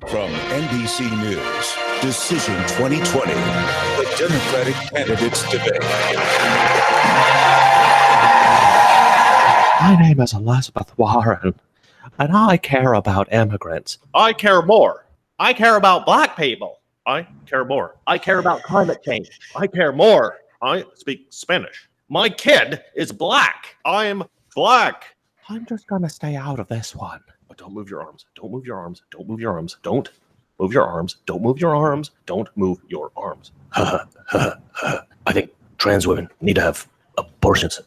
From NBC News, Decision 2020, the Democratic Candidates Debate. My name is Elizabeth Warren, and I care about immigrants. I care more. I care about black people. I care more. I care about climate change. I care more. I speak Spanish. My kid is black. I'm black. I'm just gonna stay out of this one. But don't move your arms. Don't move your arms. Don't move your arms. Don't move your arms. Don't move your arms. Don't move your arms. I think trans women need to have abortions.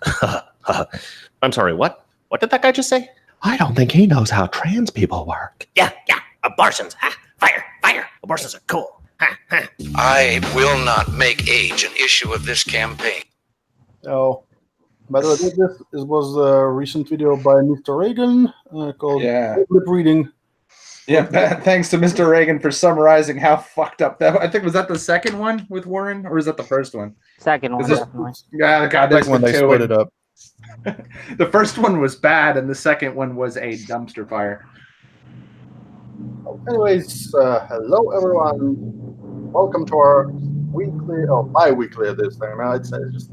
I'm sorry, what? What did that guy just say? I don't think he knows how trans people work. Yeah, abortions. Fire. Abortions are cool. I will not make age an issue of this campaign. Oh, by the way, this was a recent video by Mr. Reagan called Lip Reading. Yeah, thanks to Mr. Reagan for summarizing how fucked up that. I think was that the second one with Warren, or is that the first one? Second one, definitely. Yeah, God, that's when they split it up. The first one was bad, and the second one was a dumpster fire. Anyways, hello everyone. Welcome to our weekly, bi-weekly this time. I'd say just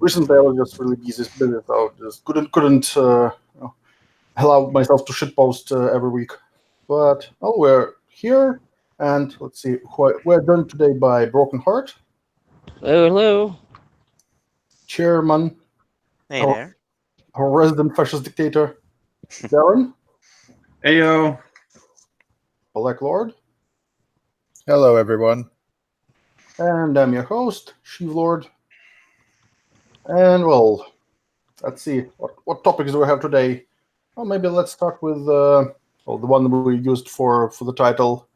recently I was just really busy, so just couldn't allow myself to shitpost every week. But we're here, and let's see. We're joined today by Broken Heart. Hello. Chairman. Hey there. Our resident fascist dictator, Darren. Heyo. Black Lord. Hello, everyone. And I'm your host, Sheev Lord. And well, let's see. What topics do we have today? Well, maybe let's start with the one that we used for the title.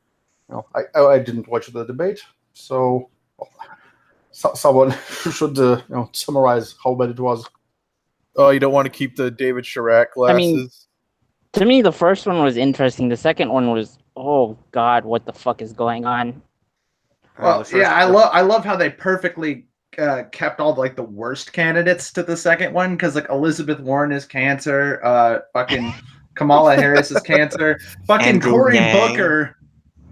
I didn't watch the debate, so someone should summarize how bad it was. Oh, you don't want to keep the David Chirac glasses? I mean, to me, the first one was interesting. The second one was, oh God, what the fuck is going on? Well, yeah, I love how they perfectly kept all the worst candidates to the second one, because Elizabeth Warren is cancer, fucking Kamala Harris is cancer, fucking Andrew Cory Yang. Booker.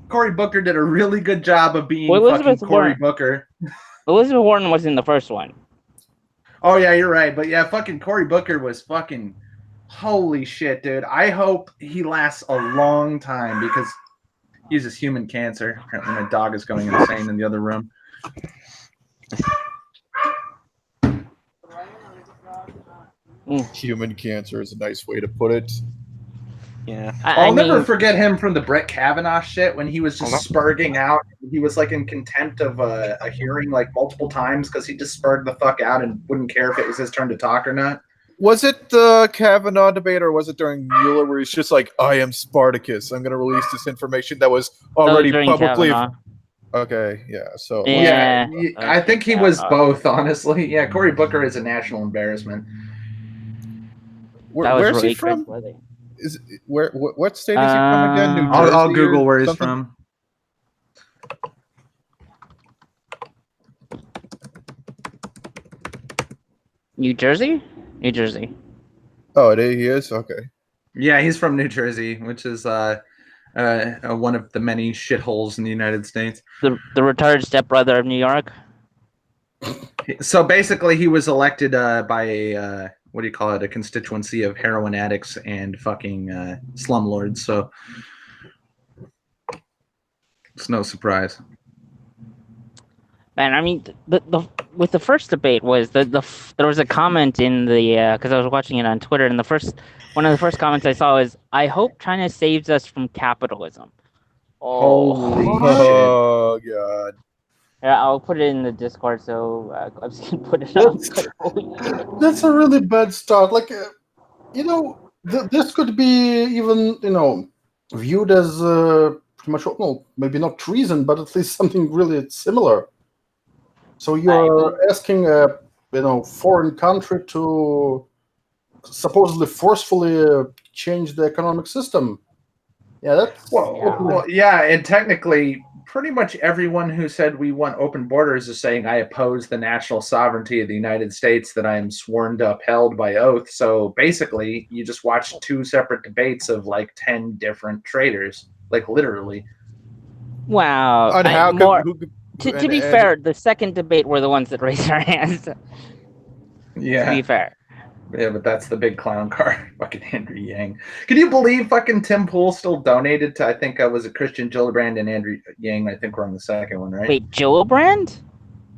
Cory Booker did a really good job of being Elizabeth fucking Cory Warren. Booker. Elizabeth Warren was in the first one. Oh yeah, you're right. But yeah, fucking Cory Booker was fucking holy shit, dude. I hope he lasts a long time because he uses human cancer. Apparently my dog is going insane in the other room. Human cancer is a nice way to put it. Yeah. I'll never forget him from the Brett Kavanaugh shit when he was just spurging out. He was in contempt of a hearing multiple times because he just spurred the fuck out and wouldn't care if it was his turn to talk or not. Was it the Kavanaugh debate, or was it during Mueller, where he's just like, I am Spartacus, I'm going to release this information that was already publicly... Kavanaugh. Okay, yeah, so... Yeah, I think he was both, honestly. Yeah, Cory Booker is a national embarrassment. Where's he from? What state is he from again? New Jersey? I'll Google where he's from. New Jersey? New Jersey. Oh, he is? Okay. Yeah, he's from New Jersey, which is one of the many shitholes in the United States. The retired stepbrother of New York. So basically, he was elected by a what do you call it? A constituency of heroin addicts and fucking slumlords. So it's no surprise. Man, I mean, with the first debate was there was a comment in the because I was watching it on Twitter, and one of the first comments I saw was, "I hope China saves us from capitalism." Oh God. Yeah, I'll put it in the Discord, so I'm just gonna put it up. That's a really bad start. This could be even viewed as pretty much maybe not treason, but at least something really similar. So you're asking a foreign country to supposedly forcefully change the economic system. Yeah, that's yeah, and technically, pretty much everyone who said we want open borders is saying I oppose the national sovereignty of the United States that I am sworn to upheld by oath. So basically, you just watched two separate debates of 10 different traitors. like literally. Wow. On how more, could, to be fair, the second debate were the ones that raised their hands. To Yeah. be fair. Yeah, but that's the big clown card. Fucking Andrew Yang. Can you believe fucking Tim Pool still donated to, I think was it Christian Gillibrand and Andrew Yang? I think we're on the second one, right? Wait, Gillibrand?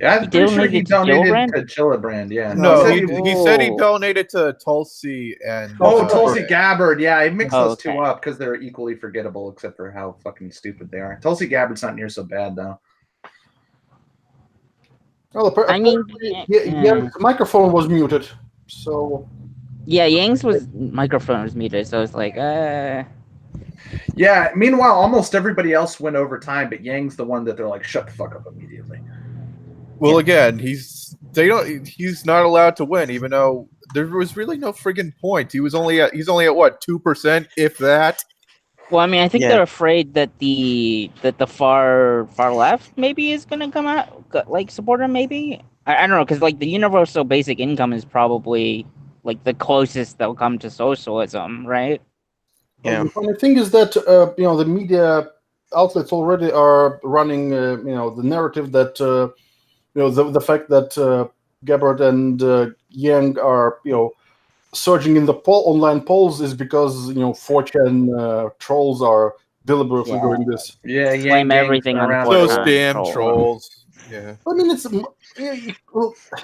Yeah, I'm He pretty sure he donated to donated to Gillibrand. Yeah. No, he he said he donated to Tulsi and Tulsi Gabbard. Yeah, I mixed those two okay. up because they're equally forgettable, except for how fucking stupid they are. Tulsi Gabbard's not near so bad though. Well, I mean, Yang's microphone was muted, so yeah, Yang's microphone was muted, so it's like, Yeah. Meanwhile, almost everybody else went over time, but Yang's the one that they're like, shut the fuck up immediately. Well, again, he's not allowed to win, even though there was really no friggin' point. He's only at what, 2%, if that. well, I mean, I think they're afraid that the far left maybe is gonna come out, like, support him. Maybe I don't know, because like the universal basic income is probably like the closest they'll come to socialism, right? Yeah. The funny thing is that the media outlets already are running the narrative that the fact that Gabbard and Yang are surging in the online polls is because 4chan trolls are deliberately doing this. Yeah, Blame everything on Those 4chan damn trolls. Yeah. I mean, it's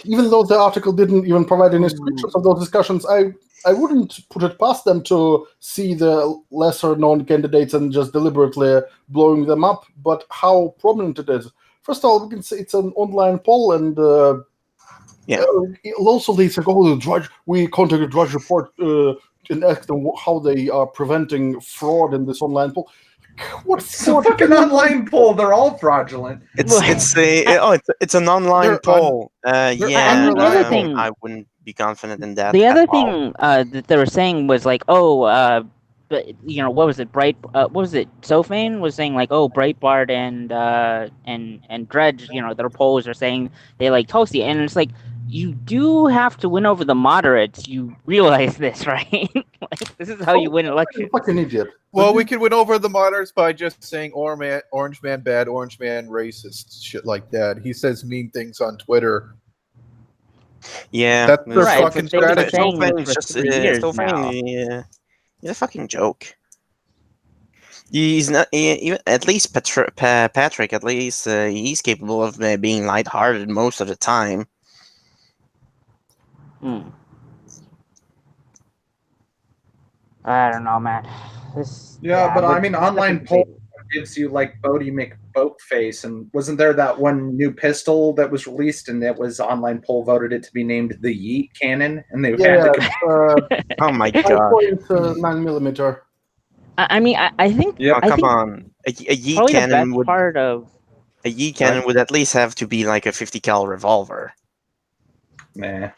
even though the article didn't even provide any screenshots of those discussions, I wouldn't put it past them to see the lesser-known candidates and just deliberately blowing them up. But how prominent it is. First of all, we can say it's an online poll, and also they say, "Oh, the Drudge, we contacted Drudge Report and asked them how they are preventing fraud in this online poll." What's a fucking online poll? They're all fraudulent. It's an online poll. Other thing, I wouldn't be confident in that. The other thing that they were saying was like, but what was it? what was it? Sophane was saying like, oh, Breitbart and Dredge, their polls are saying they like Tulsi, and it's like, you do have to win over the moderates. You realize this, right? Like, this is how you win elections. Fucking idiot. Well, we could win over the moderates by just saying orange man bad, orange man racist, shit like that. He says mean things on Twitter. Yeah, that's their fucking strategy. He's a fucking joke. He's not even, at least Patrick. At least he's capable of being lighthearted most of the time. I don't know, man. But I mean, online poll gives you like Bodie McBoatface, and wasn't there that one new pistol that was released, and that was online poll voted it to be named the Yeet Cannon, and they had to oh my god, 9mm. I mean, I think. Yeah, I come think on, a Yeet cannon would part of a Yeet cannon would at least have to be like a 50 cal revolver. Nah.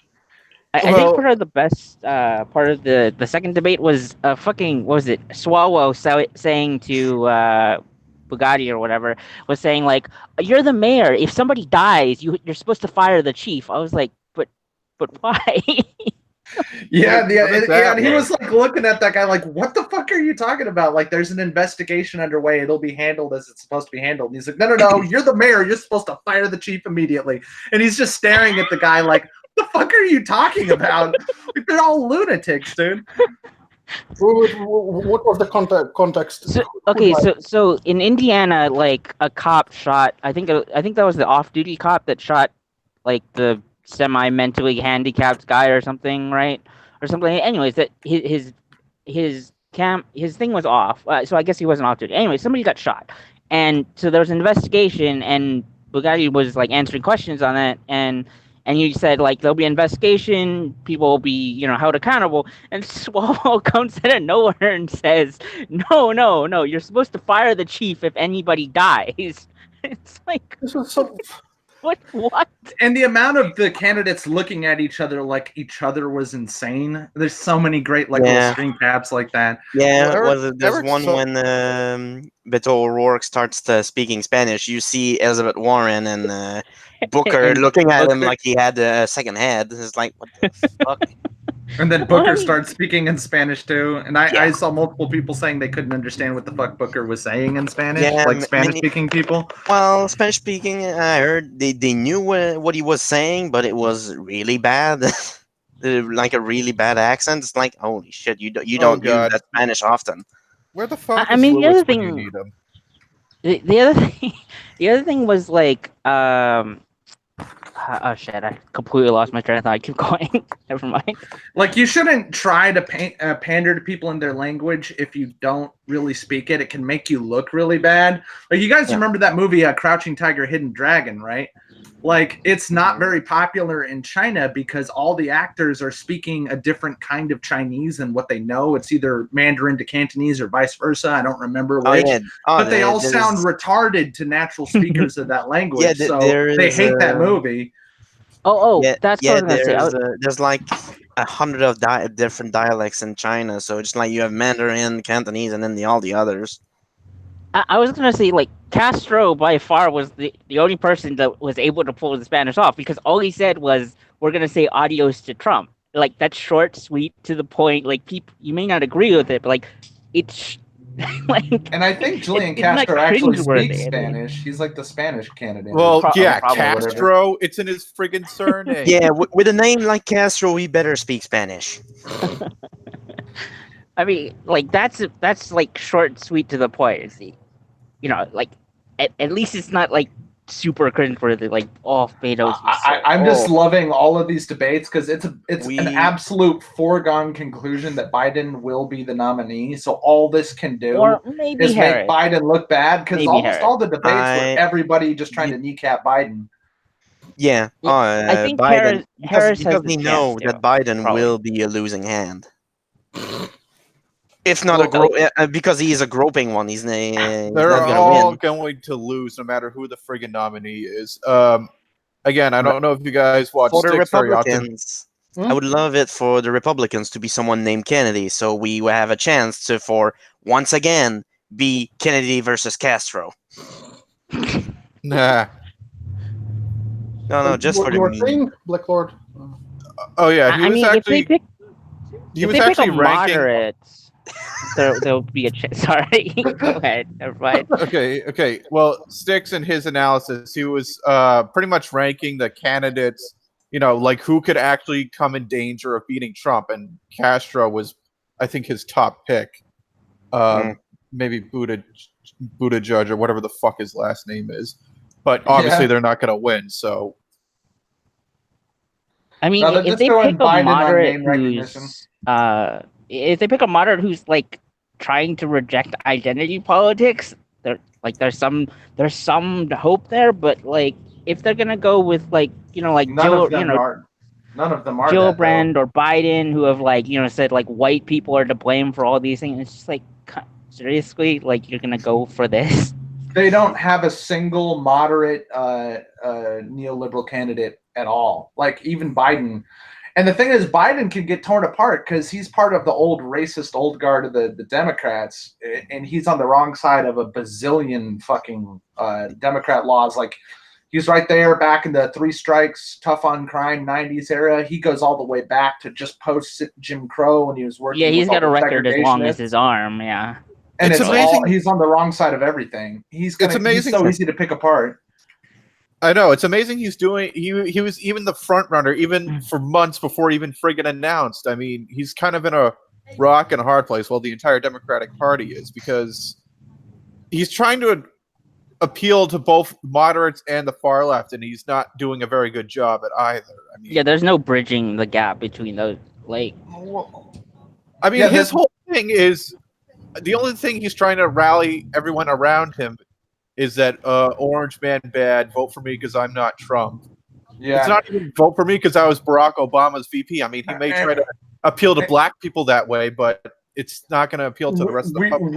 I think part of the best part of the second debate was fucking, what was it, Swalwell saying to Bugatti or whatever, was saying like, you're the mayor, if somebody dies you're supposed to fire the chief. I was like, but why? And he was like looking at that guy like, what the fuck are you talking about? Like, there's an investigation underway, it'll be handled as it's supposed to be handled. And he's like, no, you're the mayor, you're supposed to fire the chief immediately. And he's just staring at the guy like, what the fuck are you talking about? Like, they're all lunatics, dude. What was the context? So in Indiana, like, a cop shot, I think that was the off-duty cop that shot like the semi-mentally handicapped guy or something, right? Or something. Anyways, that his thing was off, so I guess he wasn't off duty. Anyway, somebody got shot, and so there was an investigation, and Bugatti was like answering questions on that, and you said like there'll be an investigation, people will be held accountable, and Swalwell comes out of nowhere and says, no, you're supposed to fire the chief if anybody dies. It's like, this was so. What? And the amount of the candidates looking at each other like each other was insane. There's so many great little screen caps like that. Yeah, there's one when Beto O'Rourke starts speaking Spanish. You see Elizabeth Warren and Booker looking at him like he had a second head. It's like, what the fuck? And then Well, I Booker mean- starts speaking in Spanish too. And I Yeah. saw multiple people saying they couldn't understand what the fuck Booker was saying in Spanish, Yeah, like many- Spanish-speaking people. Well, Spanish speaking, I heard they knew what he was saying, but it was really bad. Like a really bad accent. It's like, holy shit, you Oh, don't use God. that Spanish often. Where the fuck I is mean, the Lewis other when you thing- need him? The other thing, the other thing was like, oh shit! I completely lost my train of thought. Keep going. Never mind. Like, you shouldn't try to pander to people in their language if you don't really speak it. It can make you look really bad. Like, you guys Yeah. remember that movie, Crouching Tiger, Hidden Dragon, right? Like, it's not very popular in China because all the actors are speaking a different kind of Chinese than what they know. It's either Mandarin to Cantonese or vice versa. I don't remember Oh which. yeah, But they all there's- sound retarded to natural speakers of that language. Yeah, so there they is, hate that movie. Oh, yeah, that's yeah. what I was gonna say. There's like 100 of different dialects in China, so it's like you have Mandarin, Cantonese, and then all the others. I was gonna say, like, Castro by far was the only person that was able to pull the Spanish off, because all he said was, "We're gonna say adios to Trump." Like, that's short, sweet, to the point. Like, people, you may not agree with it, but like, it's like. And I think Julian it's not Castro actually cringeworthy. speaks Spanish. He's like the Spanish candidate. Well, yeah, probably whatever. Castro. It's in his friggin' surname. Yeah, with a name like Castro, he better speak Spanish. I mean, like, that's like short, sweet, to the point. It's like at least it's not like super cringeworthy. Like, oh, Beto's. I'm just loving all of these debates because it's We- an absolute foregone conclusion that Biden will be the nominee. So all this can do or maybe is Harris. make Biden look bad because Maybe almost Harris. all the debates were everybody just trying you- to kneecap Biden. Yeah, I think Biden, Harris has because the we chance know to, that Biden probably. will be a losing hand. If not Well, because he is a groping one, he's They're not gonna all win. going to lose no matter who the friggin' nominee is. Again, I don't know if you guys watch For the Sticks very often. Republicans, I would love it for the Republicans to be someone named Kennedy, so we will have a chance for once again be Kennedy versus Castro. Nah. No, just for you were the saying, Black Lord? Oh yeah, he I was mean, actually if they he was pick actually a ranking. moderate, there'll be a chance. Sorry, go ahead. Never mind. Okay. Well, Sticks in his analysis, he was pretty much ranking the candidates, like who could actually come in danger of beating Trump, and Castro was, I think, his top pick. Maybe Buttigieg or whatever the fuck his last name is, but obviously they're not going to win. So I mean, No, they're if just they throwing pick a Biden on moderate name recognition. who's if they pick a moderate who's like trying to reject identity politics, there's some hope there. But like, if they're gonna go with like like None Joe, of them are. None of them are. Gillibrand or Biden, who have like said like white people are to blame for all these things, it's just like, seriously, like, you're gonna go for this? They don't have a single moderate neoliberal candidate at all. Like, even Biden. And the thing is, Biden can get torn apart because he's part of the old racist old guard of the Democrats, and he's on the wrong side of a bazillion fucking Democrat laws. Like, he's right there back in the three strikes, tough on crime 90s era. He goes all the way back to just post Jim Crow when he was working. Yeah, he's with all got a the record as long as segregationists. his arm. Yeah. And It's amazing- he's on the wrong side of everything. He's amazing- so easy to pick apart. I know it's amazing he's doing. He was even the front runner even for months before he even friggin' announced. I mean, he's kind of in a rock and a hard place. Well, the entire Democratic Party is, because he's trying to appeal to both moderates and the far left, and he's not doing a very good job at either. I mean, Yeah, there's no bridging the gap between those. Like, his whole thing is the only thing he's trying to rally everyone around him is that orange man bad, vote for me because I'm not Trump. Yeah. It's not even vote for me because I was Barack Obama's VP. I mean, he may try to appeal to black people that way, but it's not going to appeal to the rest of the public.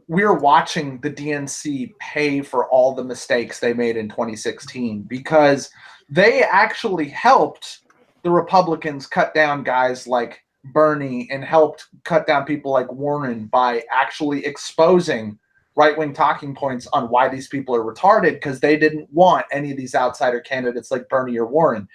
We're watching the DNC pay for all the mistakes they made in 2016 because they actually helped the Republicans cut down guys like Bernie and helped cut down people like Warren by actually exposing right-wing talking points on why these people are retarded, because they didn't want any of these outsider candidates like Bernie or Warren.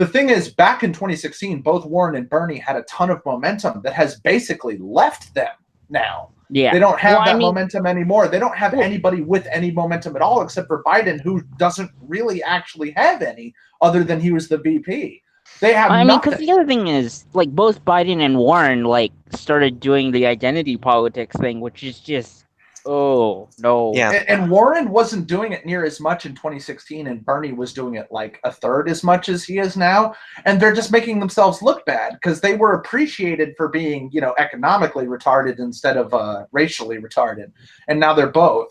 The thing is, back in 2016, both Warren and Bernie had a ton of momentum that has basically left them now. Yeah. They don't have Well, I that mean- momentum anymore. They don't have Well- anybody with any momentum at all, except for Biden, who doesn't really actually have any, other than he was the VP. They have I mean, nothing. because the other thing is, like, both Biden and Warren, like, started doing the identity politics thing, which is just, oh, no. Yeah. And Warren wasn't doing it near as much in 2016, and Bernie was doing it like a third as much as he is now. And they're just making themselves look bad because they were appreciated for being, you know, economically retarded instead of racially retarded. And now they're both,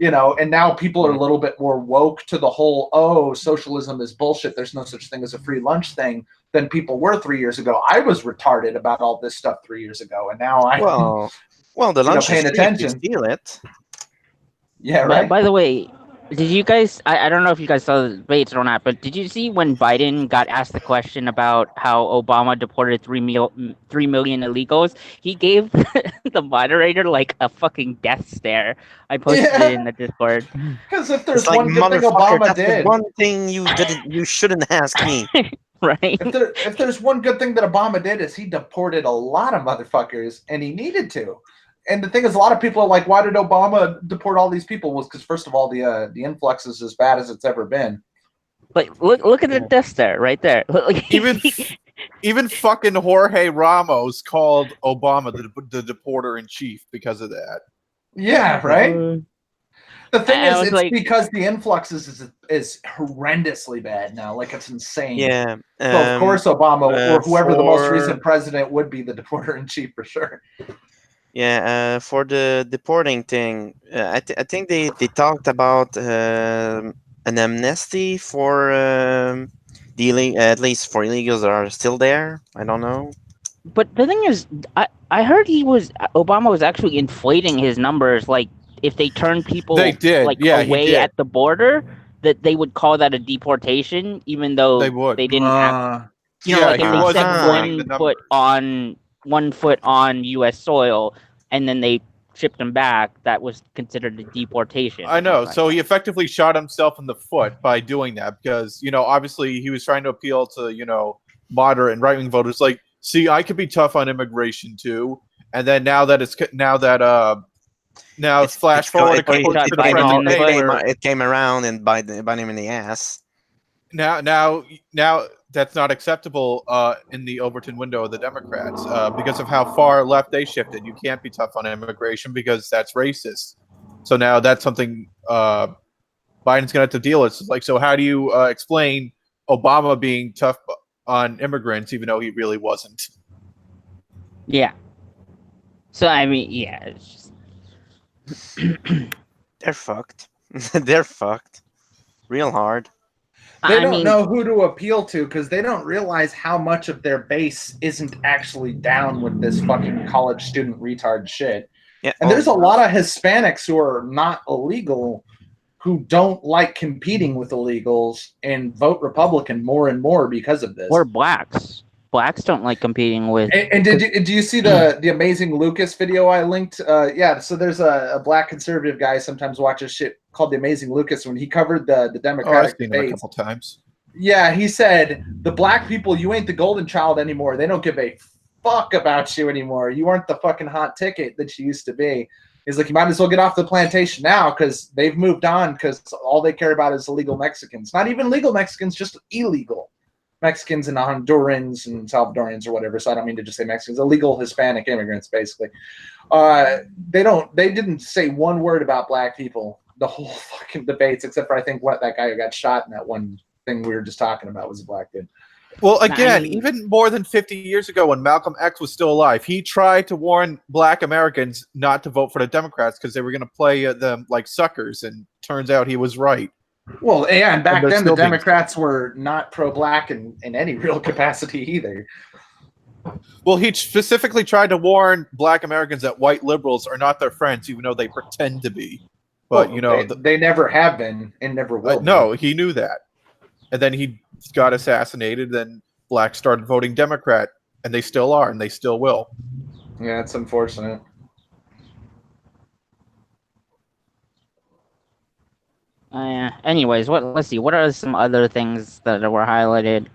you know, and now people are a little bit more woke to the whole, oh, socialism is bullshit. There's no such thing as a free lunch thing than people were 3 years ago. I was retarded about all this stuff 3 years ago, and now I'm Well, the you know, lunch paying is free if you attention. steal it. Yeah, right. By the way, did you guys? I don't know if you guys saw the debates or not, but did you see when Biden got asked the question about how Obama deported 3 million illegals? He gave the moderator like a fucking death stare. I posted Yeah. it in the Discord. Because if there's It's like, one good thing motherfucker, Obama that's the did, one thing you shouldn't ask me. Right? if there's one good thing that Obama did is he deported a lot of motherfuckers, and he needed to. And the thing is, a lot of people are like, "Why did Obama deport all these people?" Was because first of all, the influx is as bad as it's ever been. Like, look at the death stare right there. Like, Even fucking Jorge Ramos called Obama the deporter in chief because of that. Yeah, right. The thing I is, was it's like- because the influx is horrendously bad now. Like, it's insane. Yeah. So of course, Obama or whoever the most for- recent president would be the deporter in chief for sure. Yeah, for the deporting thing, I think they talked about an amnesty for at least for illegals that are still there. I don't know. But the thing is, I heard Obama was actually inflating his numbers. Like, if they turned people They did, like yeah, he away did. at the border, that they would call that a deportation, even though They would. didn't have. You know, Yeah, like he if they wasn't set inflating the one foot on U.S. soil, and then they shipped him back, that was considered a deportation. I know. Right. So he effectively shot himself in the foot by doing that because, you know, obviously he was trying to appeal to, you know, moderate and right-wing voters. Like, see, I could be tough on immigration too. And then now flash forward it, to the shot it, Biden present in the day foot. where it came around and bite him in the ass. now that's not acceptable in the Overton window of the Democrats because of how far left they shifted. You can't be tough on immigration because that's racist. So now that's something Biden's going to have to deal with. It's like, so how do you explain Obama being tough on immigrants even though he really wasn't? Yeah. So I mean, yeah. It's just... They're fucked. They're fucked. Real hard. They I don't mean, know who to appeal to because they don't realize how much of their base isn't actually down with this fucking college student retard shit. Yeah. And there's a lot of Hispanics who are not illegal who don't like competing with illegals and vote Republican more and more because of this. or blacks. Blacks don't like competing with. And do you see the Amazing Lucas video I linked? Yeah, so there's a black conservative guy sometimes watches shit called the Amazing Lucas when he covered the Oh, I've Democratic seen him a debates. couple times. Yeah, he said, the black people, you ain't the golden child anymore. They don't give a fuck about you anymore. You aren't the fucking hot ticket that you used to be. He's like, you might as well get off the plantation now because they've moved on because all they care about is illegal Mexicans. Not even legal Mexicans, just illegal Mexicans and Hondurans and Salvadorians or whatever. So I don't mean to just say Mexicans, illegal Hispanic immigrants, basically. They didn't say one word about black people the whole fucking debates, except for I think that guy who got shot in that one thing we were just talking about was a black dude. Well, again, I mean- even more than 50 years ago when Malcolm X was still alive, he tried to warn black Americans not to vote for the Democrats because they were going to play them like suckers, and turns out he was right. Well, yeah, and back they're then the still being- Democrats were not pro-black in any real capacity either. Well, he specifically tried to warn black Americans that white liberals are not their friends, even though they pretend to be. But, Well, you know, they never have been and never will. be. no, he knew that. And then he got assassinated, then blacks started voting Democrat, and they still are, and they still will. Yeah, it's unfortunate. Anyways, let's see. What are some other things that were highlighted?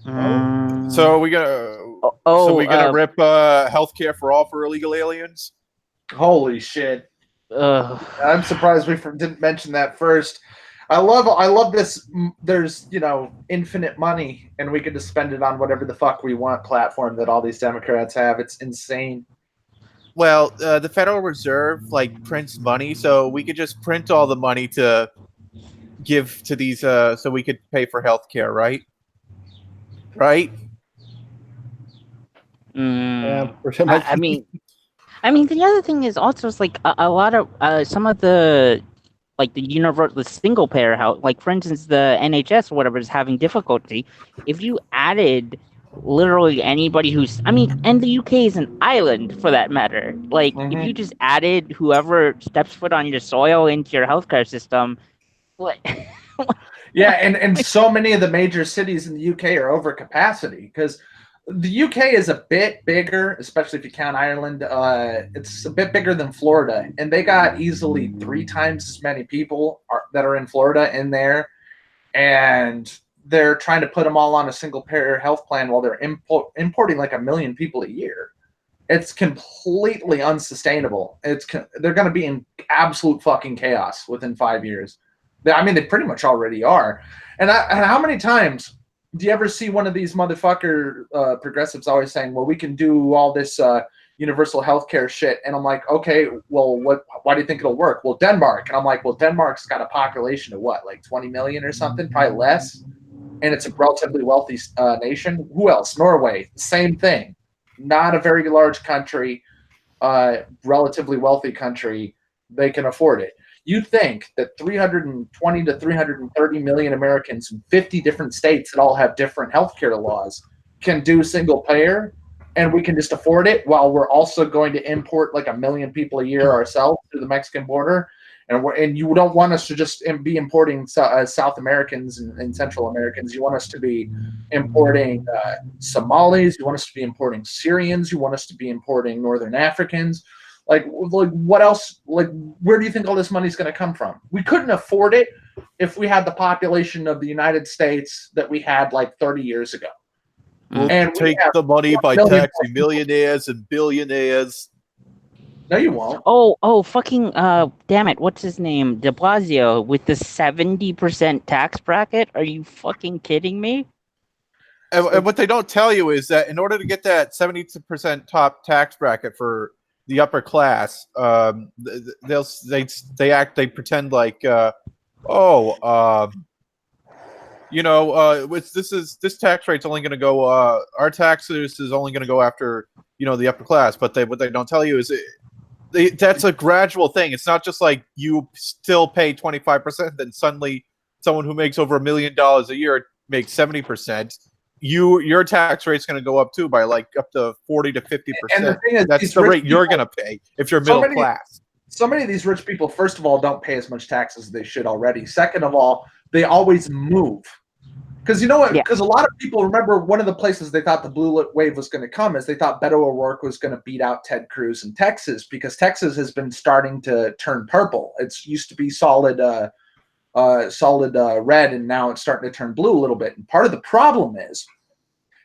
So we gonna rip healthcare for all for illegal aliens? Holy shit! I'm surprised we didn't mention that first. I love this. There's infinite money, and we can just spend it on whatever the fuck we want. Platform that all these Democrats have. It's insane. Well, the Federal Reserve prints money, so we could just print all the money to give to these, so we could pay for healthcare, right? Right? Yeah, pretty much. I mean, the other thing is also it's a lot of some of the the single payer health, for instance, the NHS or whatever is having difficulty. If you added literally anybody and the UK is an island for that matter. If you just added whoever steps foot on your soil into your healthcare system, what? Yeah, and so many of the major cities in the UK are over capacity because the UK is a bit bigger, especially if you count Ireland. It's a bit bigger than Florida, and they got easily 3 times as many people that are in Florida in there, and they're trying to put them all on a single-payer health plan while they're importing 1 million people a year. It's completely unsustainable. They're going to be in absolute fucking chaos within 5 years. They pretty much already are. And how many times do you ever see one of these motherfucker progressives always saying, well, we can do all this universal healthcare shit? And I'm like, okay, well, why do you think it'll work? Well, Denmark. And I'm like, well, Denmark's got a population of what, 20 million or something, probably less. And it's a relatively wealthy nation. Who else? Norway, same thing. Not a very large country, relatively wealthy country. They can afford it. You think that 320 to 330 million Americans in 50 different states that all have different healthcare laws can do single payer, and we can just afford it while we're also going to import 1 million people a year ourselves through the Mexican border? And you don't want us to just be importing South Americans and Central Americans. You want us to be importing Somalis. You want us to be importing Syrians. You want us to be importing Northern Africans. What else? Where do you think all this money is going to come from? We couldn't afford it if we had the population of the United States that we had 30 years ago. We'll And take the money by taxing millionaires and billionaires. No, you won't. Oh, fucking, damn it, what's his name? De Blasio with the 70% tax bracket? Are you fucking kidding me? And what they don't tell you is that in order to get that 70% top tax bracket for the upper class, they pretend this tax rate's only going to go, our taxes is only going to go after the upper class. But what they don't tell you is that's a gradual thing. It's not just you still pay 25%, then suddenly someone who makes over $1 million a year makes 70%. Your tax rate's going to go up too by up to 40 to 50%. That's the rate you're going to pay if you're middle class. So many of these rich people, first of all, don't pay as much taxes as they should already. Second of all, they always move. Because you know what? Because a lot of people remember one of the places they thought the blue wave was going to come is they thought Beto O'Rourke was going to beat out Ted Cruz in Texas, because Texas has been starting to turn purple. It's used to be solid red, and now it's starting to turn blue a little bit. And part of the problem is,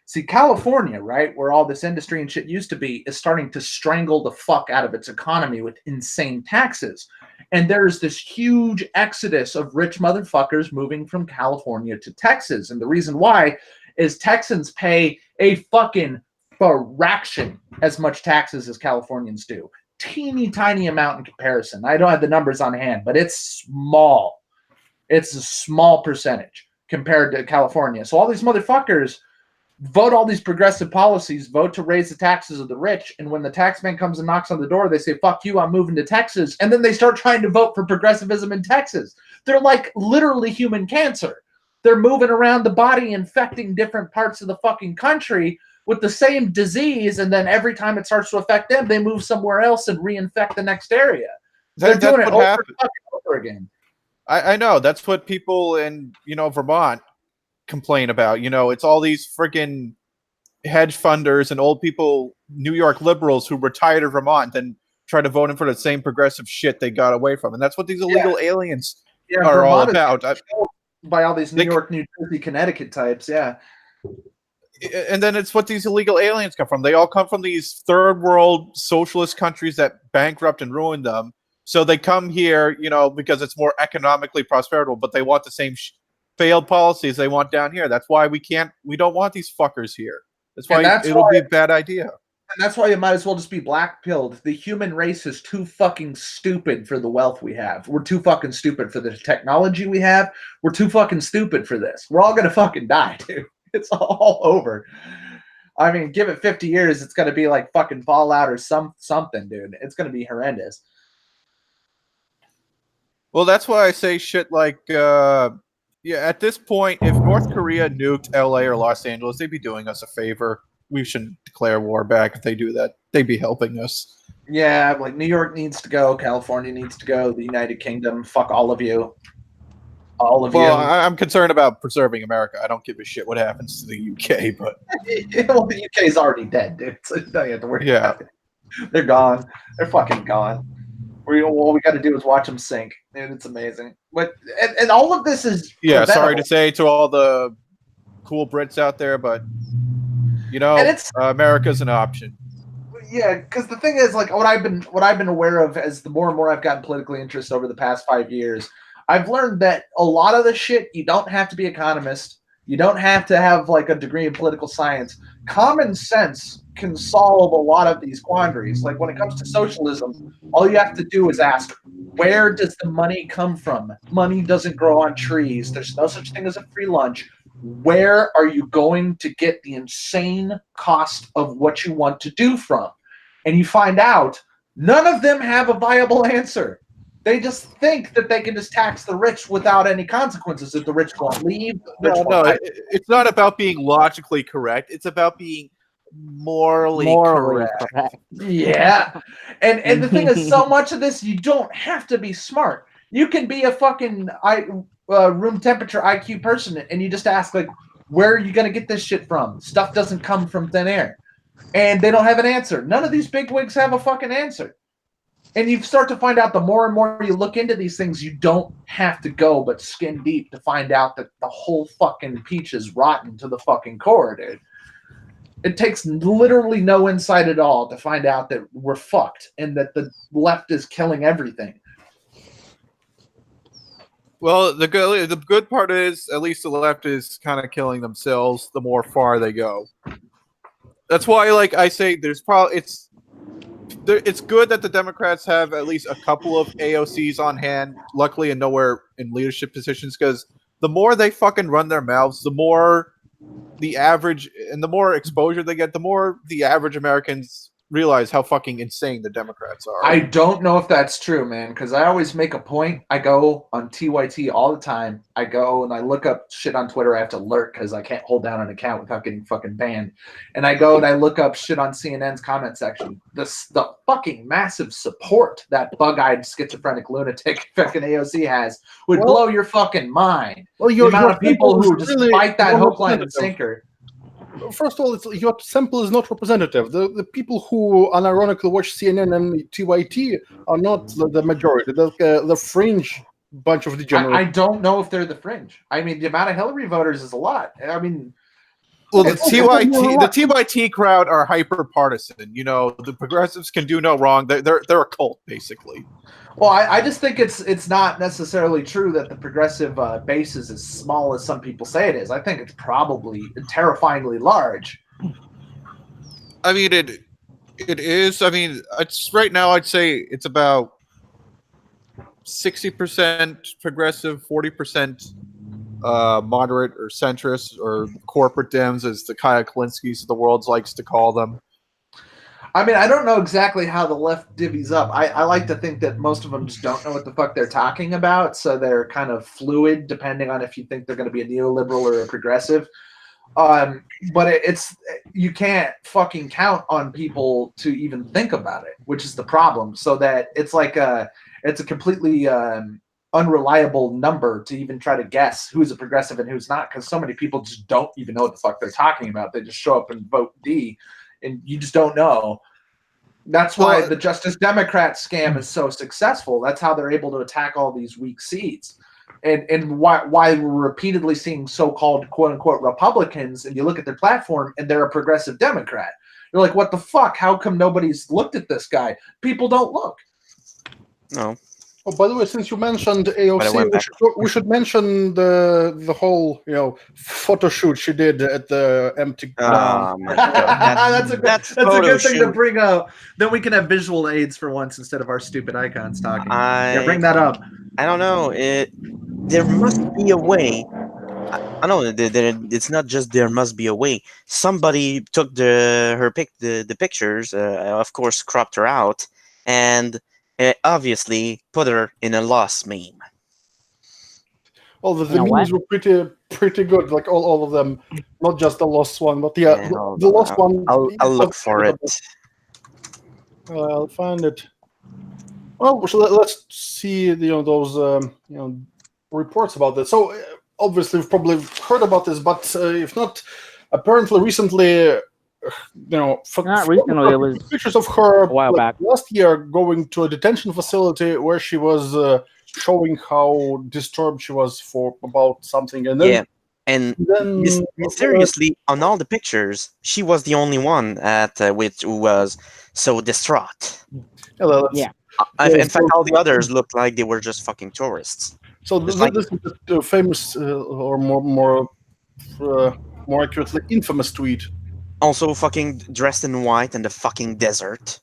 see, California, right, where all this industry and shit used to be, is starting to strangle the fuck out of its economy with insane taxes. And there's this huge exodus of rich motherfuckers moving from California to Texas. And the reason why is Texans pay a fucking fraction as much taxes as Californians do. Teeny tiny amount in comparison. I don't have the numbers on hand, but it's small. It's a small percentage compared to California. So all these motherfuckers vote all these progressive policies, vote to raise the taxes of the rich, and when the tax man comes and knocks on the door, they say, fuck you, I'm moving to Texas, and then they start trying to vote for progressivism in Texas. They're literally human cancer. They're moving around the body, infecting different parts of the fucking country with the same disease, and then every time it starts to affect them, they move somewhere else and reinfect the next area. They're doing it over and over again. I know. That's what people in, Vermont complain about. It's all these freaking hedge funders and old people, New York liberals who retired to Vermont and try to vote in for the same progressive shit they got away from. And that's what these illegal aliens are all about. By all these New York, New Jersey, Connecticut types, yeah. And then it's what these illegal aliens come from. They all come from these third world socialist countries that bankrupt and ruin them. So they come here, because it's more economically prosperable, but they want the same failed policies they want down here. That's why we don't want these fuckers here. That's why it'll be a bad idea. And that's why you might as well just be black-pilled. The human race is too fucking stupid for the wealth we have. We're too fucking stupid for the technology we have. We're too fucking stupid for this. We're all gonna fucking die, dude. It's all over. I mean, give it 50 years, it's gonna be like fucking Fallout or something, dude. It's gonna be horrendous. Well, that's why I say shit like, at this point, if North Korea nuked LA or Los Angeles, they'd be doing us a favor. We shouldn't declare war back if they do that. They'd be helping us. Yeah, like New York needs to go, California needs to go, the United Kingdom, fuck all of you. All of you. Well, I'm concerned about preserving America. I don't give a shit what happens to the UK, but well, the UK's already dead, dude. So you don't have to worry about it. They're gone. They're fucking gone. All we got to do is watch them sink, dude. It's amazing. But and all of this is sorry to say to all the cool Brits out there, but America's an option. Yeah, because the thing is, like, what I've been aware of as the more and more I've gotten politically interested over the past 5 years, I've learned that a lot of the shit, you don't have to be an economist. You don't have to have like a degree in political science. Common sense can solve a lot of these quandaries. Like when it comes to socialism, all you have to do is ask, where does the money come from? Money doesn't grow on trees. There's no such thing as a free lunch. Where are you going to get the insane cost of what you want to do from? And you find out none of them have a viable answer. They just think that they can just tax the rich without any consequences. If the rich won't leave, it's not about being logically correct. It's about being morally correct. Yeah, and the thing is, so much of this, you don't have to be smart. You can be a fucking room temperature IQ person, and you just ask, like, where are you going to get this shit from? Stuff doesn't come from thin air. And they don't have an answer. None of these bigwigs have a fucking answer. And you start to find out the more and more you look into these things, you don't have to go but skin deep to find out that the whole fucking peach is rotten to the fucking core, dude. It takes literally no insight at all to find out that we're fucked and that the left is killing everything. Well, the good part is at least the left is kind of killing themselves the more far they go. That's why, like I say, it's good that the Democrats have at least a couple of AOCs on hand, luckily, and nowhere in leadership positions, because the more they fucking run their mouths, the more the average and the more exposure they get, the more the average Americans realize how fucking insane the Democrats are. I don't know if that's true, man, because I always make a point. I go on TYT all the time. I go and I look up shit on Twitter. I have to alert because I can't hold down an account without getting fucking banned. And I go and I look up shit on CNN's comment section. The fucking massive support that bug-eyed schizophrenic lunatic fucking AOC has would blow your fucking mind. Well, the amount of people who just really fight that hook, line, and sinker. First of all, your sample is not representative. The people who unironically watch CNN and TYT are not the majority. They're the fringe bunch of degenerates. I don't know if they're the fringe. I mean, the amount of Hillary voters is a lot. I mean, well, the TYT crowd are hyper partisan. You know, the progressives can do no wrong. They're a cult, basically. Well, I just think it's not necessarily true that the progressive base is as small as some people say it is. I think it's probably terrifyingly large. I mean, it is. I mean, it's right now. I'd say it's about 60% progressive, 40% moderate or centrist or corporate Dems, as the Kaya Kalinskis of the world likes to call them. I mean, I don't know exactly how the left divvies up. I like to think that most of them just don't know what the fuck they're talking about, so they're kind of fluid depending on if you think they're going to be a neoliberal or a progressive. But it's you can't fucking count on people to even think about it, which is the problem. So that it's like it's a completely unreliable number to even try to guess who's a progressive and who's not, because so many people just don't even know what the fuck they're talking about. They just show up and vote D. And you just don't know. That's why the Justice Democrat scam is so successful. That's how they're able to attack all these weak seats. and why we're repeatedly seeing so-called quote-unquote Republicans, and you look at their platform and they're a progressive Democrat. You're like, what the fuck? How come nobody's looked at this guy? People don't look. No. Oh, by the way, since you mentioned But I AOC, went back. we should mention the whole photo shoot she did at the empty. Oh my God. That's a photo good thing to shoot. bring up. Then we can have visual aids for once instead of our stupid icons talking. Yeah, bring that up. I don't know. There must be a way. I know it's not just there must be a way. Somebody took the pictures, of course, cropped her out, and obviously put her in a lost meme. Well, the memes were pretty good, like all of them, not just the lost one, but the lost one. I'll look for it. I'll find it. Well, so let's see those reports about this. So obviously you've probably heard about this, but if not, apparently recently, not recently, it was pictures of her a while back last year going to a detention facility where she was showing how disturbed she was about something, and then mysteriously on all the pictures, she was the only one who was so distraught. Yeah. In fact, all the others looked like they were just fucking tourists. So this is the famous, or more accurately, infamous tweet. Also, fucking dressed in white in the fucking desert.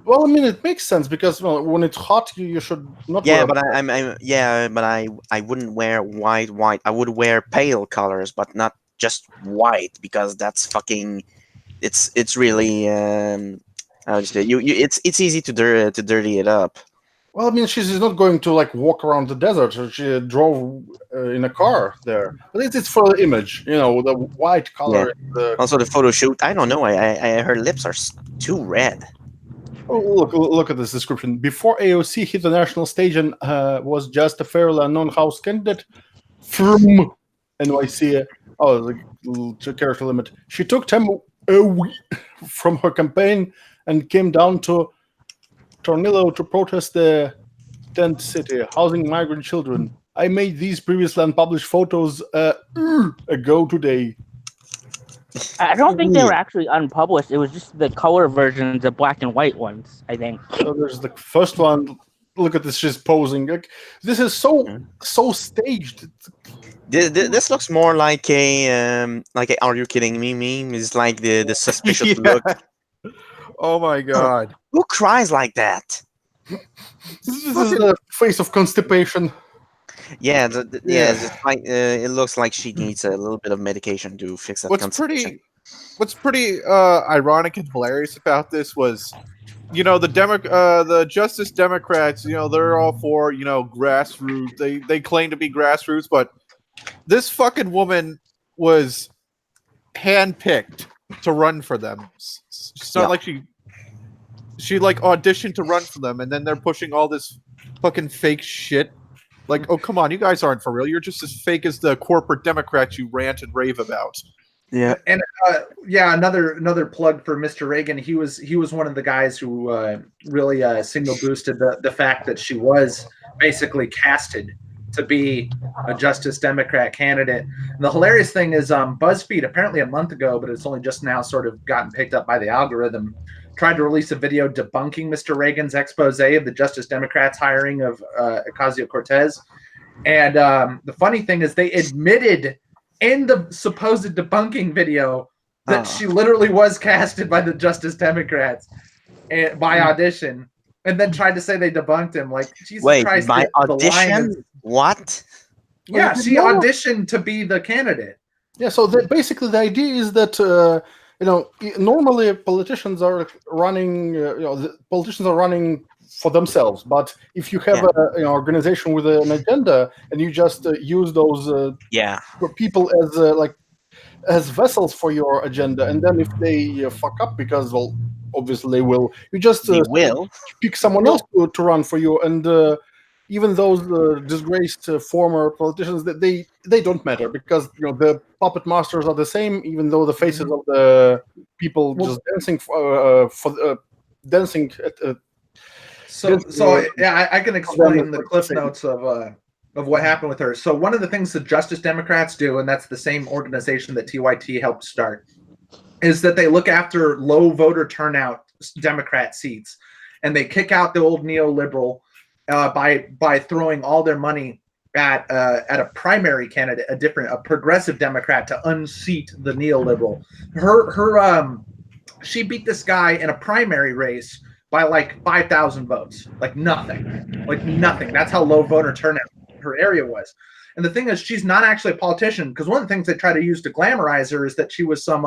Well, I mean, it makes sense because when it's hot, you should not. Yeah, wear but I wouldn't wear white. I would wear pale colors, but not just white because that's fucking. It's really it's easy to dirty it up. Well, I mean, she's not going to walk around the desert. She drove in a car there. But it's for the image, the white color. Yeah. Also, the photo shoot. I don't know. Her lips are too red. Oh, look at this description. Before AOC hit the national stage and was just a fairly unknown House candidate from NYC. Oh, the character limit. She took time from her campaign and came down to Tornillo to protest the tent city, housing migrant children. I made these previously unpublished photos ago today. I don't think they were actually unpublished. It was just the color versions, the black and white ones, I think. So there's the first one. Look at this, she's posing. This is so staged. This looks more like a "Are you kidding me?" meme. It's like the suspicious look. Oh my God! Who cries like that? This is the face of constipation. Yeah, it's like it looks like she needs a little bit of medication to fix that. What's pretty ironic and hilarious about this was, the Justice Democrats, they're all for grassroots. They claim to be grassroots, but this fucking woman was handpicked to run for them. It's not like she auditioned to run for them, and then they're pushing all this fucking fake shit. Like, oh, come on, you guys aren't for real. You're just as fake as the corporate Democrats you rant and rave about. Yeah, and another plug for Mr. Reagan. He was one of the guys who really signal boosted the fact that she was basically casted to be a Justice Democrat candidate. And the hilarious thing is, BuzzFeed apparently a month ago, but it's only just now sort of gotten picked up by the algorithm, tried to release a video debunking Mr. Reagan's expose of the Justice Democrats' hiring of Ocasio-Cortez. And the funny thing is they admitted in the supposed debunking video that she literally was casted by the Justice Democrats by audition, and then tried to say they debunked him. Like, Jesus Christ. By audition? What? Yeah, she auditioned to be the candidate. Yeah, so basically the idea is that normally politicians are running. Politicians are running for themselves. But if you have an organization with an agenda and you just use those people as vessels for your agenda, and then if they fuck up, because obviously they will, you just pick someone else to run for you, and even those disgraced former politicians, they don't matter, because the puppet masters are the same, even though the faces of the people just dancing I can explain the cliff notes of of what happened with her. So one of the things the Justice Democrats do, and that's the same organization that TYT helped start, is that they look after low voter turnout Democrat seats, and they kick out the old neoliberal by throwing all their money at a primary candidate, a progressive Democrat, to unseat the neoliberal. She beat this guy in a primary race by like 5,000 votes, like nothing. That's how low voter turnout her area was. And the thing is, she's not actually a politician, because one of the things they try to use to glamorize her is that she was some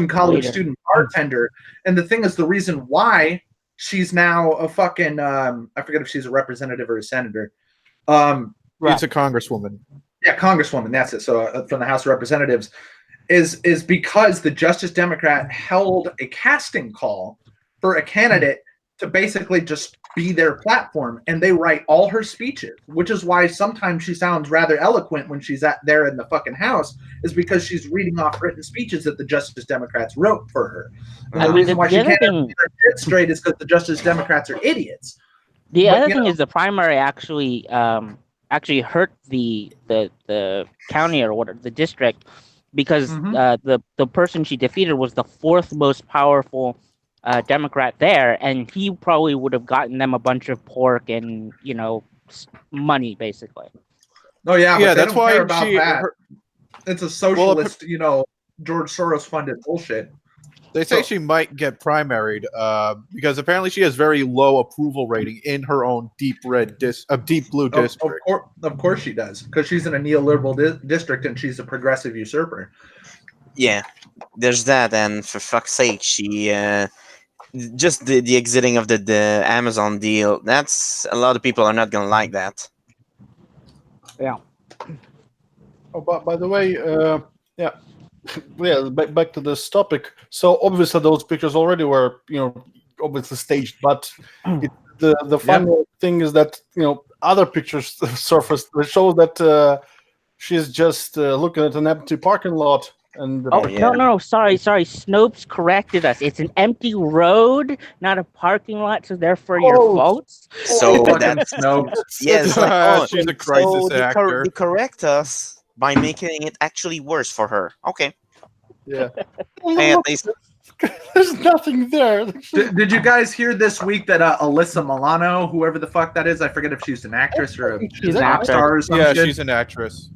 college student bartender. And the thing is, the reason why she's now a fucking I forget if she's a representative or a senator. It's a congresswoman. Yeah, congresswoman. That's it. So from the House of Representatives, is because the Justice Democrat held a casting call for a candidate to basically just be their platform, and they write all her speeches, which is why sometimes she sounds rather eloquent when she's there in the fucking House, is because she's reading off written speeches that the Justice Democrats wrote for her. And the reason why she can't get her shit straight is because the Justice Democrats are idiots. The other thing is the primary actually hurt the county or whatever, the district, because the person she defeated was the fourth most powerful Democrat there, and he probably would have gotten them a bunch of pork and money, basically. Oh yeah, Yeah, but that's why about that. It's a socialist, George Soros funded bullshit. They say she might get primaried because apparently she has very low approval rating in her own deep blue district. Of course she does, because she's in a neoliberal district and she's a progressive usurper. Yeah, there's that, and for fuck's sake, she just the exiting of the Amazon deal. That's a lot of people are not gonna like that. Yeah. Oh, but by the way, back to this topic. So obviously those pictures already were, obviously staged, but the funny thing is that other pictures surfaced that show that she's just looking at an empty parking lot. And no, sorry. Snopes corrected us. It's an empty road, not a parking lot. So therefore, your faults. So that's Snopes. Yes, she's a crisis actor. They correct us by making it actually worse for her. Okay. Yeah. And There's nothing there. Did you guys hear this week that Alyssa Milano, whoever the fuck that is, I forget if she's an actress or She's an pop star or something. Yeah, she's an actress.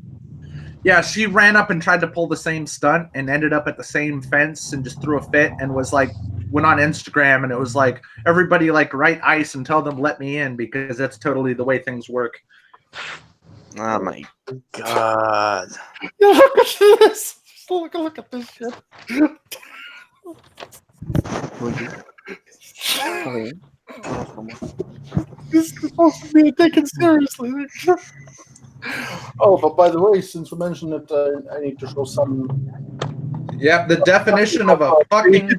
Yeah, she ran up and tried to pull the same stunt and ended up at the same fence and just threw a fit and went on Instagram, and it was like, everybody write ICE and tell them let me in, because that's totally the way things work. oh my god. Look at this. Look at this shit. This is supposed to be taken seriously. Oh, but by the way, since we mentioned it, I need to show some. Yeah, the definition of a fucking.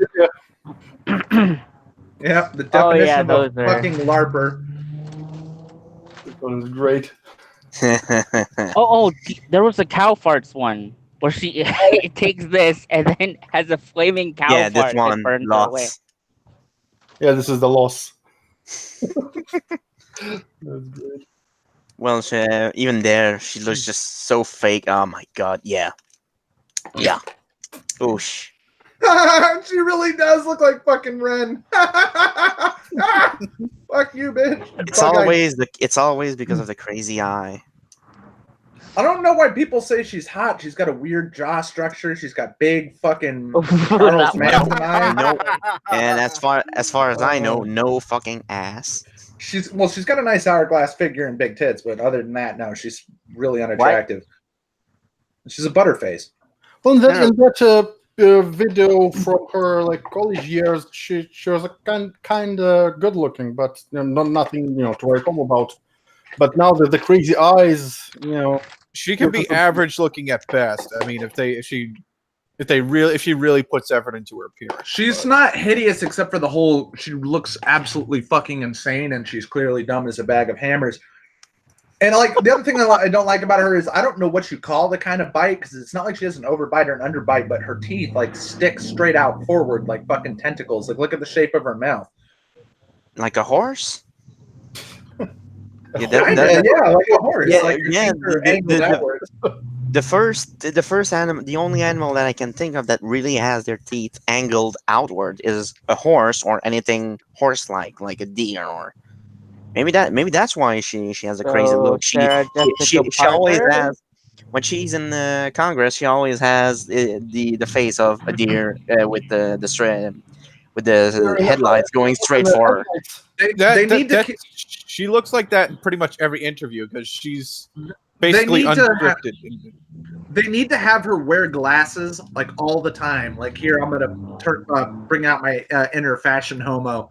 Yeah, the definition of a fucking LARPer. This one is great. There was a cow farts one where she takes this and then has a flaming cow fart this one and burns it away. lost. Yeah, this is the loss. That's great. Well, even there, she looks just so fake. Oh my god, yeah. Oosh. She really does look like fucking Ren. Fuck you, bitch. It's always because of the crazy eye. I don't know why people say she's hot. She's got a weird jaw structure. She's got big fucking Charles Manson eyes. No, and as far as I know, no fucking ass. She's got a nice hourglass figure and big tits, but other than that, no, she's really unattractive. What? She's a butterface. Well, in that video from her college years, she was a kind of good looking, but nothing to write home about. But now that the crazy eyes, she can be average looking at best. I mean, if she really puts effort into her appearance. She's not hideous except for the whole. She looks absolutely fucking insane, and she's clearly dumb as a bag of hammers. And the other thing I don't like about her is I don't know what you call the kind of bite, because it's not like she has an overbite or an underbite, but her teeth stick straight out forward like fucking tentacles. Look at the shape of her mouth. Like a horse? Yeah, Yeah, like a horse. Yeah, like your yeah, teeth are the- angled the- outwards. the first animal, the only animal that I can think of that really has their teeth angled outward is a horse or anything horse-like a deer, or maybe that's why she has a crazy So look. Sarah Jessica She always Parker. has, when she's in the Congress, she always has the face of a deer with the straight with the headlights going straight for her. They need to. She looks like that in pretty much every interview because she's They basically need to have- unscripted. They need to have her wear glasses like all the time. Like here, I'm gonna bring out my inner fashion homo.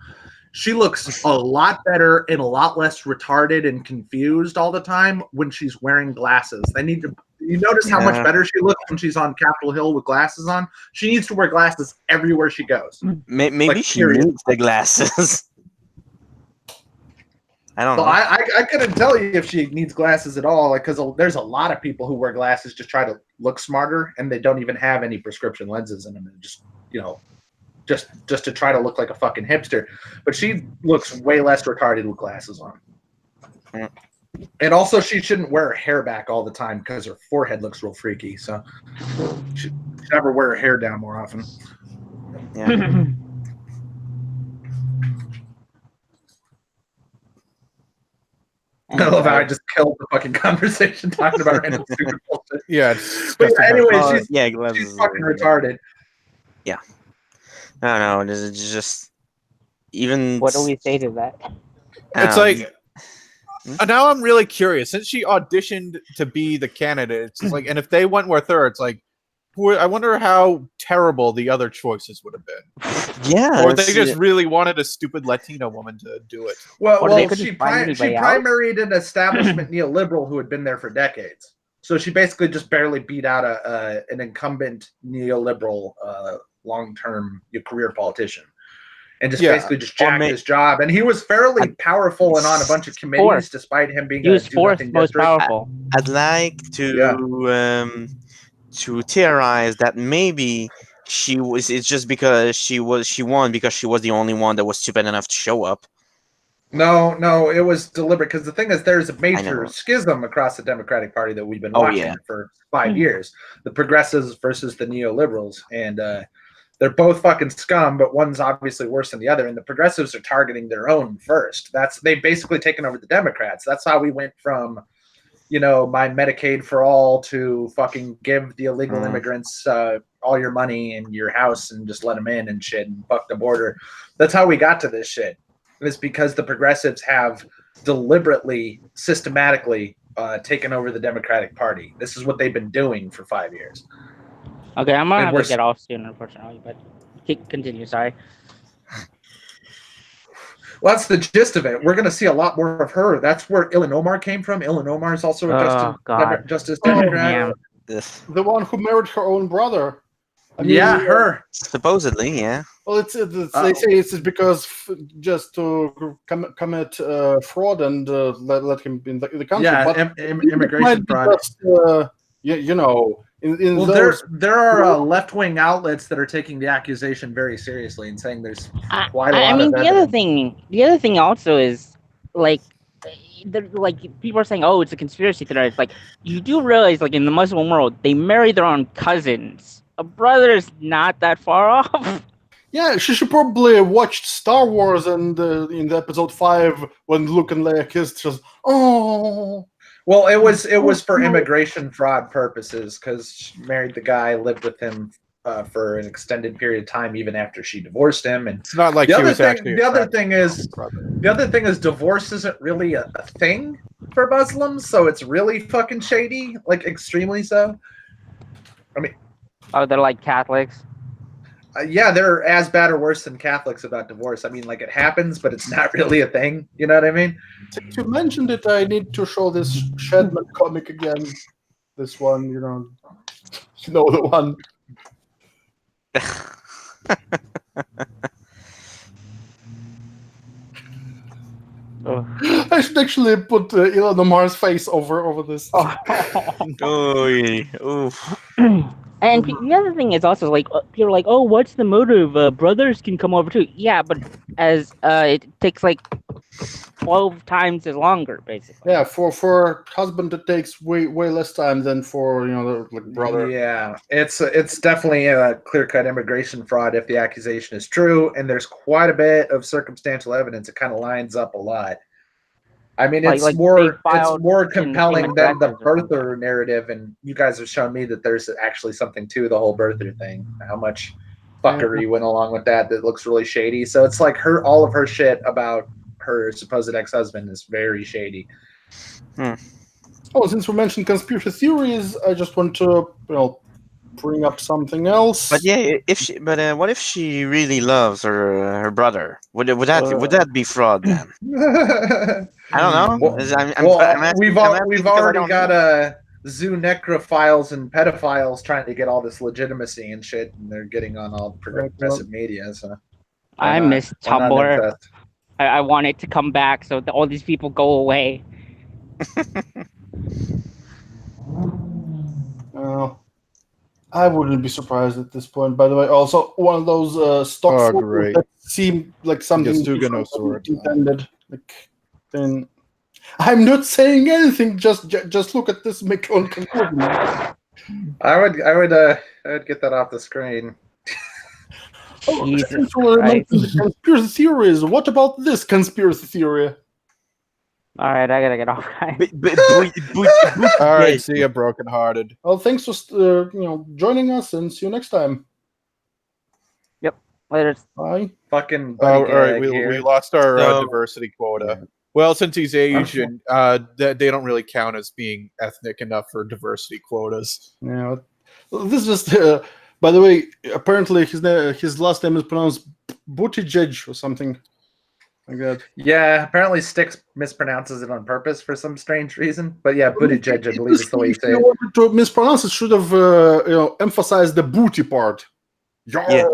She looks a lot better and a lot less retarded and confused all the time when she's wearing glasses. They need to. You notice how much Yeah. better she looks when she's on Capitol Hill with glasses on? She needs to wear glasses everywhere she goes. Maybe Like, she period. needs the glasses. I don't So know. I couldn't tell you if she needs glasses at all, like because there's a lot of people who wear glasses to try to look smarter, and they don't even have any prescription lenses in them, and just just to try to look like a fucking hipster. But she looks way less retarded with glasses on. Mm. And also, she shouldn't wear her hair back all the time because her forehead looks real freaky. So she should never wear her hair down more often. Yeah. I love how I just killed the fucking conversation talking about random stupid bullshit. Yeah, it's But anyway, Yeah, she's glasses. fucking retarded. I don't know. It's just even. What do we say to that? It's um, like now I'm really curious since she auditioned to be the candidate. It's like, and if they went with her, it's like, I wonder how terrible the other choices would have been. Yeah, Or they it's- just really wanted a stupid Latino woman to do it. Or they Well, couldn't she find anybody else? primaried an establishment neoliberal who had been there for decades. So she basically just barely beat out an incumbent neoliberal long-term career politician, and just basically just jacked his job. And he was fairly powerful and on a bunch of committees, Fourth. despite him being He was fourth do-nothing most district. powerful. I'd like to theorize that maybe she was. It's just because she won because she was the only one that was stupid enough to show up. No, it was deliberate because the thing is, there's a major know. schism across the Democratic Party that we've been Oh, watching yeah. for 5 years: the progressives versus the neoliberals, and they're both fucking scum, but one's obviously worse than the other. And the progressives are targeting their own first. They've basically taken over the Democrats. That's how we went from, my Medicaid for all to fucking give the illegal immigrants all your money and your house and just let them in and shit and fuck the border. That's how we got to this shit. It's because the progressives have deliberately, systematically taken over the Democratic Party. This is what they've been doing for 5 years. Okay, I'm gonna And have we're to get off soon, unfortunately. But continue. Sorry. Well, that's the gist of it. We're going to see a lot more of her. That's where Illinois came from. Illinois is also a God. Justice Oh, Democrat. damn. The one who married her own brother. I mean, Yeah, her. Supposedly, yeah. Well, they say it's because just to commit fraud and let him in the country. Yeah, but immigration might be fraud. just, in Well, those, there are left-wing outlets that are taking the accusation very seriously and saying there's quite a lot I mean, of the other evidence. thing also is like people are saying, oh, it's a conspiracy theory. It's like, you do realize, like, in the Muslim world, they marry their own cousins. A brother is not that far off. yeah, she should probably watched Star Wars and in the episode 5 when Luke and Leia kissed, just Well, it was for immigration fraud purposes because she married the guy, lived with him for an extended period of time, even after she divorced him. And It's not like the she other was thing, actually. the other thing is divorce isn't really a thing for Muslims, so it's really fucking shady, like extremely so. I mean, Oh, they're like Catholics. yeah, they're as bad or worse than Catholics about divorce. I mean, like, it happens, but it's not really a thing. You know what I mean? Since you mentioned it, I need to show this Shedman comic again. This one, you know the one. I should actually put Elon Omar's face over this. Oh, oof. And the other thing is also, like, people are like, oh, what's the motive? Brothers can come over too. Yeah, but as it takes like 12 times as longer, basically. Yeah, for husband, it takes way less time than for like brother. Yeah, it's definitely a clear-cut immigration fraud if the accusation is true, and there's quite a bit of circumstantial evidence. It kind of lines up a lot. I mean, Like it's they more filed more in the same compelling than the addresses or something. birther narrative, and you guys have shown me that there's actually something to the whole birther thing. How much fuckery went along with that looks really shady. So it's like all of her shit about her supposed ex-husband is very shady. Oh, since we mentioned conspiracy theories, I just want to bring up something else. But yeah, what if she really loves her brother? Would that be fraud then? I don't know. We've asking because I already don't got know. zoo necrophiles and pedophiles trying to get all this legitimacy and shit, and they're getting on all progressive media. So I miss why not Tumblr. invest? I want it to come back so that all these people go away. I wouldn't be surprised at this point. By the way, also one of those stock photos great. that seem like something Guess Tuga different knows sword. than intended. Like, then I'm not saying anything. Just look at this. Make your own conclusion. I would get that off the screen. Jesus Since we're Christ. mentioning the conspiracy theories, what about this conspiracy theory? All right, I gotta get off, guys. All right, see ya, brokenhearted. Well, thanks for joining us, and see you next time. Later. Bye. Fucking Oh, buddy all right, gag we here. lost our So- diversity quota. Well, since he's Asian, they don't really count as being ethnic enough for diversity quotas. Yeah, this is just. By the way, apparently his last name is pronounced Buttigieg or something like that. Yeah, apparently Styx mispronounces it on purpose for some strange reason. But yeah, Buttigieg, I believe is the way you If say you it. wanted to mispronounce it, should have emphasized the booty part. Yeah.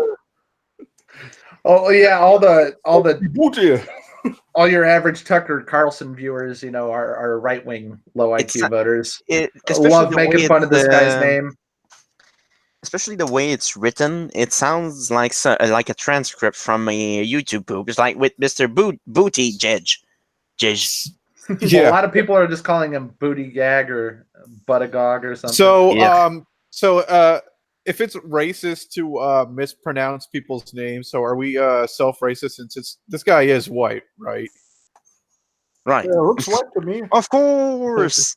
Oh yeah, all the Booty. all your average Tucker Carlson viewers, are right wing, low It's IQ not- voters. Especially Love the making way fun of this guy's it's, name. Especially the way it's written, it sounds like a transcript from a YouTube poop. It's like with Mr. Booty Judge. A lot of people are just calling him Booty Gag or Buttagog or something. So, Yeah. if it's racist to mispronounce people's names, so are we self-racist since this guy is white, right? Right. Yeah, looks white to me. Of course.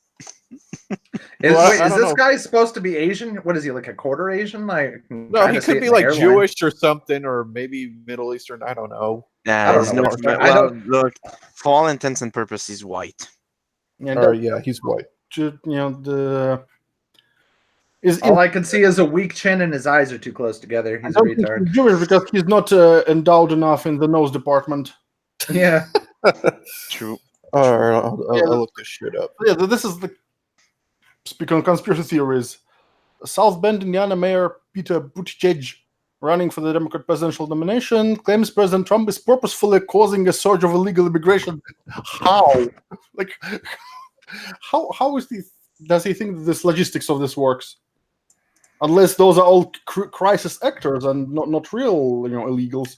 Is I don't this know. guy supposed to be Asian? What is he, like a quarter Asian? No, he could be like Jewish or something, or maybe Middle Eastern. I don't know. I don't There's know no, what's going on. well, look, for all intents and purposes, he's white. Yeah, Yeah, he's white. All I can see is a weak chin and his eyes are too close together. He's a I don't think retard. he's Jewish because he's not endowed enough in the nose department. Yeah. True. All right, I'll look this shit up. Yeah, this is the speaking of conspiracy theories. South Bend, Indiana Mayor Peter Buttigieg, running for the Democrat presidential nomination, claims President Trump is purposefully causing a surge of illegal immigration. How? Like, how is does he think that this logistics of this works? Unless those are all crisis actors and not real, illegals.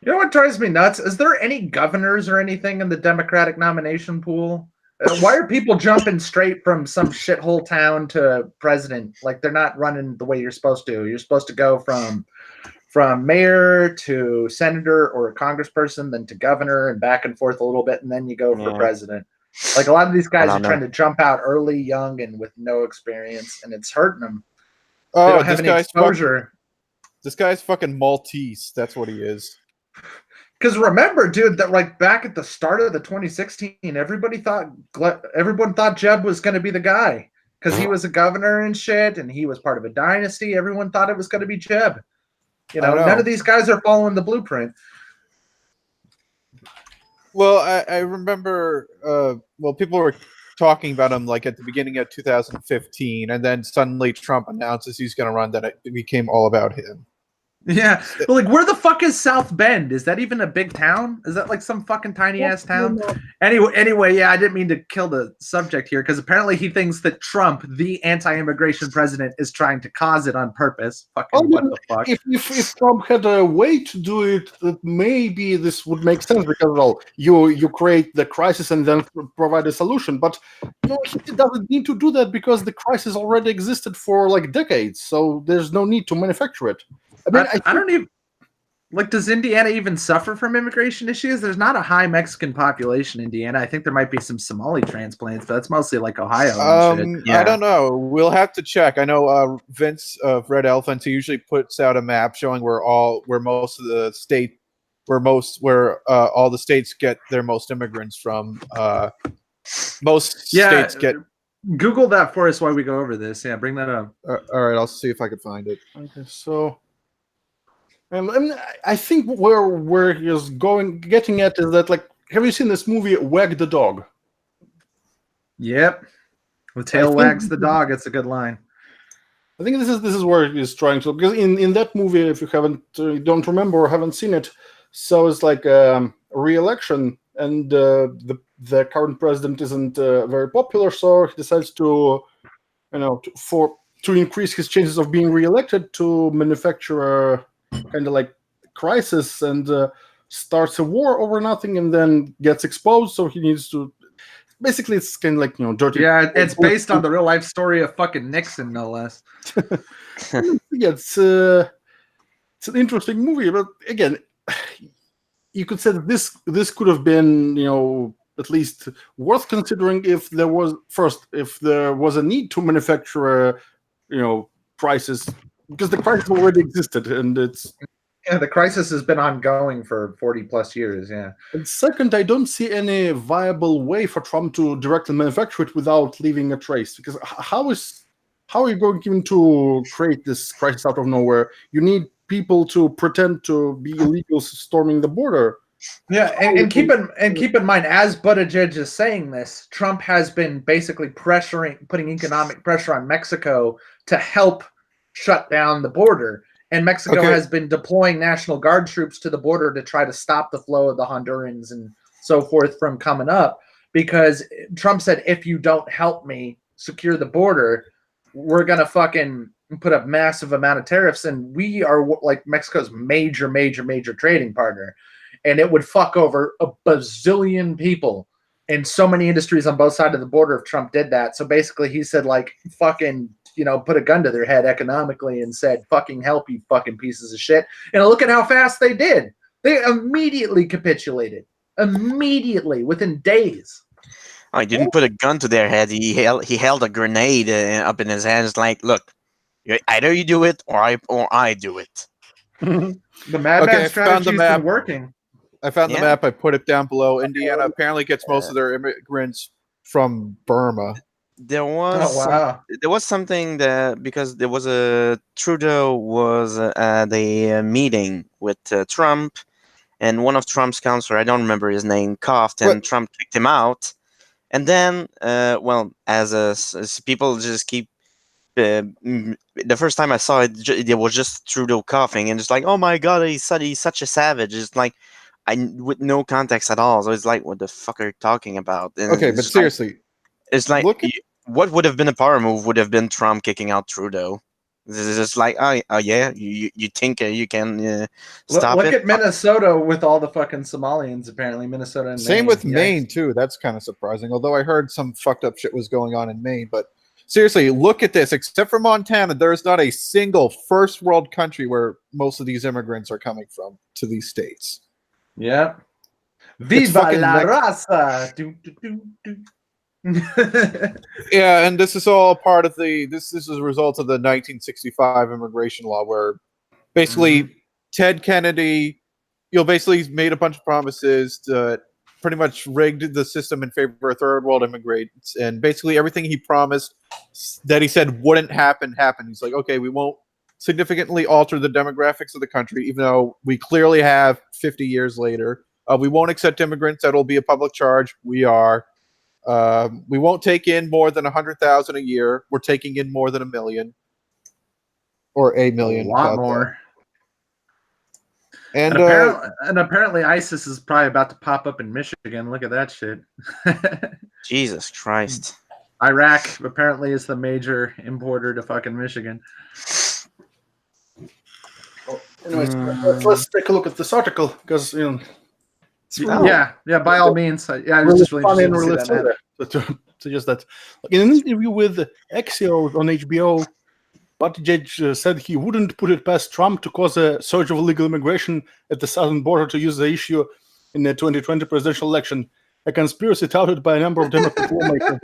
You know what drives me nuts? Is there any governors or anything in the Democratic nomination pool? Why are people jumping straight from some shithole town to president? Like they're not running the way you're supposed to. You're supposed to go from mayor to senator or a congressperson, then to governor and back and forth a little bit, and then you go for president. Like a lot of these guys are trying to jump out early, young, and with no experience, and it's hurting them. They Oh, don't have any exposure. This guy's fucking Maltese. That's what he is. Because remember, dude, that like back at the start of the 2016, everyone thought Jeb was going to be the guy because he was a governor and shit, and he was part of a dynasty. Everyone thought it was going to be Jeb. None of these guys are following the blueprint. Well, I remember. People were talking about him like at the beginning of 2015, and then suddenly Trump announces he's going to run. That it became all about him. Yeah. Well, like, where the fuck is South Bend? Is that even a big town? Is that like some fucking tiny ass town? Anyway, yeah, I didn't mean to kill the subject here because apparently he thinks that Trump, the anti-immigration president, is trying to cause it on purpose. Fucking what the fuck? If Trump had a way to do it, that maybe this would make sense because well, you create the crisis and then provide a solution. But no, he doesn't need to do that because the crisis already existed for like decades. So there's no need to manufacture it. I mean, I don't even like. Does Indiana even suffer from immigration issues? There's not a high Mexican population in Indiana. I think there might be some Somali transplants, but that's mostly like Ohio and shit. I don't know. We'll have to check. I know Vince of Red Elephant, he usually puts out a map showing where all the states get their most immigrants from. Most states get. Google that for us while we go over this. Yeah, bring that up. All right, I'll see if I can find it. Okay, so. I think where he's getting at is that, like, have you seen this movie Wag the Dog? Yep. The tail wags the dog. It's a good line. I think this is where he's trying to, because in that movie, if you don't remember or haven't seen it, so it's like a re-election, and the current president isn't very popular, so he decides to increase his chances of being re-elected to manufacture a kind of like crisis and starts a war over nothing and then gets exposed, so he needs to basically, it's kind of like dirty. Yeah, it's based on the real life story of fucking Nixon, no less. Yeah, it's an interesting movie, but again, you could say that this could have been at least worth considering if there was a need to manufacture a crisis, because the crisis already existed, and it's the crisis has been ongoing for 40 plus years. Yeah. And second, I don't see any viable way for Trump to directly manufacture it without leaving a trace, because how are you going even to create this crisis out of nowhere? You need people to pretend to be illegals storming the border. Yeah, and keep in mind, as Buttigieg is saying this, Trump has been basically putting economic pressure on Mexico to help shut down the border. And Mexico has been deploying National Guard troops to the border to try to stop the flow of the Hondurans and so forth from coming up, because Trump said, if you don't help me secure the border, we're going to fucking put a massive amount of tariffs. And we are like Mexico's major trading partner. And it would fuck over a bazillion people in so many industries on both sides of the border if Trump did that. So basically he said, like, fucking, put a gun to their head economically and said, fucking help, you fucking pieces of shit. And look at how fast they did. They immediately capitulated. Immediately, within days. Oh, he didn't put a gun to their head. He held a grenade up in his hands, like, look, either you do it or I do it. The madman strategy's been working. I found the map. I put it down below. Indiana apparently gets most of their immigrants from Burma. There was something that, because there was Trudeau was at a meeting with Trump, and one of Trump's counselors, I don't remember his name, coughed, and Trump kicked him out. And then, as people just keep, the first time I saw it, it was just Trudeau coughing, and just like, oh my god, he's such a savage. It's like, with no context at all. So it's like, what the fuck are you talking about? And okay, but seriously, it's like, what would have been a power move would have been Trump kicking out Trudeau. This is just like, oh yeah, you think you can stop it? Look at Minnesota with all the fucking Somalians, apparently. Minnesota and Same with Maine, too. That's kind of surprising. Although I heard some fucked up shit was going on in Maine. But seriously, look at this. Except for Montana, there is not a single first world country where most of these immigrants are coming from to these states. Yeah. Viva la raza! Yeah, and this is all part of this is a result of the 1965 immigration law, where basically Ted Kennedy, basically made a bunch of promises to pretty much rigged the system in favor of third world immigrants, and basically everything he promised that he said wouldn't happen happened. He's like, okay, we won't significantly alter the demographics of the country, even though we clearly have 50 years later. We won't accept immigrants. That'll be a public charge. We won't take in more than 100,000 a year. We're taking in more than 1 million. Or a million. A lot more. And apparently ISIS is probably about to pop up in Michigan. Look at that shit. Jesus Christ. Iraq apparently is the major importer to fucking Michigan. Well, anyways, let's take a look at this article because it's Yeah, by all means. I was really just really funny interested and to see that. really to suggest that. In an interview with Axios on HBO, Buttigieg said he wouldn't put it past Trump to cause a surge of illegal immigration at the southern border to use the issue in the 2020 presidential election, a conspiracy touted by a number of Democrat lawmakers.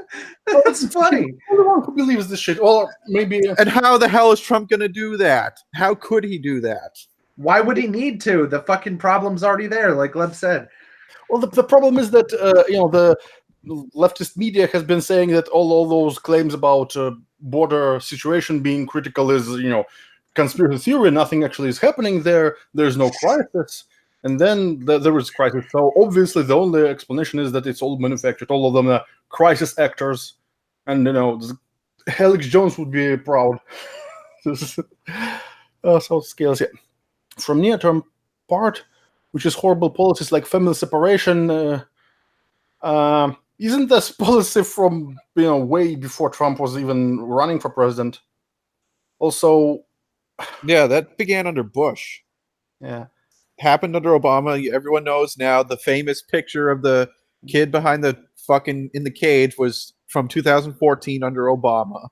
That's funny. Everyone who believes this shit, or maybe. And how the hell is Trump going to do that? How could he do that? Why would he need to? The fucking problem's already there, like Gleb said. Well, the problem is that the leftist media has been saying that all those claims about border situation being critical is conspiracy theory. Nothing actually is happening there. There's no crisis, and then there is crisis. So obviously, the only explanation is that it's all manufactured. All of them are crisis actors, and Alex Jones would be proud. So scales, yeah. From near-term part, which is horrible policies like family separation. Isn't this policy from way before Trump was even running for president? Also, yeah, that began under Bush. Yeah, happened under Obama. Everyone knows now the famous picture of the kid behind the fucking in the cage was from 2014 under Obama.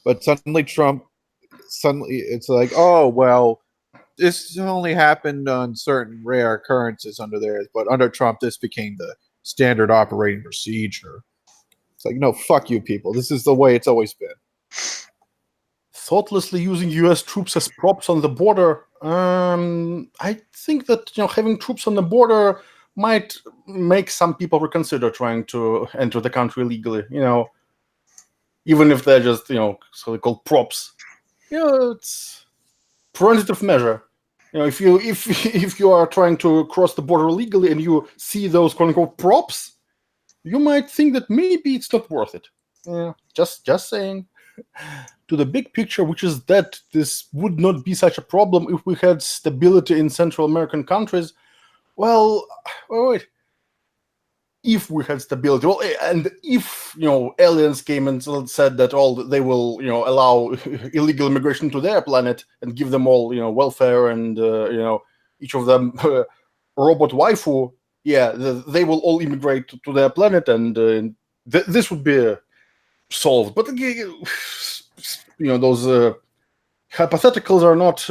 But suddenly it's like, oh well, this only happened on certain rare occurrences under there, but under Trump, this became the standard operating procedure. It's like, no, fuck you people. This is the way it's always been. Thoughtlessly using U.S. troops as props on the border. I think that having troops on the border might make some people reconsider trying to enter the country illegally. Even if they're just so-called props. It's preventative measure. If you are trying to cross the border illegally and you see those quote unquote props, you might think that maybe it's not worth it. Just saying. To the big picture, which is that this would not be such a problem if we had stability in Central American countries. Well, wait. If we had stability, well, and if aliens came and said that they will allow illegal immigration to their planet and give them all welfare and each of them robot waifu, they will all immigrate to their planet and this would be solved. But those hypotheticals are not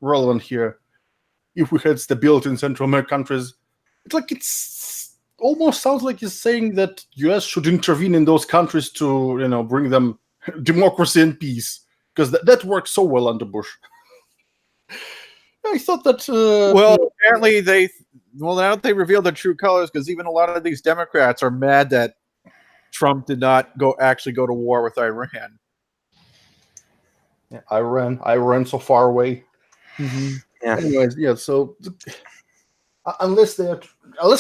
relevant here. If we had stability in Central American countries, it's almost sounds like he's saying that U.S. should intervene in those countries to bring them democracy and peace, because that worked so well under Bush. I thought that apparently now that they revealed their true colors, because even a lot of these Democrats are mad that Trump did not actually go to war with Iran. Yeah, Iran so far away. Mm-hmm. Yeah. Anyways, so unless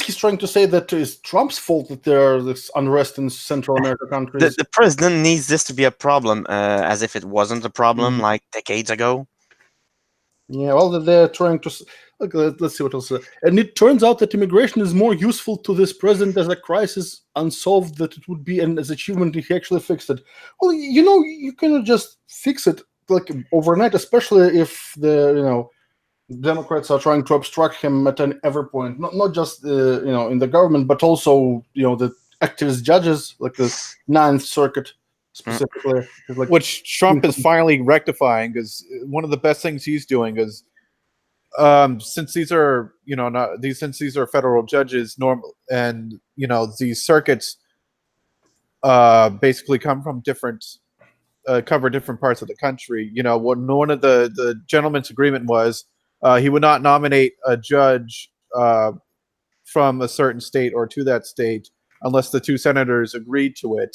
he's trying to say that it's Trump's fault that there are this unrest in Central American countries. The president needs this to be a problem, as if it wasn't a problem like decades ago. Yeah, well, they're trying to look. Let's see what else. And it turns out that immigration is more useful to this president as a crisis unsolved than it would be an as achievement if he actually fixed it. Well, you cannot just fix it like overnight, especially if the Democrats are trying to obstruct him at every point, not just in the government, but also the activist judges, like the Ninth Circuit specifically, which Trump is finally rectifying, because one of the best things he's doing is since these are since these are federal judges, and these circuits basically come from different cover different parts of the country. One of the gentleman's agreement was. He would not nominate a judge from a certain state or to that state unless the two senators agreed to it.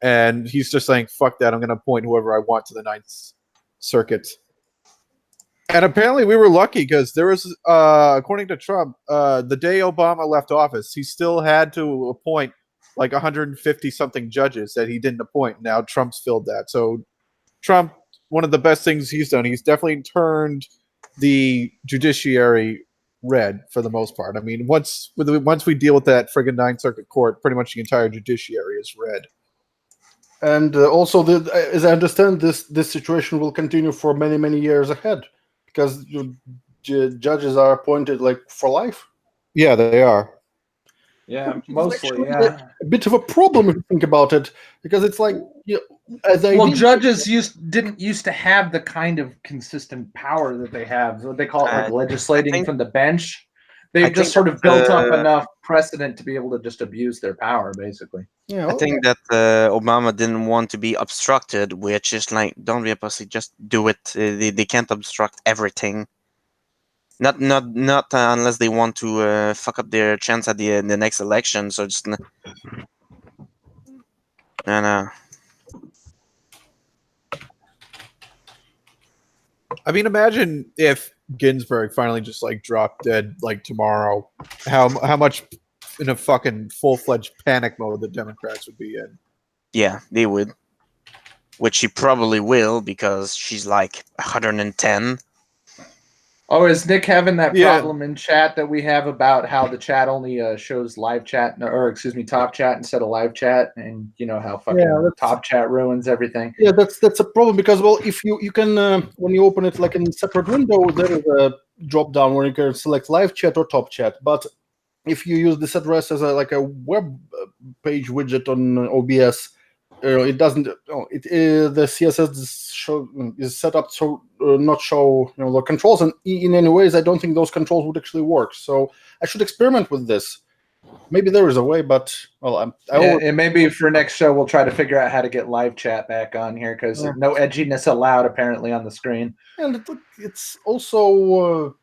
And he's just saying, fuck that, I'm going to appoint whoever I want to the Ninth Circuit. And apparently we were lucky because there was, according to Trump, the day Obama left office, he still had to appoint like 150-something judges that he didn't appoint. Now Trump's filled that. So Trump, one of the best things he's done, he's definitely turned the judiciary red for the most part. I mean, once we deal with that friggin' Ninth Circuit Court, pretty much the entire judiciary is red. And also, as I understand, this situation will continue for many, many years ahead, because judges are appointed like for life. Yeah, they are. Yeah, Which is mostly. actually Yeah. a bit of a problem if you think about it, because it's like, Well, judges didn't used to have the kind of consistent power that they have. What they call it, like I legislating think- from the bench. I They've just think sort of built up that, enough precedent to be able to just abuse their power, basically. I think that Obama didn't want to be obstructed, which is like, don't be a pussy, just do it. They can't obstruct everything. Not unless they want to fuck up their chance at the next election. So just, no. I mean, imagine if Ginsburg finally just like dropped dead like tomorrow. How much in a fucking full-fledged panic mode the Democrats would be in. Yeah, they would. Which she probably will, because she's like 110. Oh, is Nick having that Yeah. problem in chat that we have about how the chat only shows live chat, or excuse me, top chat instead of live chat, and you know how fucking top chat ruins everything. Yeah, that's a problem, because, well, if you can when you open it like in a separate window, there is a drop down where you can select live chat or top chat. But if you use this address as a web page widget on OBS, it doesn't. The CSS is set up so not show the controls, and in any ways, I don't think those controls would actually work. So I should experiment with this. Maybe there is a way, but well, and maybe for next show we'll try to figure out how to get live chat back on here, because no edginess allowed apparently on the screen. And it's also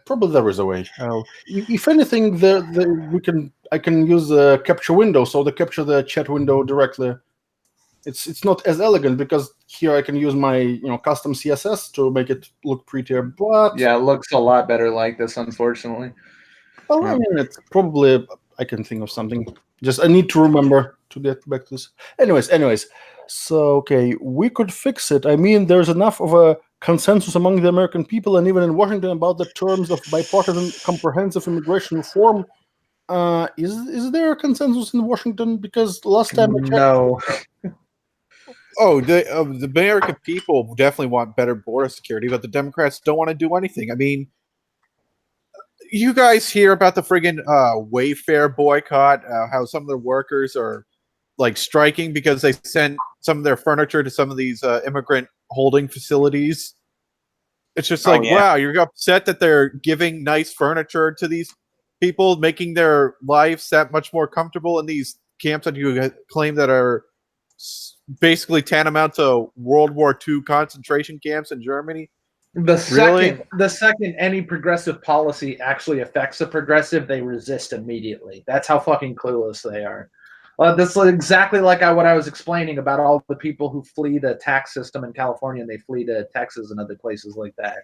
probably there is a way. If anything, I can use the capture window, so to capture the chat window directly. It's not as elegant, because here I can use my custom CSS to make it look prettier. But yeah, it looks a lot better like this, unfortunately. Well, I mean, it's probably I can think of something. Just I need to remember to get back to this. Anyways. So okay, we could fix it. I mean, there's enough of a consensus among the American people and even in Washington about the terms of bipartisan comprehensive immigration reform. Is there a consensus in Washington? Because last time I checked, No. Oh, the American people definitely want better border security, but the Democrats don't want to do anything. I mean, you guys hear about the friggin' Wayfair boycott? How some of their workers are like striking because they sent some of their furniture to some of these immigrant holding facilities. It's just like, wow, you're upset that they're giving nice furniture to these people, making their lives that much more comfortable in these camps that you claim that are basically tantamount to World War II concentration camps in Germany. The second any progressive policy actually affects a progressive, they resist immediately. That's how fucking clueless they are. This is exactly like what I was explaining about all the people who flee the tax system in California and they flee to Texas and other places like that.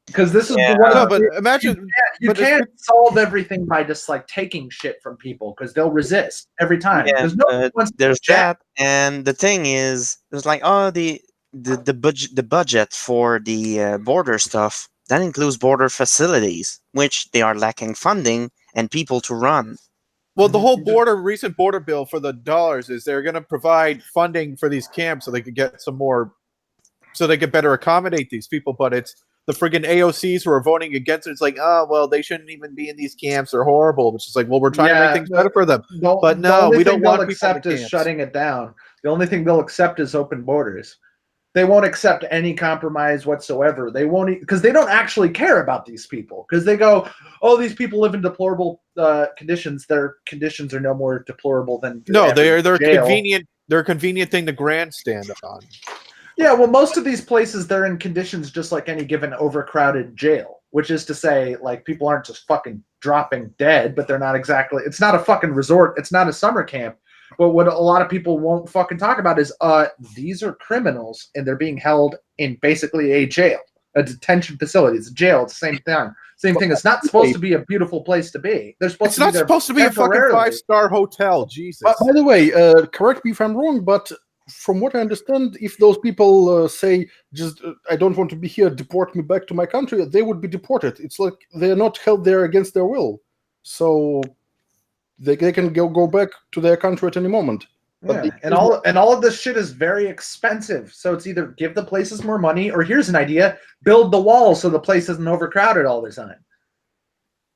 Because this is the one. No, but imagine you can't solve everything by just like taking shit from people, because they'll resist every time. Yeah, There's that, and the thing is, there's like, the budget for the border stuff that includes border facilities, which they are lacking funding and people to run. Well, the whole recent border bill for the dollars is they're going to provide funding for these camps so they could get some more, so they could better accommodate these people. But it's the friggin' AOCs who are voting against it. It's like, oh, well, they shouldn't even be in these camps. They're horrible. It's just like, well, we're trying to make things better for them. But no, we don't want people accept is shutting it down. The only thing they'll accept is open borders. They won't accept any compromise whatsoever. They won't, because they don't actually care about these people. Because they go, oh, these people live in deplorable conditions. Their conditions are no more deplorable than they're jail. convenient. They're a convenient thing to grandstand on. Yeah, well, most of these places, they're in conditions just like any given overcrowded jail, which is to say, like, people aren't just fucking dropping dead, but they're not exactly, it's not a fucking resort, it's not a summer camp. But what a lot of people won't fucking talk about is these are criminals and they're being held in basically a jail, a detention facility. It's a jail. It's the same thing. Same thing. It's not supposed to be a beautiful place to be. They're supposed to be a fucking 5-star hotel. Jesus. By the way, correct me if I'm wrong, but from what I understand, if those people say, just I don't want to be here, deport me back to my country, they would be deported. It's like they're not held there against their will. So they can go back to their country at any moment. But Yeah, and all of this shit is very expensive. So it's either give the places more money, or here's an idea: build the wall so the place isn't overcrowded all the time.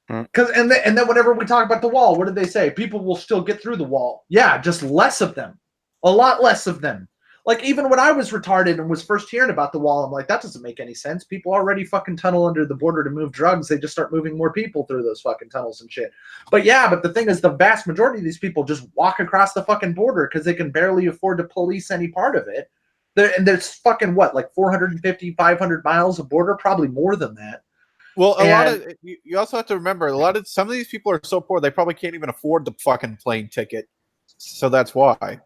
Because and then whenever we talk about the wall, what did they say? People will still get through the wall. Yeah, just less of them, a lot less of them. Like even when I was retarded and was first hearing about the wall, I'm like, that doesn't make any sense. People already fucking tunnel under the border to move drugs. They just start moving more people through those fucking tunnels and shit. But yeah, but the thing is, the vast majority of these people just walk across the fucking border because they can barely afford to police any part of it. And there's fucking what, like 450, 500 miles of border, probably more than that. Well, a lot of you also have to remember some of these people are so poor they probably can't even afford the fucking plane ticket. So that's why.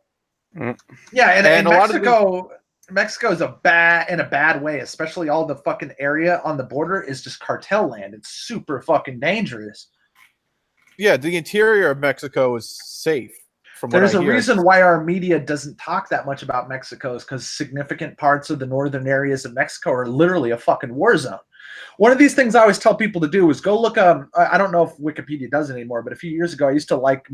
Yeah, and a lot of Mexico is in a bad way, especially all the fucking area on the border is just cartel land. It's super fucking dangerous. Yeah, the interior of Mexico is safe. There's a reason why our media doesn't talk that much about Mexico, is because significant parts of the northern areas of Mexico are literally a fucking war zone. One of these things I always tell people to do is go look. I don't know if Wikipedia does it anymore, but a few years ago I used to like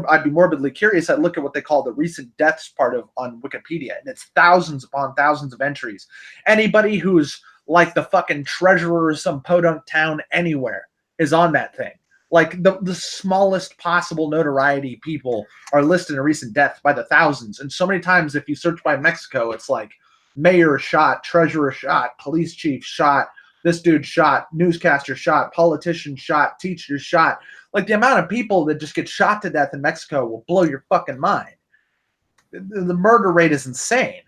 I'd be morbidly curious. I'd look at what they call the recent deaths part on Wikipedia, and it's thousands upon thousands of entries. Anybody who's like the fucking treasurer of some podunk town anywhere is on that thing. Like the smallest possible notoriety people are listed in recent deaths by the thousands. And so many times if you search by Mexico, it's like mayor shot, treasurer shot, police chief shot, this dude shot, newscaster shot, politician shot, teacher shot. Like the amount of people that just get shot to death in Mexico will blow your fucking mind. The murder rate is insane.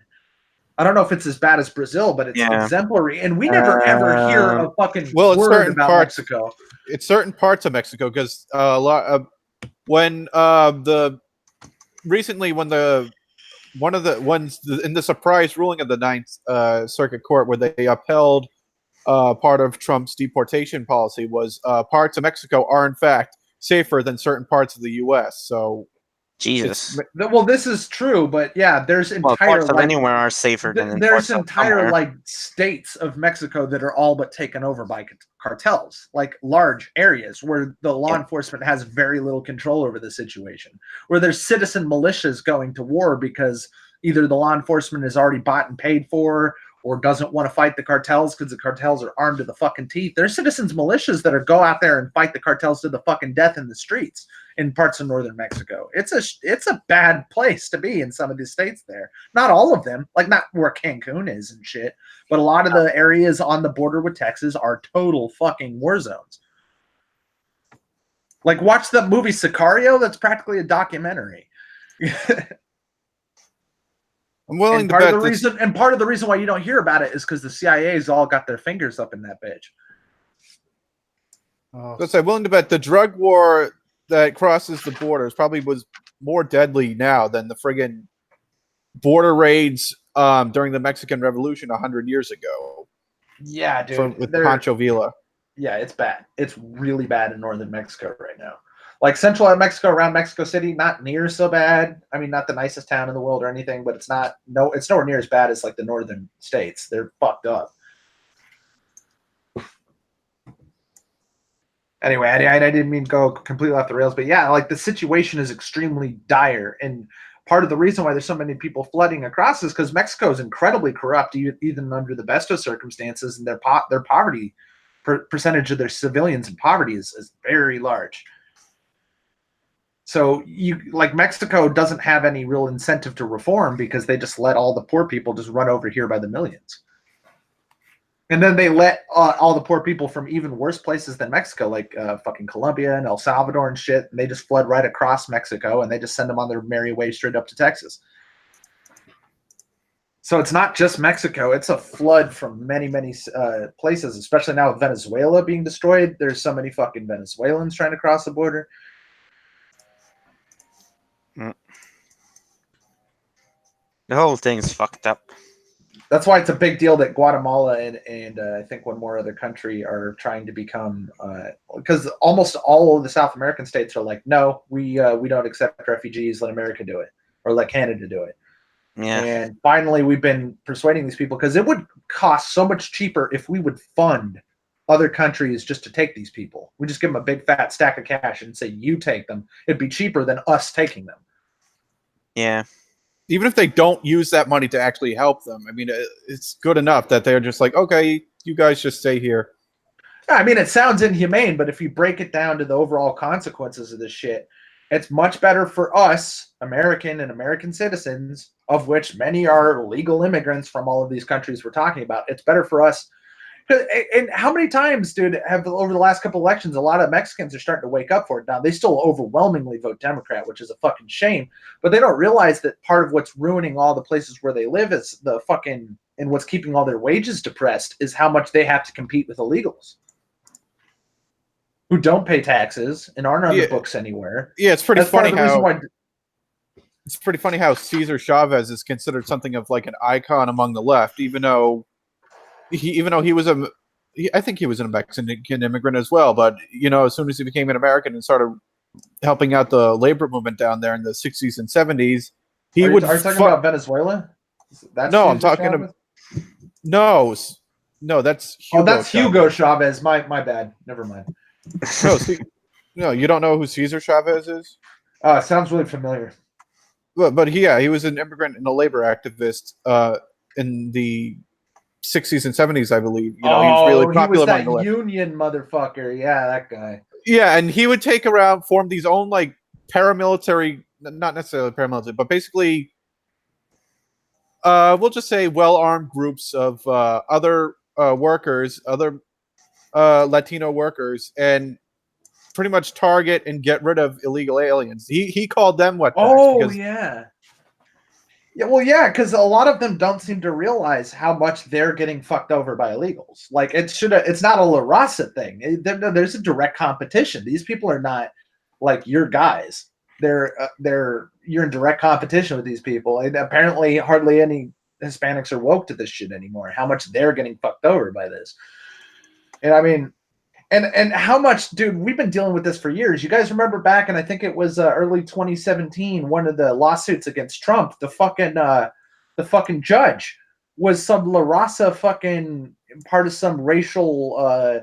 I don't know if it's as bad as Brazil, but it's exemplary. And we never ever hear a fucking word about Mexico. It's certain parts of Mexico because a lot of when one of the ones in the surprise ruling of the Ninth Circuit Court where they upheld part of Trump's deportation policy was parts of Mexico are in fact safer than certain parts of the U.S. So, Jesus. Well, this is true, but yeah, there's entire parts of anywhere are safer than there's entire like states of Mexico that are all but taken over by cartels, like large areas where the law enforcement has very little control over the situation, where there's citizen militias going to war because either the law enforcement is already bought and paid for or doesn't want to fight the cartels because the cartels are armed to the fucking teeth. There's citizens militias that go out there and fight the cartels to the fucking death in the streets in parts of northern Mexico. It's a bad place to be in some of these states there. Not all of them, like not where Cancun is and shit, but a lot of the areas on the border with Texas are total fucking war zones. Like watch the movie Sicario, that's practically a documentary. I'm willing to bet part of the reason why you don't hear about it is because the CIA's all got their fingers up in that bitch. I'm willing to bet the drug war that crosses the borders probably was more deadly now than the friggin' border raids during the Mexican Revolution 100 years ago. Yeah, dude. With Pancho Villa. Yeah, it's bad. It's really bad in northern Mexico right now. Like central Mexico, around Mexico City, not near so bad. I mean, not the nicest town in the world or anything, but it's nowhere near as bad as like the northern states. They're fucked up. Anyway, I didn't mean to go completely off the rails, but yeah, like the situation is extremely dire. And part of the reason why there's so many people flooding across is because Mexico is incredibly corrupt, even under the best of circumstances, and their poverty percentage of their civilians in poverty is very large. So Mexico doesn't have any real incentive to reform because they just let all the poor people just run over here by the millions. And then they let all the poor people from even worse places than Mexico, like fucking Colombia and El Salvador and shit, and they just flood right across Mexico and they just send them on their merry way straight up to Texas. So it's not just Mexico. It's a flood from many, many places, especially now with Venezuela being destroyed. There's so many fucking Venezuelans trying to cross the border. The whole thing's fucked up. That's why it's a big deal that Guatemala and I think one more other country are trying to become, because almost all of the South American states are like, no, we don't accept refugees. Let America do it. or let Canada do it. Yeah. And finally, we've been persuading these people because it would cost so much cheaper if we would fund other countries just to take these people. We just give them a big fat stack of cash and say, you take them. It'd be cheaper than us taking them. Yeah. Even if they don't use that money to actually help them, I mean, it's good enough that they're just like, okay, you guys just stay here. I mean, it sounds inhumane, but if you break it down to the overall consequences of this shit, it's much better for us, American and American citizens, of which many are legal immigrants from all of these countries we're talking about. It's better for us. And how many times, dude, have over the last couple elections, a lot of Mexicans are starting to wake up for it now. They still overwhelmingly vote Democrat, which is a fucking shame. But they don't realize that part of what's ruining all the places where they live is the fucking, and what's keeping all their wages depressed is how much they have to compete with illegals who don't pay taxes and aren't on the books anywhere. Yeah, it's pretty That's part funny of the reason how why. it's pretty funny how Cesar Chavez is considered something of like an icon among the left, even though he was I think he was a Mexican immigrant as well. But you know, as soon as he became an American and started helping out the labor movement down there in the 60s and 70s, he would. Are you talking about Venezuela? No, I'm talking about. No, that's Hugo. Oh, that's Hugo Chavez. My bad. Never mind. No, you don't know who Cesar Chavez is? Sounds really familiar. But he was an immigrant and a labor activist in the 60s and 70s, I believe. You know, he was really popular. He was that among the left. Union motherfucker. Yeah, that guy. Yeah, and he would take around, form these own like paramilitary, not necessarily paramilitary, but basically, we'll just say well-armed groups of other workers, other Latino workers, and pretty much target and get rid of illegal aliens. He called them wetbacks. Oh, yeah. Yeah, well, yeah, because a lot of them don't seem to realize how much they're getting fucked over by illegals. Like it's not a La Raza thing. There's a direct competition. These people are not like your guys. You're in direct competition with these people. And apparently, hardly any Hispanics are woke to this shit anymore. How much they're getting fucked over by this. And I mean, and how much, dude, we've been dealing with this for years. You guys remember back, and I think it was early 2017, one of the lawsuits against Trump, the fucking judge was some La Raza fucking part of some racial,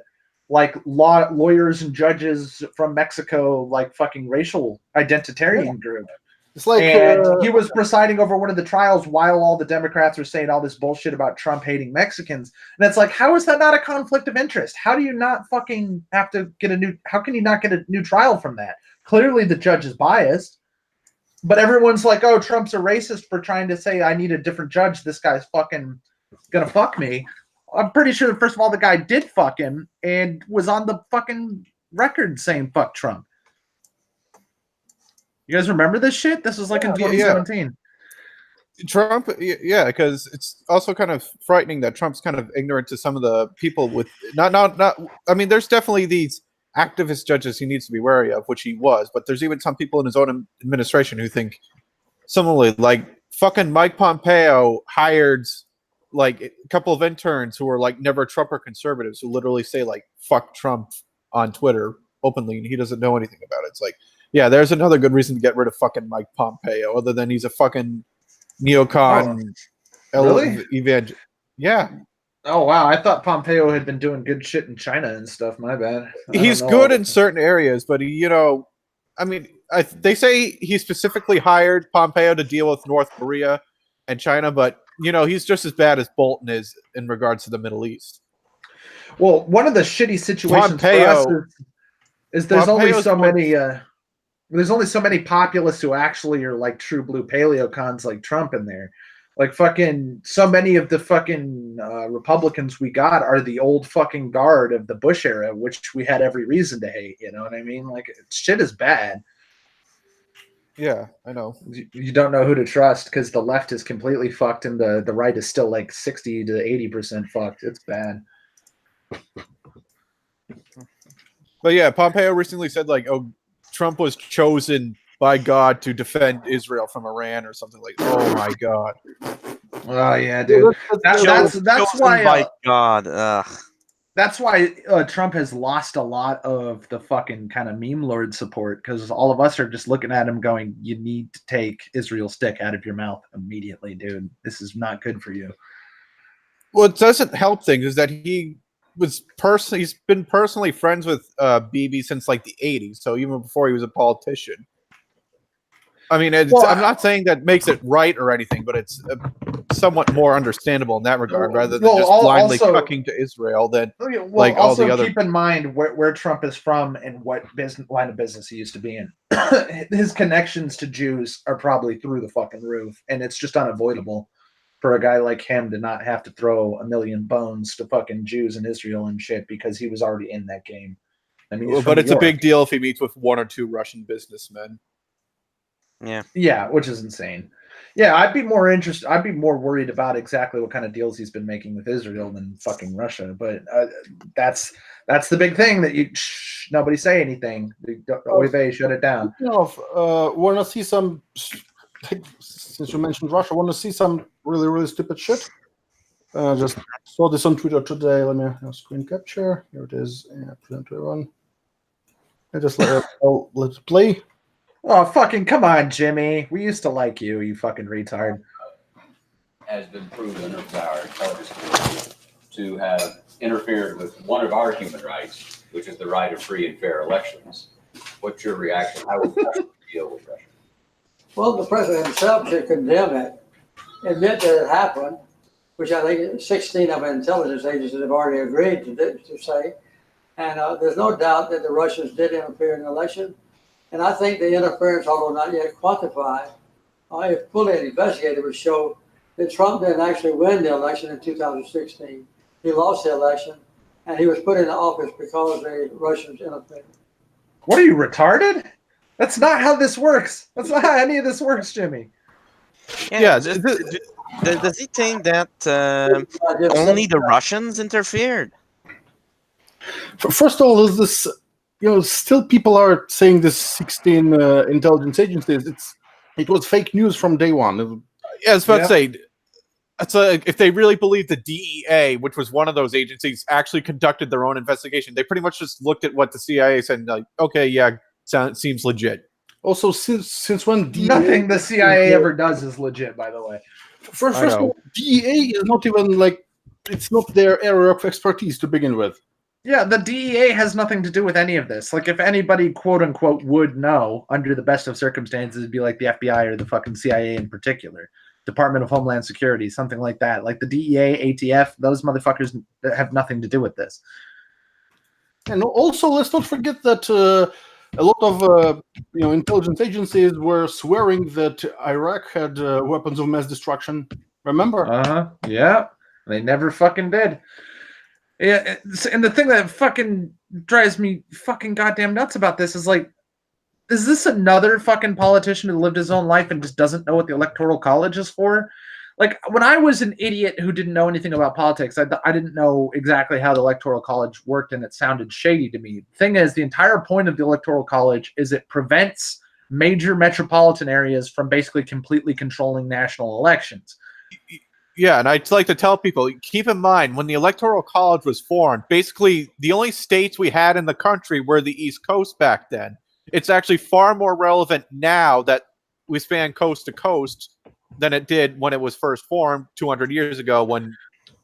like lawyers and judges from Mexico, like fucking racial identitarian group. It's like he was presiding over one of the trials while all the Democrats were saying all this bullshit about Trump hating Mexicans. And it's like, how is that not a conflict of interest? How do you not fucking have to get how can you not get a new trial from that? Clearly the judge is biased, but everyone's like, oh, Trump's a racist for trying to say I need a different judge. This guy's fucking gonna fuck me. I'm pretty sure that first of all, the guy did fuck him and was on the fucking record saying fuck Trump. You guys remember this shit? This was like in 2017. Trump, yeah, because it's also kind of frightening that Trump's kind of ignorant to some of the people with not. I mean, there's definitely these activist judges he needs to be wary of, which he was, but there's even some people in his own administration who think similarly. Like fucking Mike Pompeo hired like a couple of interns who were like never Trump or conservatives who literally say like "fuck Trump" on Twitter openly, and he doesn't know anything about it. It's like. Yeah, there's another good reason to get rid of fucking Mike Pompeo, other than he's a fucking neocon. Really? Yeah. Oh, wow. I thought Pompeo had been doing good shit in China and stuff. My bad. He's good in certain areas, but they say he specifically hired Pompeo to deal with North Korea and China, but, he's just as bad as Bolton is in regards to the Middle East. Well, one of the shitty situations for us is there's only so many... There's only so many populists who actually are like true blue paleocons like Trump in there. Like fucking so many of the fucking Republicans we got are the old fucking guard of the Bush era, which we had every reason to hate. You know what I mean? Like shit is bad. Yeah, I know. You don't know who to trust because the left is completely fucked and the right is still like 60 to 80% fucked. It's bad. But yeah, Pompeo recently said like, oh, Trump was chosen by God to defend Israel from Iran or something like that. Oh my God. Oh yeah, dude. That's why by God. Ugh. That's why Trump has lost a lot of the fucking kind of meme lord support, because all of us are just looking at him going, you need to take Israel's dick out of your mouth immediately, dude. This is not good for you. What doesn't help things is that he's been personally friends with Bibi since like the 80s, so even before he was a politician. I mean, I'm not saying that makes it right or anything, but it's somewhat more understandable in that regard, rather than just blindly cucking to Israel. Than like all the other. Keep in mind where Trump is from and what line of business he used to be in. His connections to Jews are probably through the fucking roof, and it's just unavoidable for a guy like him to not have to throw a million bones to fucking Jews in Israel and shit because he was already in that game. I mean, but it's a big deal if he meets with 1 or 2 Russian businessmen. Yeah, which is insane. Yeah, I'd be more interested. I'd be more worried about exactly what kind of deals he's been making with Israel than fucking Russia. But that's the big thing that nobody say anything. Oy shut it down. Want to see some? Since you mentioned Russia, want to see some really stupid shit? Just saw this on Twitter today. Let me screen capture. Here it is. Present to everyone. I just let it play. Oh, fucking come on, Jimmy. We used to like you, you fucking retard. Has been proven by our intelligence community to have interfered with one of our human rights, which is the right of free and fair elections. What's your reaction? How would Russia deal with Russia? Well, the president himself should condemn it, admit that it happened, which I think 16 of our intelligence agencies have already agreed to say. And there's no doubt that the Russians did interfere in the election. And I think the interference, although not yet quantified, if fully investigated, would show that Trump didn't actually win the election in 2016. He lost the election, and he was put into office because the Russians interfered. What are you, retarded? That's not how this works. That's not how any of this works, Jimmy. Yeah. Does he think that only the Russians interfered? First of all, is this? Still people are saying this 16 intelligence agencies. It was fake news from day one. Yeah, I was about to say, if they really believe the DEA, which was one of those agencies, actually conducted their own investigation, they pretty much just looked at what the CIA said and like, okay, yeah, seems legit. Also, since when nothing the CIA ever does is legit, by the way. First of all, DEA is not even it's not their area of expertise to begin with. Yeah, the DEA has nothing to do with any of this. Like, if anybody, quote unquote, would know under the best of circumstances, it'd be like the FBI or the fucking CIA in particular, Department of Homeland Security, something like that. Like the DEA, ATF, those motherfuckers have nothing to do with this. And also, let's not forget that a lot of intelligence agencies were swearing that Iraq had weapons of mass destruction. Remember? Yeah, they never fucking did. Yeah, and the thing that fucking drives me fucking goddamn nuts about this is like, is this another fucking politician who lived his own life and just doesn't know what the Electoral College is for? Like, when I was an idiot who didn't know anything about politics, I didn't know exactly how the Electoral College worked, and it sounded shady to me. The thing is, the entire point of the Electoral College is it prevents major metropolitan areas from basically completely controlling national elections. Yeah, and I'd like to tell people, keep in mind, when the Electoral College was formed, basically the only states we had in the country were the East Coast back then. It's actually far more relevant now that we span coast to coast than it did when it was first formed 200 years ago, when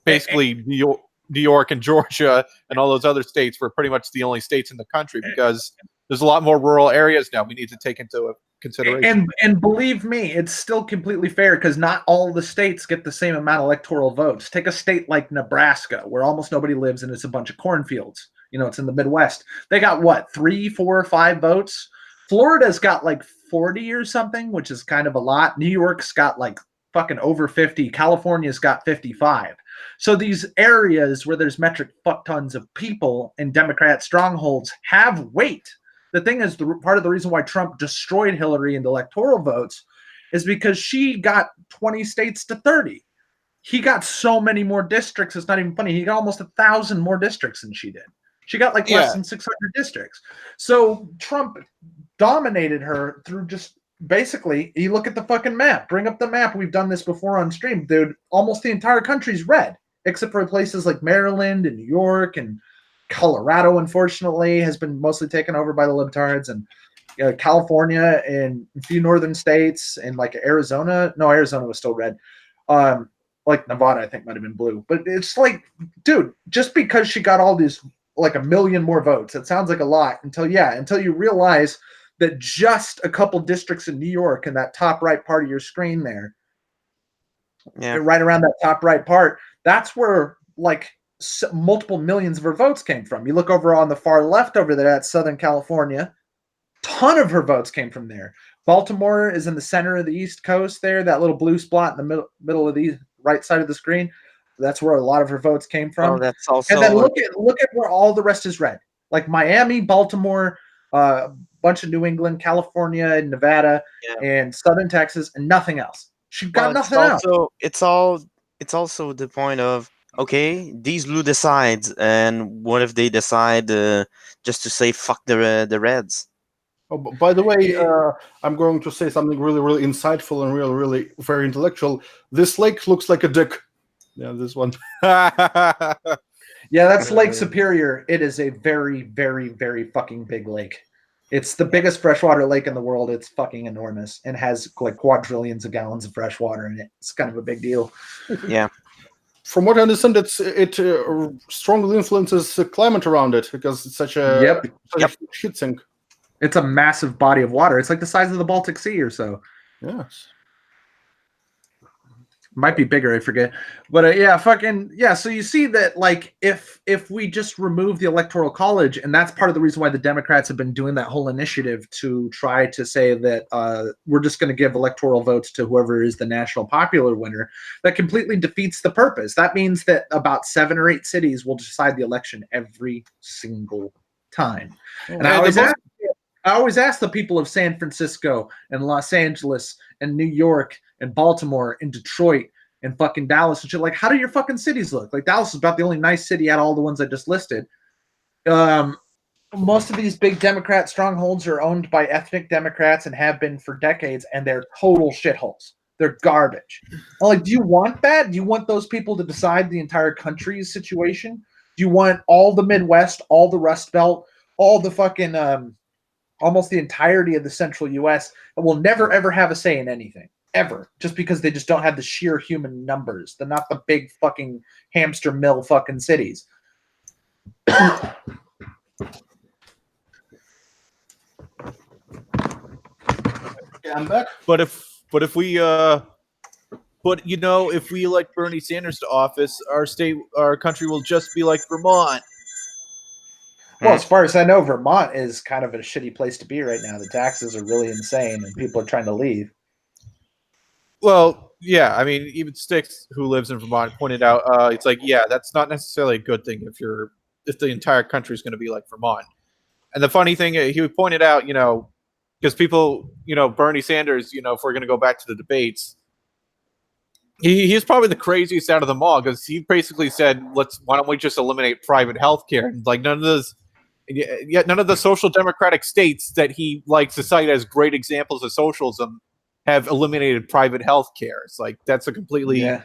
basically New York and Georgia and all those other states were pretty much the only states in the country, because there's a lot more rural areas now we need to take into consideration. And believe me, it's still completely fair, because not all the states get the same amount of electoral votes. Take a state like Nebraska, where almost nobody lives and it's a bunch of cornfields. It's in the Midwest. They got what, 3, 4, 5 votes? Florida's got like 40 or something, which is kind of a lot. New York's got like fucking over 50. California's got 55. So these areas where there's metric fuck tons of people and Democrat strongholds have weight. The thing is, part of the reason why Trump destroyed Hillary in the electoral votes is because she got 20 states to 30. He got so many more districts. It's not even funny. He got almost 1,000 more districts than she did. She got like less than 600 districts. So Trump dominated her through just basically, you look at the fucking map. Bring up the map. We've done this before on stream, dude. Almost the entire country's red. except for places like Maryland and New York and Colorado, unfortunately, has been mostly taken over by the libtards, and California and a few northern states and like Arizona. No, Arizona was still red. Like Nevada, I think might have been blue. But it's like, dude, just because she got all these like 1 million more votes, it sounds like a lot until you realize that just a couple districts in New York in that top right part of your screen there, right around that top right part, that's where like multiple millions of her votes came from. You look over on the far left over there at Southern California, ton of her votes came from there. Baltimore is in the center of the East Coast there, that little blue spot in the middle of the right side of the screen. That's where a lot of her votes came from. Oh, that's also. And then look at where all the rest is red, like Miami, Baltimore, a bunch of New England, California, and Nevada, and Southern Texas, and nothing else. She got nothing else. It's also the point of, okay, these blue decides, and what if they decide just to say fuck the Reds? Oh, by the way, I'm going to say something really, really insightful and really, really very intellectual. This lake looks like a dick. Yeah, this one. Yeah, that's Lake Superior. It is a very, very, very fucking big lake. It's the biggest freshwater lake in the world. It's fucking enormous and has like quadrillions of gallons of fresh water in it. It's kind of a big deal. Yeah. From what I understand, it strongly influences the climate around it because it's such a shit sink. It's a massive body of water. It's like the size of the Baltic Sea or so. Yes. Might be bigger, I forget. But so you see that like if we just remove the Electoral College, and that's part of the reason why the Democrats have been doing that whole initiative to try to say that we're just going to give electoral votes to whoever is the national popular winner, that completely defeats the purpose. That means that about 7 or 8 cities will decide the election every single time. And I always ask the people of San Francisco and Los Angeles and New York and Baltimore and Detroit and fucking Dallas and shit, like, how do your fucking cities look? Like, Dallas is about the only nice city out of all the ones I just listed. Most of these big Democrat strongholds are owned by ethnic Democrats and have been for decades, and they're total shitholes. They're garbage. Like, do you want that? Do you want those people to decide the entire country's situation? Do you want all the Midwest, all the Rust Belt, all the fucking almost the entirety of the central U.S. that will never, ever have a say in anything, ever, just because they just don't have the sheer human numbers. They're not the big fucking hamster mill fucking cities. Okay, I'm back. But if we if we elect Bernie Sanders to office, our country will just be like Vermont. Well, as far as I know, Vermont is kind of a shitty place to be right now. The taxes are really insane, and people are trying to leave. Well, yeah, I mean, even Sticks, who lives in Vermont, pointed out, it's like, yeah, that's not necessarily a good thing if the entire country is going to be like Vermont. And the funny thing, he pointed out, because people, Bernie Sanders, if we're going to go back to the debates, he's probably the craziest out of them all, because he basically said, why don't we just eliminate private health care? Like, none of the social democratic states that he likes to cite as great examples of socialism have eliminated private health care. It's like, that's a completely... Yeah.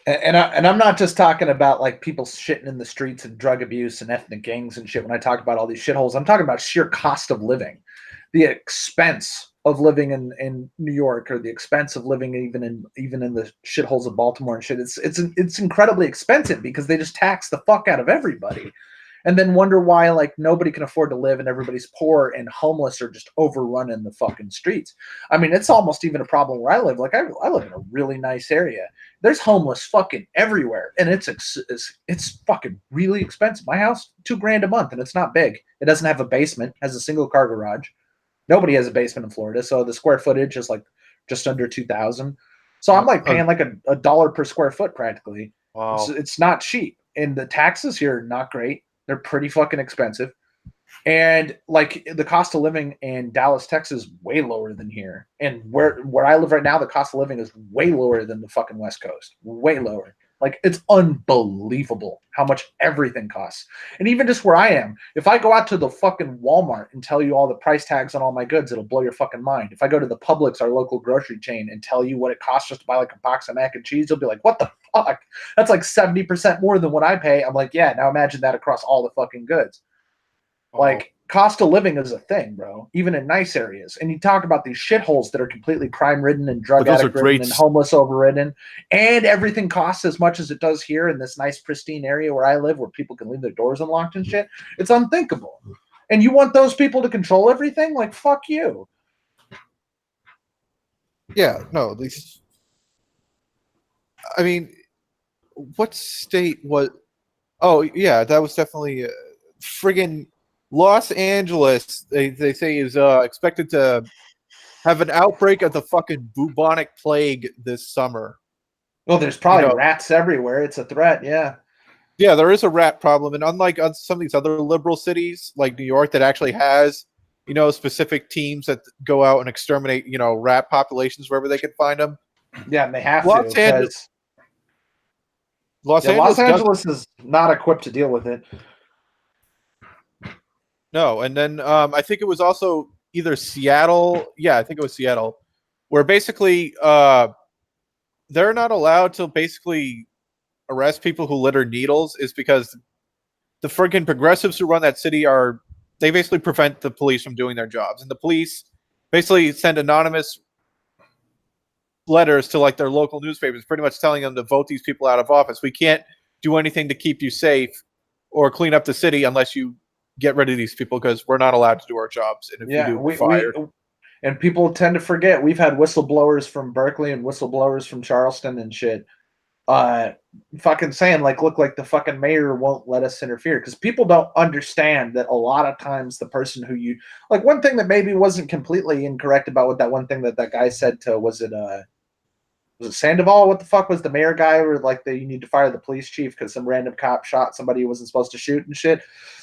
And I'm not just talking about like people shitting in the streets and drug abuse and ethnic gangs and shit when I talk about all these shitholes. I'm talking about sheer cost of living. The expense of living in New York, or the expense of living even in the shitholes of Baltimore and shit. It's incredibly expensive because they just tax the fuck out of everybody. And then wonder why like nobody can afford to live and everybody's poor and homeless or just overrunning the fucking streets. I mean, it's almost even a problem where I live. Like I live in a really nice area. There's homeless fucking everywhere, and it's fucking really expensive. My house, $2,000 a month, and it's not big. It doesn't have a basement. It has a single car garage. Nobody has a basement in Florida, so the square footage is like just under 2,000. So I'm like paying like a dollar per square foot practically. Wow. It's not cheap, and the taxes here are not great. They're pretty fucking expensive. And like the cost of living in Dallas, Texas, is way lower than here. And where I live right now, the cost of living is way lower than the fucking West Coast. Way lower. Like, it's unbelievable how much everything costs. And even just where I am, if I go out to the fucking Walmart and tell you all the price tags on all my goods, it'll blow your fucking mind. If I go to the Publix, our local grocery chain, and tell you what it costs just to buy like a box of mac and cheese, you'll be like, what the fuck? That's like 70% more than what I pay. I'm like, yeah, now imagine that across all the fucking goods. Like, cost of living is a thing, bro, even in nice areas. And you talk about these shitholes that are completely crime-ridden and drug addict-ridden and homeless overridden, and everything costs as much as it does here in this nice, pristine area where I live, where people can leave their doors unlocked and shit. It's unthinkable. And you want those people to control everything? Like, fuck you. Yeah, no, these. I mean, what state was? Oh, yeah, that was definitely friggin' Los Angeles. They say is expected to have an outbreak of the fucking bubonic plague this summer. Well, there's probably rats everywhere. It's a threat, yeah. Yeah, there is a rat problem, and unlike some of these other liberal cities like New York that actually has, specific teams that go out and exterminate, rat populations wherever they can find them. Yeah, and they have Los to. Angeles, Los Angeles is not equipped to deal with it. No, and then I think it was also either Seattle. Yeah, I think it was Seattle, where basically they're not allowed to basically arrest people who litter needles, is because the friggin' progressives who run that city they basically prevent the police from doing their jobs, and the police basically send anonymous letters to like their local newspapers, pretty much telling them to vote these people out of office. We can't do anything to keep you safe or clean up the city unless you get rid of these people, because we're not allowed to do our jobs. And if you do, we're fired. And people tend to forget we've had whistleblowers from Berkeley and whistleblowers from Charleston and shit. Fucking saying like, look, like the fucking mayor won't let us interfere, because people don't understand that a lot of times the person who you like. One thing that maybe wasn't completely incorrect about what that one thing that guy said to was it Sandoval? What the fuck was the mayor guy? Or like you need to fire the police chief because some random cop shot somebody who wasn't supposed to shoot and shit.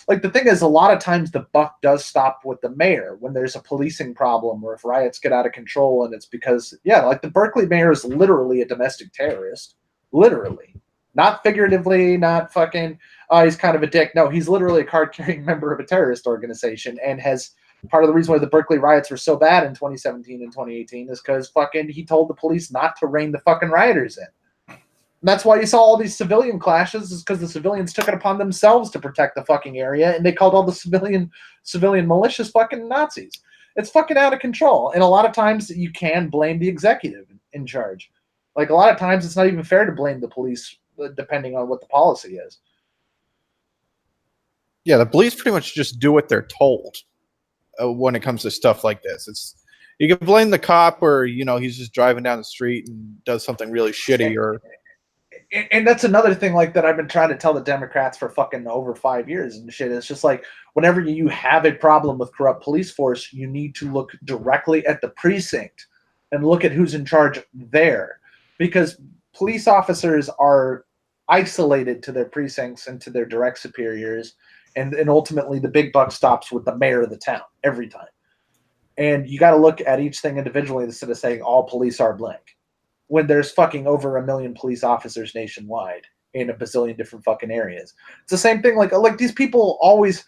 Like, the thing is, a lot of times the buck does stop with the mayor when there's a policing problem or if riots get out of control, and it's because like the Berkeley mayor is literally a domestic terrorist, literally, not figuratively, not fucking he's kind of a dick. No, he's literally a card-carrying member of a terrorist organization, and has. Part of the reason why the Berkeley riots were so bad in 2017 and 2018 is because fucking he told the police not to rein the fucking rioters in. And that's why you saw all these civilian clashes, is because the civilians took it upon themselves to protect the fucking area, and they called all the civilian militias fucking Nazis. It's fucking out of control. And a lot of times you can blame the executive in charge. Like, a lot of times it's not even fair to blame the police, depending on what the policy is. Yeah, the police pretty much just do what they're told. When it comes to stuff like this, you can blame the cop, or he's just driving down the street and does something really shitty, and that's another thing like that I've been trying to tell the Democrats for fucking over 5 years and shit. It's just like, whenever you have a problem with corrupt police force, you need to look directly at the precinct and look at who's in charge there, because police officers are isolated to their precincts and to their direct superiors. And ultimately, the big buck stops with the mayor of the town every time. And you got to look at each thing individually instead of saying all police are blank, when there's fucking over 1 million police officers nationwide in a bazillion different fucking areas. It's the same thing. Like these people always.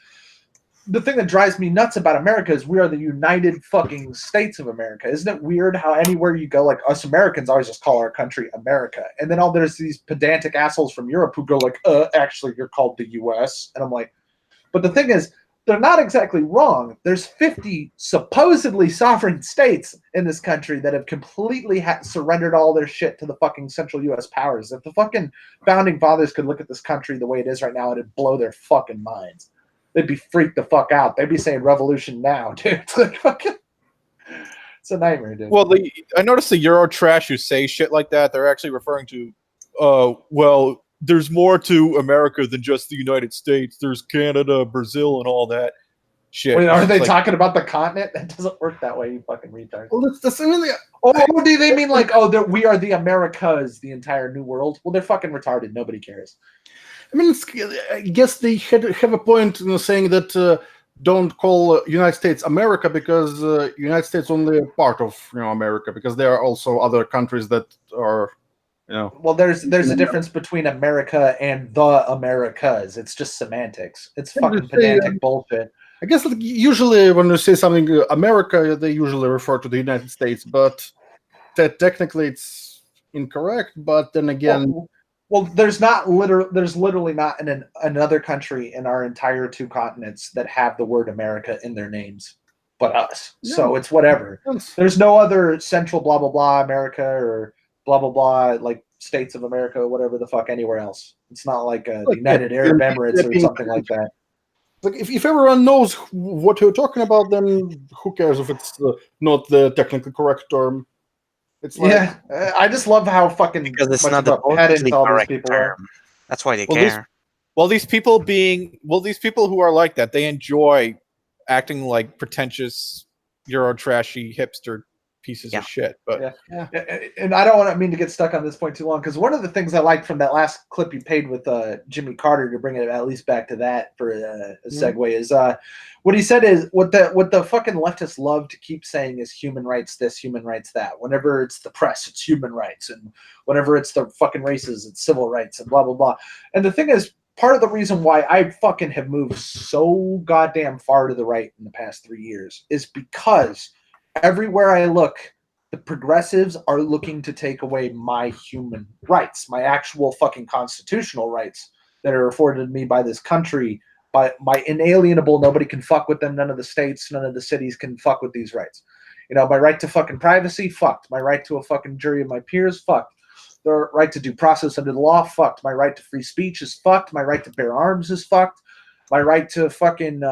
The thing that drives me nuts about America is we are the United fucking States of America. Isn't it weird how anywhere you go, like, us Americans always just call our country America, and then there's these pedantic assholes from Europe who go like, actually, you're called the U.S. And I'm like. But the thing is, they're not exactly wrong. There's 50 supposedly sovereign states in this country that have completely surrendered all their shit to the fucking central U.S. powers. If the fucking founding fathers could look at this country the way it is right now, it'd blow their fucking minds. They'd be freaked the fuck out. They'd be saying revolution now, dude. It's like fucking... It's a nightmare, dude. Well, I noticed the Euro trash who say shit like that, they're actually referring to, well, there's more to America than just the United States. There's Canada, Brazil, and all that shit. Wait, are they talking about the continent? That doesn't work that way, you fucking retard. Well, that's really. Oh, do they mean like, we are the Americas, the entire new world? Well, they're fucking retarded. Nobody cares. I mean, I guess they have a point in saying that don't call United States America, because United States only a part of America, because there are also other countries that are You know. Well, there's a difference between America and the Americas. It's just semantics. It's fucking pedantic bullshit. I guess like, usually when you say something America, they usually refer to the United States, but technically it's incorrect. But then again, well, there's literally not another country in our entire two continents that have the word America in their names, but us. Yeah. So it's whatever. There's no other central blah blah blah America or blah blah blah like states of America, whatever the fuck anywhere else. It's not like the United Arab Emirates or something like that. Like if everyone knows what you're talking about, then who cares if it's not the technically correct term? It's like, yeah, I just love how fucking Because it's much not the of a pedant politically all these correct people are. term. That's why they Well, care. these people who are like that, they enjoy acting like pretentious, Euro trashy hipster pieces of shit. But Yeah. And I don't mean to get stuck on this point too long, because one of the things I liked from that last clip you paid with Jimmy Carter, to bring it at least back to that for a segue, is what he said is what the fucking leftists love to keep saying is human rights this, human rights that. Whenever it's the press, it's human rights, and whenever it's the fucking races, it's civil rights, and blah blah blah. And the thing is, part of the reason why I fucking have moved so goddamn far to the right in the past 3 years is because everywhere I look, the progressives are looking to take away my human rights, my actual fucking constitutional rights that are afforded me by this country, by my inalienable, nobody can fuck with them, none of the states, none of the cities can fuck with these rights. You know, my right to fucking privacy, fucked. My right to a fucking jury of my peers, fucked. The right to due process under the law, fucked. My right to free speech is fucked. My right to bear arms is fucked. My right to fucking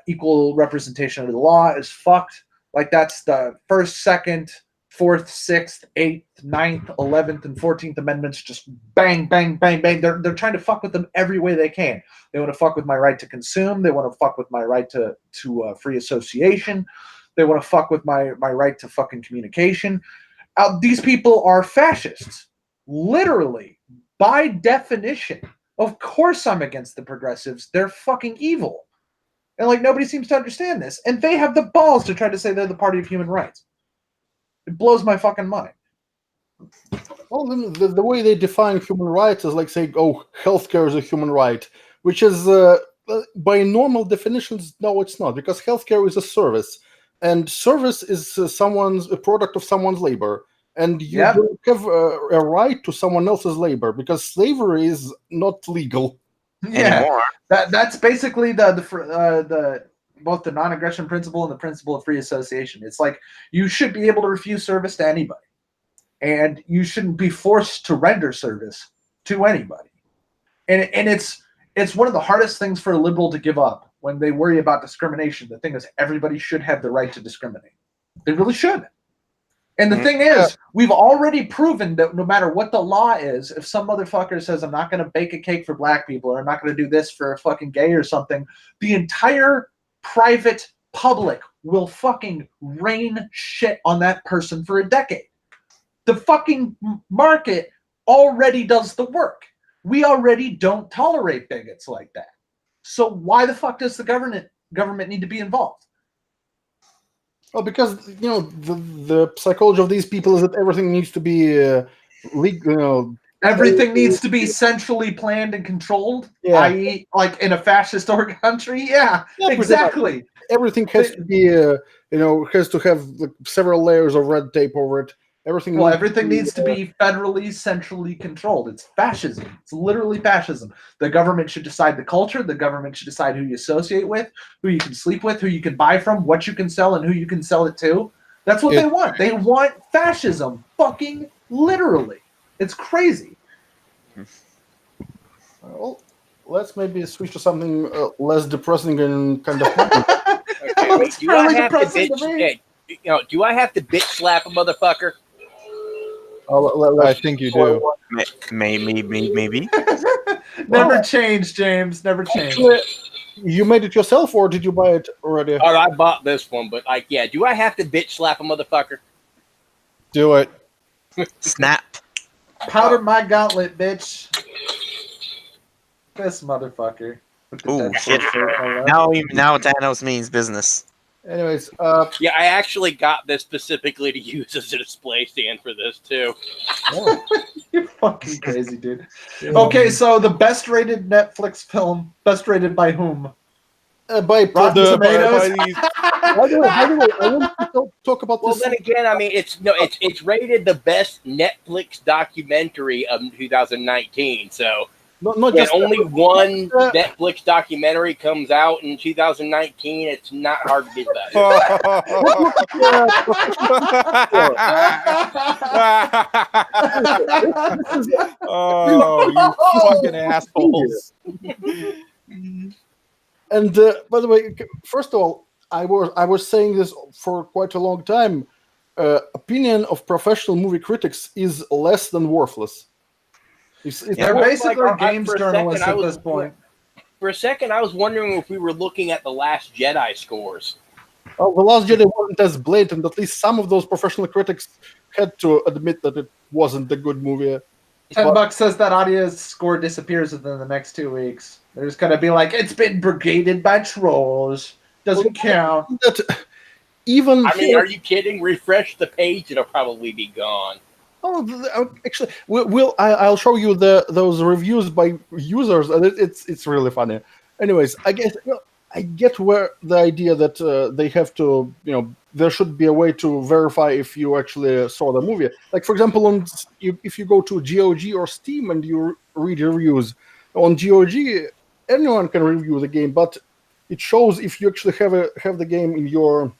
equal representation under the law is fucked. Like that's the First, Second, Fourth, Sixth, Eighth, Ninth, 11th, and 14th Amendments. Just bang, bang, bang, bang. They're trying to fuck with them every way they can. They want to fuck with my right to consume. They want to fuck with my right to free association. They want to fuck with my right to fucking communication. These people are fascists, literally, by definition. Of course I'm against the progressives. They're fucking evil. And like nobody seems to understand this. And they have the balls to try to say they're the party of human rights. It blows my fucking mind. Well, the way they define human rights is like saying, oh, healthcare is a human right, which is, by normal definitions, no, it's not, because healthcare is a service. And service is a product of someone's labor. And you don't have a right to someone else's labor, because slavery is not legal. Yeah, that's basically the both the non-aggression principle and the principle of free association. It's like you should be able to refuse service to anybody, and you shouldn't be forced to render service to anybody. And it's one of the hardest things for a liberal to give up when they worry about discrimination. The thing is, everybody should have the right to discriminate. They really should. And the thing is, we've already proven that no matter what the law is, if some motherfucker says, I'm not going to bake a cake for black people, or I'm not going to do this for a fucking gay or something, the entire private public will fucking rain shit on that person for a decade. The fucking market already does the work. We already don't tolerate bigots like that. So why the fuck does the government need to be involved? Well, because the psychology of these people is that everything needs to be legal. Everything needs to be centrally planned and controlled, i.e., like in a fascist country. Yeah, exactly. Everything has to be, has to have like, several layers of red tape over it. Everything needs to be federally, centrally controlled. It's fascism. It's literally fascism. The government should decide the culture. The government should decide who you associate with, who you can sleep with, who you can buy from, what you can sell, and who you can sell it to. That's what they want. They want fascism. Fucking literally. It's crazy. Well, let's maybe switch to something less depressing and kind of funny. Do I have to bitch? Do I have to bitch slap a motherfucker? I think you do. Maybe. Never change, James. Never change. Actually, you made it yourself, or did you buy it already? Or I bought this one, but do I have to bitch slap a motherfucker? Do it. Snap. Powder my gauntlet, bitch. This motherfucker. Ooh, shit. Now Thanos means business. Anyways, Yeah, I actually got this specifically to use as a display stand for this too. You're fucking crazy, dude. Okay, so the best rated Netflix film, best rated by whom? by Rotten by Tomatoes. these by the way, I want to talk about Well, this. then again, I mean, it's rated the best Netflix documentary of 2019. So Not when just only one uh, Netflix documentary comes out in 2019, it's not hard to get that. Oh, you fucking assholes. And by the way, first of all, I was saying this for quite a long time. Opinion of professional movie critics is less than worthless. They're basically Like, games for a journalists second, at this point. For a second, I was wondering if we were looking at the Last Jedi scores. The Last Jedi wasn't as blatant. At least some of those professional critics had to admit that it wasn't a good movie. $10 says that audience score disappears within the next 2 weeks. They're just gonna be like, it's been brigaded by trolls. Doesn't count. Even I mean, are you kidding? Refresh the page, it'll probably be gone. Actually, I'll show you those reviews by users, and it's really funny. Anyways, I get where the idea that they have to, there should be a way to verify if you actually saw the movie. Like, for example, if you go to GOG or Steam and you read reviews on GOG, anyone can review the game, but it shows if you actually have the game in your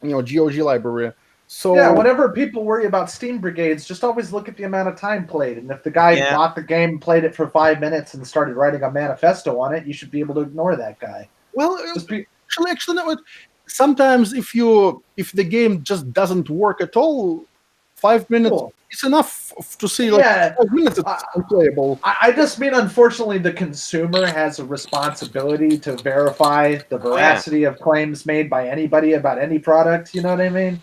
GOG library. So yeah, whenever people worry about Steam brigades, just always look at the amount of time played. And if the guy bought the game, played it for 5 minutes, and started writing a manifesto on it, you should be able to ignore that guy. Well, actually, no. Sometimes if the game just doesn't work at all, 5 minutes is enough to see. Like 5 minutes, it's unplayable. I just mean, unfortunately, the consumer has a responsibility to verify the veracity of claims made by anybody about any product. You know what I mean?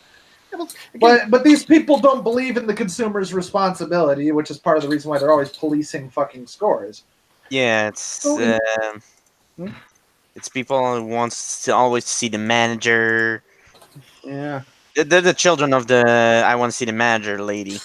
But these people don't believe in the consumer's responsibility, which is part of the reason why they're always policing fucking scores. Yeah, it's people who wants to always see the manager. Yeah, they're the children of the I want to see the manager lady.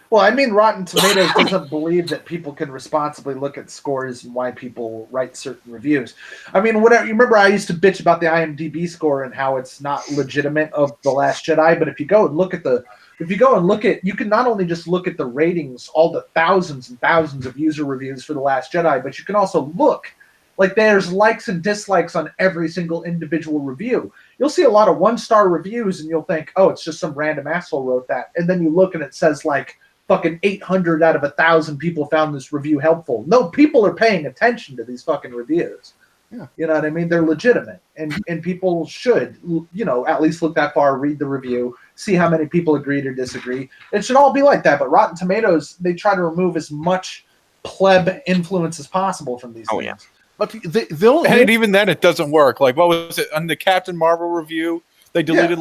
Well, I mean, Rotten Tomatoes doesn't believe that people can responsibly look at scores and why people write certain reviews. I mean, whatever. You remember I used to bitch about the IMDb score and how it's not legitimate of The Last Jedi, but if you go and look at, you can not only just look at the ratings, all the thousands and thousands of user reviews for The Last Jedi, but you can also look. Like, there's likes and dislikes on every single individual review. You'll see a lot of 1-star reviews and you'll think, oh, it's just some random asshole wrote that. And then you look and it says like, fucking 800 out of 1,000 people found this review helpful. No, people are paying attention to these fucking reviews. Yeah. You know what I mean? They're legitimate. And people should, at least look that far, read the review, see how many people agreed or disagree. It should all be like that. But Rotten Tomatoes, they try to remove as much pleb influence as possible from these things. Yeah. But and even then, it doesn't work. Like, what was it on the Captain Marvel review? They deleted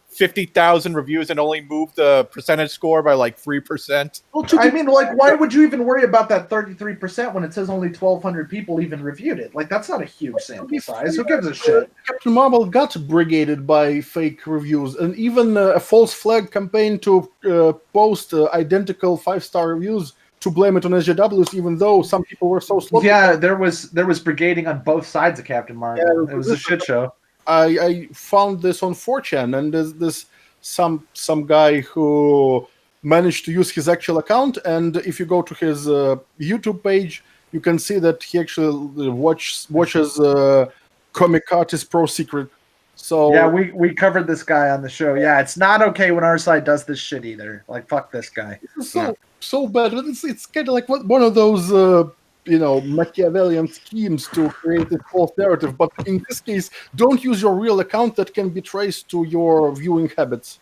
50,000 reviews and only moved the percentage score by like 3%. I mean, like, why would you even worry about that 33% when it says only 1,200 people even reviewed it? Like, that's not a huge sample size. Who gives a shit? Captain Marvel got brigaded by fake reviews, and even a false flag campaign to post identical 5-star reviews to blame it on SJWs, even though some people were so slow. Yeah, there was brigading on both sides of Captain Marvel. It was a shit show. I found this on 4chan, and there's this some guy who managed to use his actual account, and if you go to his YouTube page, you can see that he actually watches Comic Artist Pro Secret. So yeah, we covered this guy on the show. Yeah, it's not okay when our side does this shit either. Like, fuck this guy. So bad. It's kind of like one of those Machiavellian schemes to create a false narrative. But in this case, don't use your real account that can be traced to your viewing habits.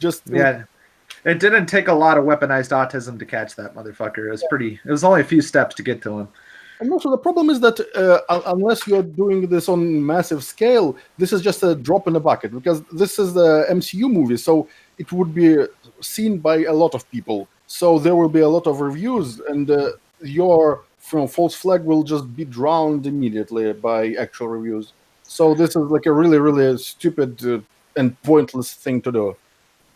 It didn't take a lot of weaponized autism to catch that motherfucker. It was only a few steps to get to him. And also the problem is that unless you're doing this on massive scale, this is just a drop in the bucket, because this is the MCU movie, so it would be seen by a lot of people. So there will be a lot of reviews, and your false flag will just be drowned immediately by actual reviews. So this is like a really, really stupid and pointless thing to do.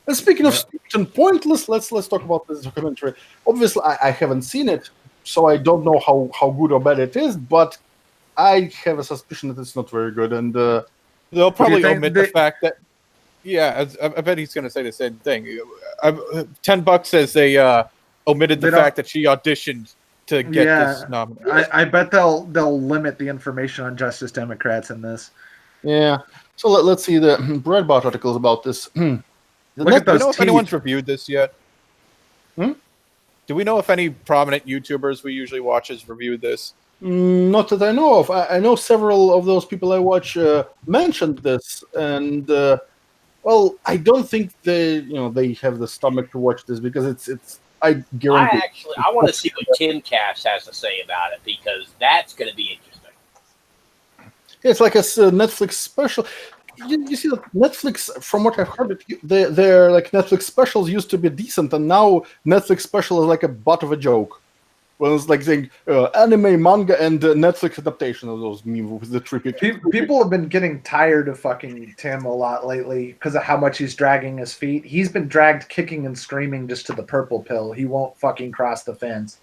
And speaking of stupid and pointless, let's talk about this documentary. Obviously, I haven't seen it, so I don't know how good or bad it is, but I have a suspicion that it's not very good. And they'll probably think omit the fact that, I bet he's going to say the same thing. $10 says they omitted the fact that she auditioned to get this nomination. I bet they'll limit the information on Justice Democrats in this. Yeah. So let's see the Breitbart articles about this. Do we know if anyone's reviewed this yet? Hmm? Do we know if any prominent YouTubers we usually watch has reviewed this? Not that I know of. I know several of those people I watch mentioned this, and well, I don't think they have the stomach to watch this because it's. I guarantee. I want to see what Timcast has to say about it because that's going to be interesting. It's like a Netflix special. You see, Netflix, from what I've heard, their like Netflix specials used to be decent, and now Netflix special is like a butt of a joke. Well, it's like saying anime, manga, and Netflix adaptation of those movies. The trippy people have been getting tired of fucking Tim a lot lately because of how much he's dragging his feet. He's been dragged kicking and screaming just to the purple pill. He won't fucking cross the fence.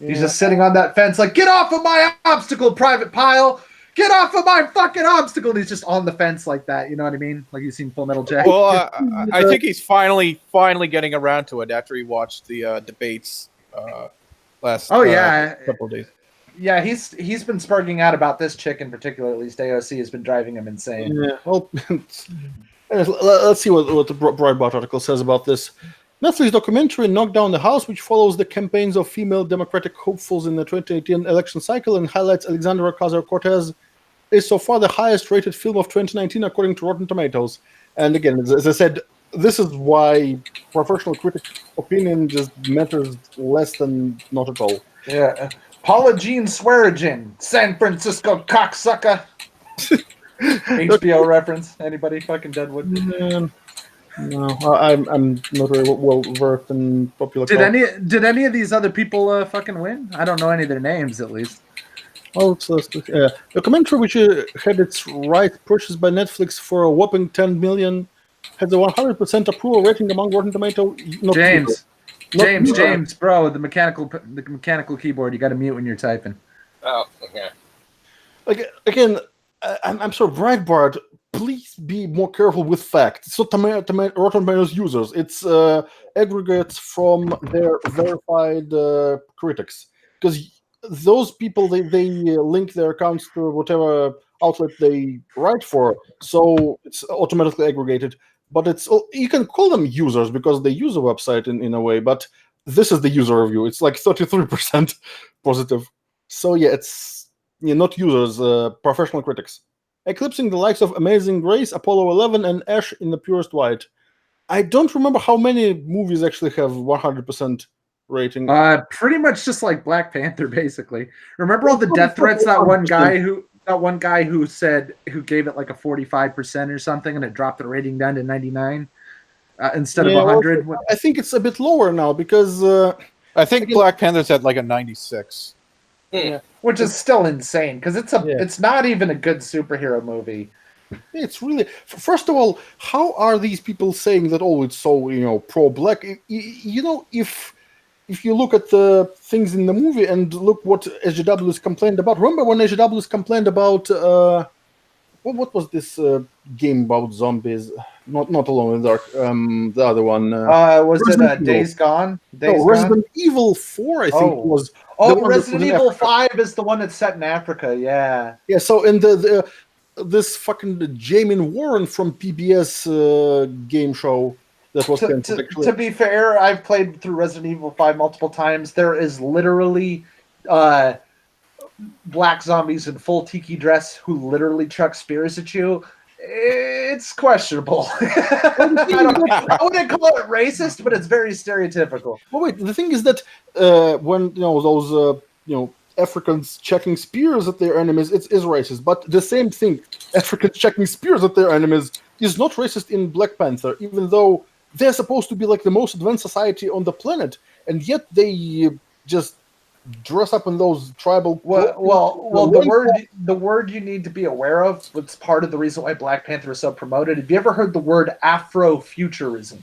Yeah. He's just sitting on that fence like, get off of my obstacle, Private Pile! Get off of my fucking obstacle! And he's just on the fence like that. You know what I mean? Like you've seen Full Metal Jacket. Well, I think he's finally getting around to it after he watched the debates last couple of days. Yeah, he's been sparking out about this chick in particular. At least AOC has been driving him insane. Yeah. Well, let's see what the Breitbart article says about this. Netflix documentary Knock Down the House, which follows the campaigns of female Democratic hopefuls in the 2018 election cycle and highlights Alexandra Ocasio-Cortez, is so far the highest-rated film of 2019 according to Rotten Tomatoes. And again, as I said, this is why professional critic opinion just matters less than not at all. Yeah. Paula Jean Swearigan, San Francisco cocksucker. HBO reference. Anybody? Fucking Deadwood. No, I'm not very well versed in popular culture. Did any of these other people fucking win? I don't know any of their names at least. Oh, the documentary, which had its rights purchased by Netflix for a whopping $10 million, has a 100% approval rating among Rotten Tomato. James, bro, the mechanical keyboard. You got to mute when you're typing. Oh, okay. Like again, I'm sorry, Breitbart. Please be more careful with facts. It's not Rotten Tomatoes users. It's aggregates from their verified critics. Because those people, they link their accounts to whatever outlet they write for. So it's automatically aggregated. But you can call them users because they use a website in a way. But this is the user review. It's like 33% positive. So yeah, it's not users, professional critics. Eclipsing the likes of Amazing Grace, Apollo 11, and Ash in the Purest White. I don't remember how many movies actually have 100% rating. Pretty much just like Black Panther, basically. Remember all the death threats that one guy who gave it like a 45% or something, and it dropped the rating down to 99 instead of 100. Well, I think it's a bit lower now because I think Black Panther's at like a 96. Yeah. Which is still insane because it's not even a good superhero movie. It's really, first of all, how are these people saying that? Oh, it's so pro-black. If you look at the things in the movie and look what SJWs complained about. Remember when SJWs complained about what was this game about zombies? Not Alone in the Dark. The other one. Was it Days Gone? Resident Evil 4, I think it was. Oh, Resident Evil 5 is the one that's set in Africa. Yeah. Yeah. So in this fucking Jamin Warren from PBS game show that was to be fair, I've played through Resident Evil 5 multiple times. There is literally black zombies in full tiki dress who literally chuck spears at you. It's questionable. I wouldn't call it racist, but it's very stereotypical. Well, wait. The thing is that when those Africans checking spears at their enemies, it's racist. But the same thing, Africans checking spears at their enemies, is not racist in Black Panther, even though they're supposed to be like the most advanced society on the planet, and yet they just dress up in those tribal. Well, the word you need to be aware of. What's part of the reason why Black Panther is so promoted? Have you ever heard the word Afrofuturism?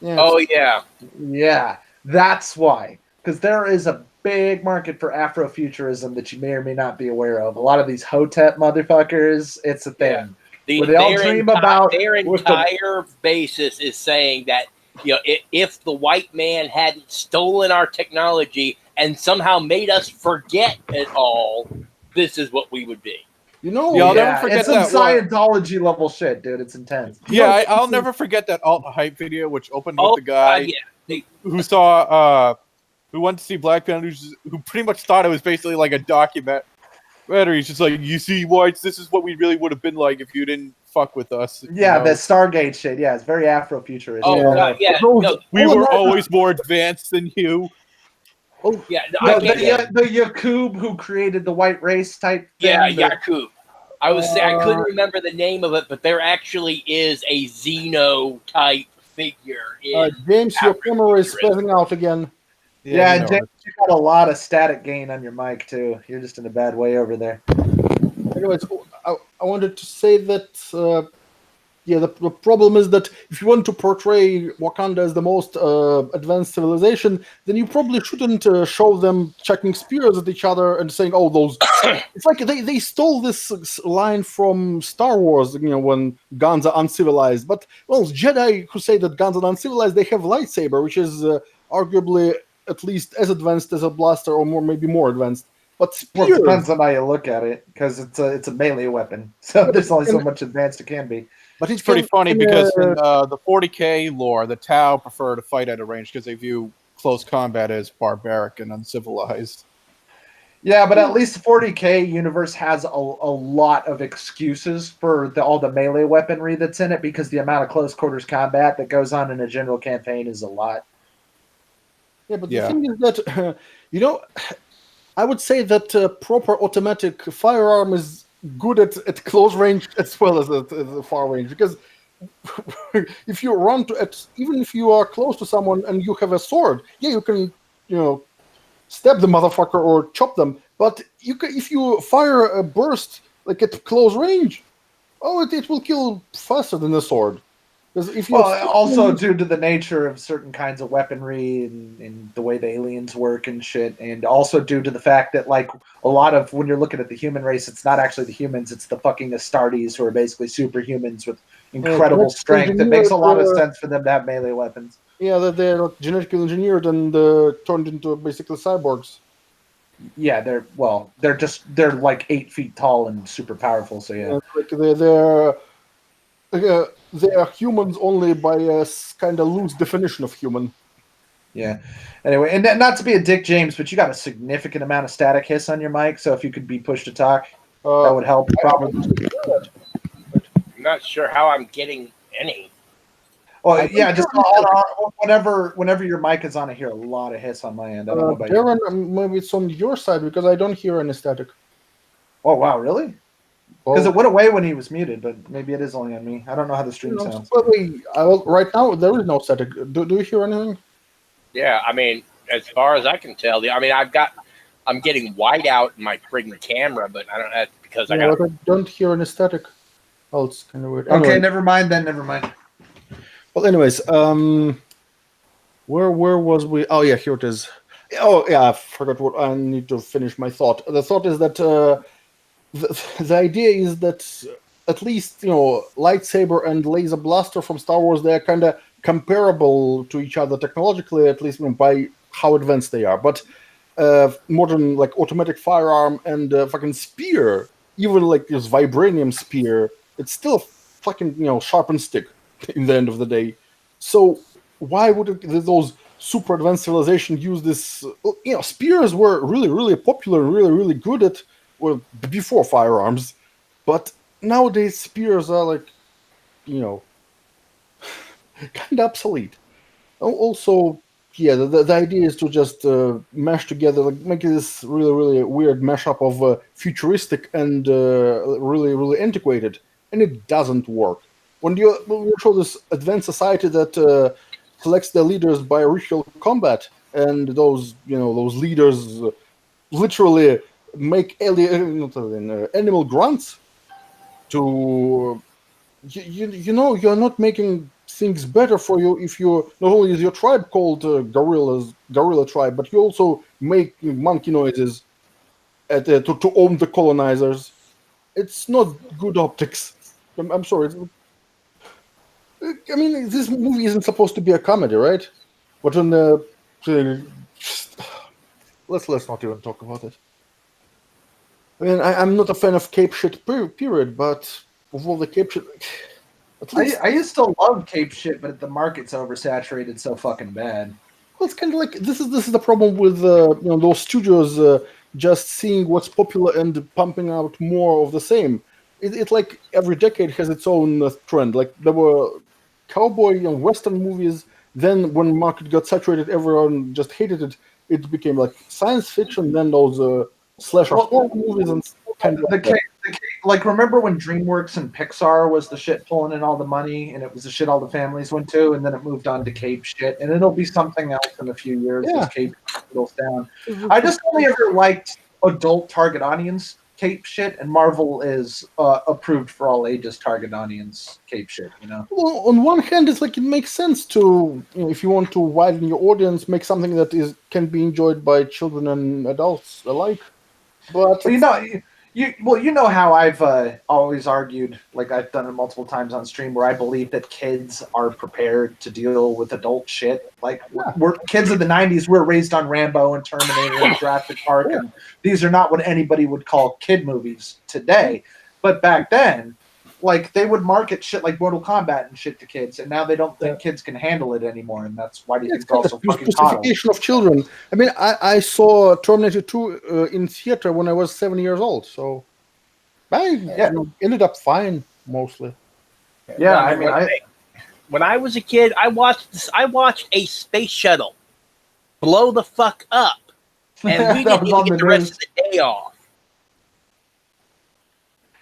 Oh yeah, yeah, that's why. Because there is a big market for Afrofuturism that you may or may not be aware of. A lot of these Hotep motherfuckers, it's a thing. Where they all dream about their entire basis is saying that if the white man hadn't stolen our technology and somehow made us forget it all, this is what we would be. I'll never forget it's some that Scientology level shit, dude. It's intense. I'll never forget that alt hype video, which opened with the guy who saw, who went to see Black Panther, who pretty much thought it was basically like a documentary. He's just like, you see, whites, this is what we really would have been like if you didn't fuck with us. Yeah, the Stargate shit. Yeah, it's very Afrofuturistic. Oh, we were always more advanced than you. Oh, yeah, the Yakub who created the white race type thing. Yeah, Yakub. I couldn't remember the name of it, but there actually is a Xeno type figure. James, your camera is spazzing out again. Yeah, James, you got a lot of static gain on your mic too. You're just in a bad way over there. Anyways, I wanted to say that the problem is that if you want to portray Wakanda as the most advanced civilization, then you probably shouldn't show them chucking spears at each other and saying, "Oh, those." It's like they stole this line from Star Wars, when guns are uncivilized. But Jedi who say that guns are uncivilized, they have lightsaber, which is arguably at least as advanced as a blaster, or maybe more advanced. But spears, it depends on how you look at it, because it's a melee weapon, so there's only so much advanced it can be. But it's pretty funny because in the 40K lore, the Tau prefer to fight at a range because they view close combat as barbaric and uncivilized. Yeah, but at least the 40K universe has a lot of excuses for all the melee weaponry that's in it, because the amount of close quarters combat that goes on in a general campaign is a lot. Yeah, but the thing is that, I would say that proper automatic firearm is good at close range as well as at far range, because if you run even if you are close to someone and you have a sword, you can stab the motherfucker or chop them, but if you fire a burst like at close range, it will kill faster than a sword. If also due to the nature of certain kinds of weaponry and the way the aliens work and shit, and also due to the fact that, like, a lot of when you're looking at the human race, it's not actually the humans, it's the fucking Astartes, who are basically superhumans with incredible strength. It makes a lot of sense for them to have melee weapons. Yeah, that they're genetically engineered and turned into basically cyborgs. Yeah, they're like 8 feet tall and super powerful. So yeah, they are humans only by a kind of loose definition of human. Yeah. Anyway, and not to be a dick, James, but you got a significant amount of static hiss on your mic, so if you could be pushed to talk, that would help. Probably. I'm not sure how I'm getting any. Well, yeah, just whenever your mic is on, I hear a lot of hiss on my end. I don't know about Darren, maybe it's on your side because I don't hear any static. Oh wow, really? Because it went away when he was muted, but maybe it is only on me. I don't know how the stream sounds. Right now, there is no static. Do you hear anything? Yeah, I mean, as far as I can tell, I'm getting white out in my friggin' camera, but I don't know because I don't hear any static. Oh, it's kind of weird. Okay, never mind then. Never mind. Well, anyways, where was we? Oh yeah, here it is. Oh yeah, I forgot what I need to finish my thought. The thought is that. The idea is that at least lightsaber and laser blaster from Star Wars, they are kind of comparable to each other technologically, at least by how advanced they are. But modern like automatic firearm and fucking spear, even like this vibranium spear, it's still fucking sharpened stick in the end of the day. So why would those super advanced civilizations use this? Spears were really, really popular and really, really good at. Well, before firearms, but nowadays spears are like, kind of obsolete. Also, the idea is to just mash together, like make this really, really weird mashup of futuristic and really, really antiquated, and it doesn't work. When you show this advanced society that selects their leaders by ritual combat, and those those leaders literally make animal grunts to you're not making things better for you if you not only is your tribe called gorilla tribe, but you also make monkey noises to own the colonizers. It's not good optics. I'm sorry. I mean, this movie isn't supposed to be a comedy, right? But on let's not even talk about it. I mean, I'm not a fan of cape shit period, but of all the cape shit, at least I used to love cape shit, but the market's oversaturated so fucking bad. well, it's kind of like this is the problem with those studios just seeing what's popular and pumping out more of the same. It's like every decade has its own trend. Like there were cowboy and western movies. Then when market got saturated, everyone just hated it. It became like science fiction. Then those slasher horror movies and kind of like remember when DreamWorks and Pixar was the shit pulling in all the money, and it was the shit all the families went to, and then it moved on to cape shit, and it'll be something else in a few years as cape goes down. I just only ever liked adult target audience cape shit, and Marvel is approved for all ages target audience cape shit. Well, on one hand, it's like it makes sense to if you want to widen your audience, make something that can be enjoyed by children and adults alike. But you know how I've always argued, like I've done it multiple times on stream, where I believe that kids are prepared to deal with adult shit. Like we're kids of the '90s, we're raised on Rambo and Terminator and Jurassic Park, and these are not what anybody would call kid movies today. But back then, like they would market shit like Mortal Kombat and shit to kids, and now they don't think kids can handle it anymore, and that's why do you think it's also fucking justification of children. I mean, I saw Terminator 2 in theater when I was 7 years old, so I ended up fine mostly. Yeah, I mean, when I was a kid, I watched a space shuttle blow the fuck up, and we didn't even get the rest of the day off.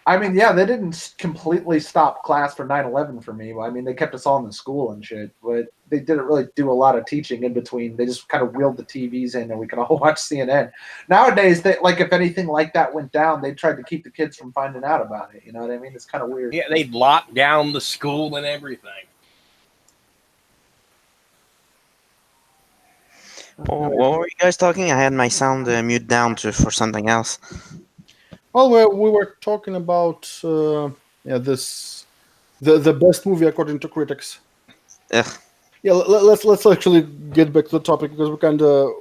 I mean, yeah, they didn't completely stop class for 9/11 for me. I mean, they kept us all in the school and shit, but they didn't really do a lot of teaching in between. They just kind of wheeled the TVs in and we could all watch CNN. Nowadays, if anything like that went down, they tried to keep the kids from finding out about it. You know what I mean? It's kind of weird. Yeah, they'd lock down the school and everything. What were you guys talking? I had my sound mute down for something else. Well, we were talking about this the best movie according to critics. Ugh. Yeah, let's actually get back to the topic because we kind of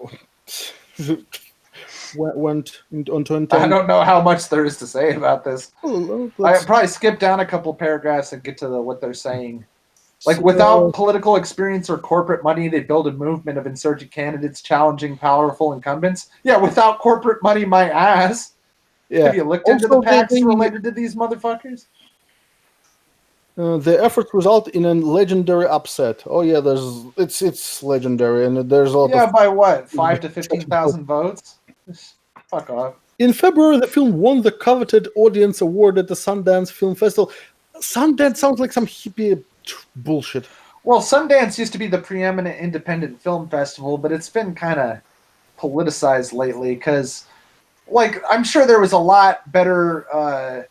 went onto intent. I don't know how much there is to say about this. I probably skip down a couple paragraphs and get to what they're saying. Like, without political experience or corporate money, they build a movement of insurgent candidates challenging powerful incumbents. Yeah, without corporate money, my ass. Yeah. Have you looked into the PACs related to these motherfuckers? The efforts result in a legendary upset. Oh yeah, it's legendary, and there's a lot. Yeah, by what? 5 to 15,000 votes? Fuck off. In February, the film won the coveted audience award at the Sundance Film Festival. Sundance sounds like some hippie bullshit. Well, Sundance used to be the preeminent independent film festival, but it's been kind of politicized lately because, like, I'm sure there was a lot better.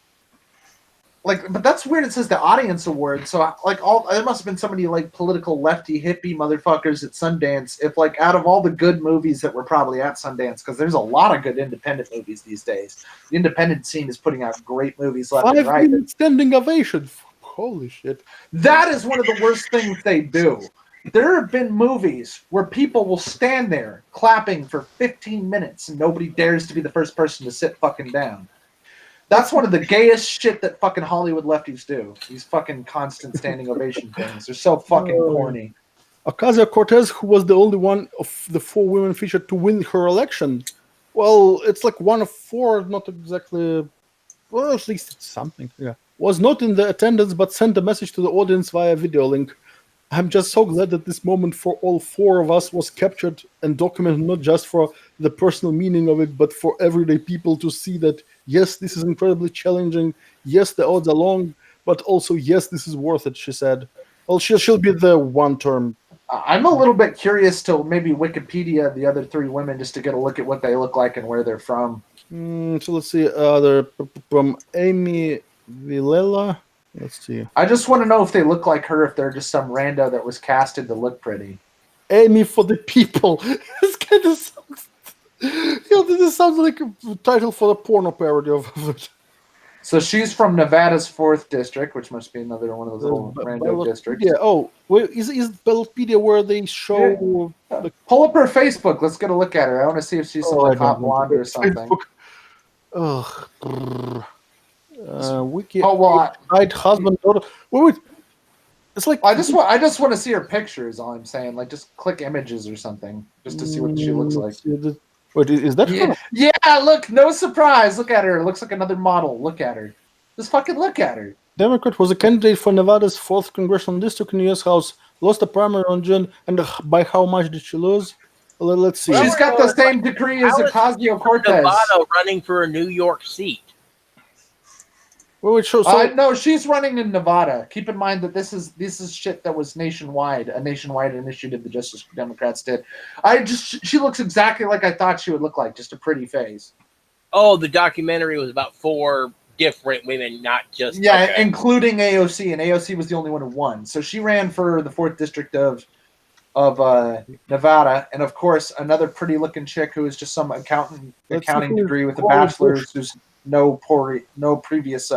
But that's weird. It says the audience award. So, there must have been somebody like political lefty hippie motherfuckers at Sundance. If out of all the good movies that were probably at Sundance, because there's a lot of good independent movies these days. The independent scene is putting out great movies left and right. 5 minute standing ovation. Holy shit! That is one of the worst things they do. There have been movies where people will stand there clapping for 15 minutes and nobody dares to be the first person to sit fucking down. That's one of the gayest shit that fucking Hollywood lefties do. These fucking constant standing ovation things. They're so fucking corny. Ocasio-Cortez, who was the only one of the 4 women featured to win her election. Well, it's like 1 of 4, not exactly. Well, at least it's something. Yeah. Was not in the attendance, but sent a message to the audience via video link. I'm just so glad that this moment for all 4 of us was captured and documented, not just for the personal meaning of it, but for everyday people to see that, yes, this is incredibly challenging. Yes, the odds are long, but also, yes, this is worth it, she said. Well, she'll be the one-term. I'm a little bit curious to maybe Wikipedia the other three women just to get a look at what they look like and where they're from. So let's see. They're from Amy Villela. Let's see. I just want to know if they look like her, if they're just some rando that was casted to look pretty. Amy for the People. This kind of sounds. This sounds like a title for a porno parody of it. So she's from Nevada's 4th district, which must be another one of those little rando districts. Yeah. Oh, wait, is Ballotpedia where they show? Yeah. Pull up her Facebook. Let's get a look at her. I want to see if she's some like hot blonde or something. Ugh. Wiki. Oh well, husband, daughter. Wait. It's like I just want to see her picture. Is all I'm saying. Like, just click images or something, just to see what she looks like. Wait, is that? Yeah, look, no surprise. Look at her. Looks like another model. Look at her. Just fucking look at her. Democrat was a candidate for Nevada's 4th congressional district in the U.S. House. Lost the primary on June, and by how much did she lose? Well, let's see. She's got the same degree as Ocasio-Cortez. Nevada running for a New York seat. Wait, no, she's running in Nevada. Keep in mind that this is shit that was nationwide, a nationwide initiative the Justice Democrats did. She looks exactly like I thought she would look like, just a pretty face. Oh, the documentary was about 4 different women, not just including AOC, and AOC was the only one who won. So she ran for the 4th district of Nevada, and of course another pretty looking chick who is just some accounting degree with a bachelor's, who's no previous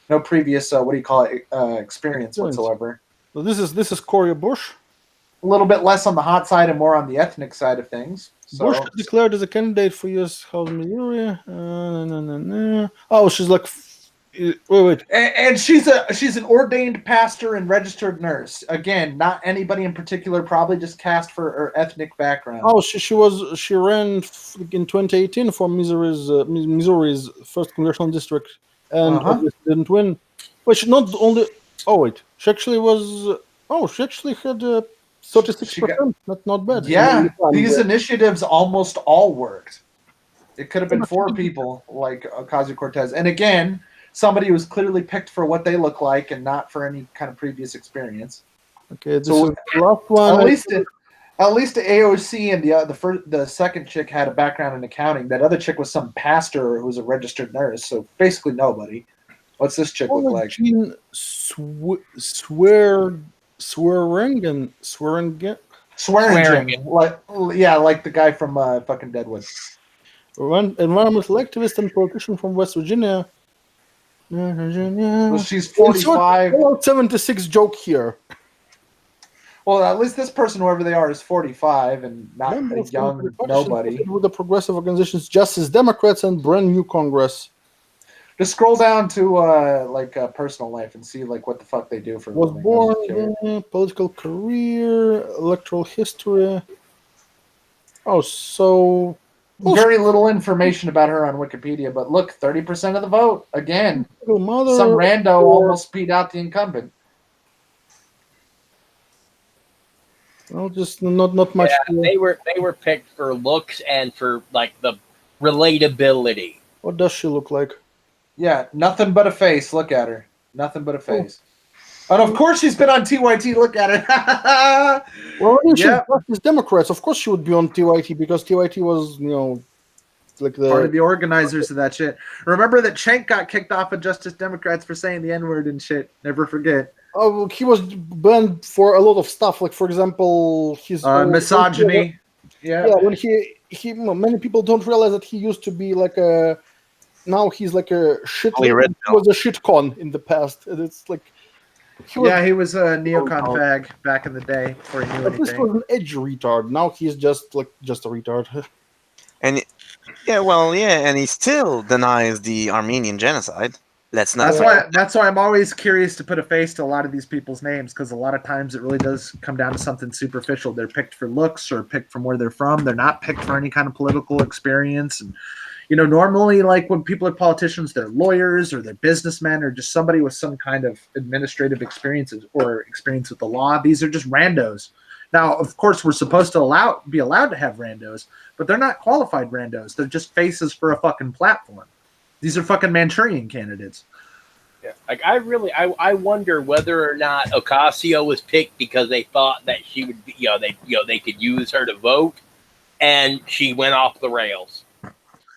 experience whatsoever. So this is Cori Bush. A little bit less on the hot side and more on the ethnic side of things. So. Bush declared as a candidate for U.S. House Missouri. Oh, she's like, wait. And she's an ordained pastor and registered nurse. Again, not anybody in particular. Probably just cast for her ethnic background. Oh, she ran in 2018 for Missouri's 1st congressional district, and obviously didn't win. But she not only. Oh wait, she actually was. Oh, she actually had 36%. Not bad. Yeah, these initiatives almost all worked. It could have been 4 people like Ocasio-Cortez, and again, somebody who was clearly picked for what they look like and not for any kind of previous experience. Okay, so the last one. At least the AOC and the second chick had a background in accounting. That other chick was some pastor who was a registered nurse. So basically nobody. What's this chick look like? Jean Swearingen. Like the guy from fucking Deadwood. Environmental activist and politician from West Virginia. Well, she's 45. 76 joke here. Well, at least this person, whoever they are, is 45 and not a young nobody. With the progressive organizations, Justice Democrats, and brand new Congress. Just scroll down to personal life and see what the fuck they do for. Was born, political career, electoral history. Oh, so very little information about her on Wikipedia, but look, 30% of the vote again. Some rando almost beat out the incumbent. Well, just not much. Yeah, they were picked for looks and for the relatability. What does she look like? Yeah, nothing but a face. Look at her. Nothing but a face. And of course she's been on TYT. Look at her. Well, she's Democrats. Of course she would be on TYT because TYT was, part of the organizers of that shit. Remember that Cenk got kicked off of Justice Democrats for saying the N-word and shit. Never forget. Oh, he was banned for a lot of stuff. Like, for example, his misogyny. When he many people don't realize that he used to be now he's like a shit. He was a shitcon in the past. And it's like. He was a neocon fag back in the day before he knew anything. This was an edgy retard. Now he's just a retard. And and he still denies the Armenian genocide. That's why I'm always curious to put a face to a lot of these people's names, because a lot of times it really does come down to something superficial. They're picked for looks or picked from where they're from. They're not picked for any kind of political experience. And normally, when people are politicians, they're lawyers or they're businessmen or just somebody with some kind of administrative experiences or experience with the law. These are just randos. Now, of course, we're supposed to be allowed to have randos, but they're not qualified randos. They're just faces for a fucking platform. These are fucking Manchurian candidates. Like I wonder whether or not Ocasio was picked because they thought that she would be, they could use her to vote, and she went off the rails.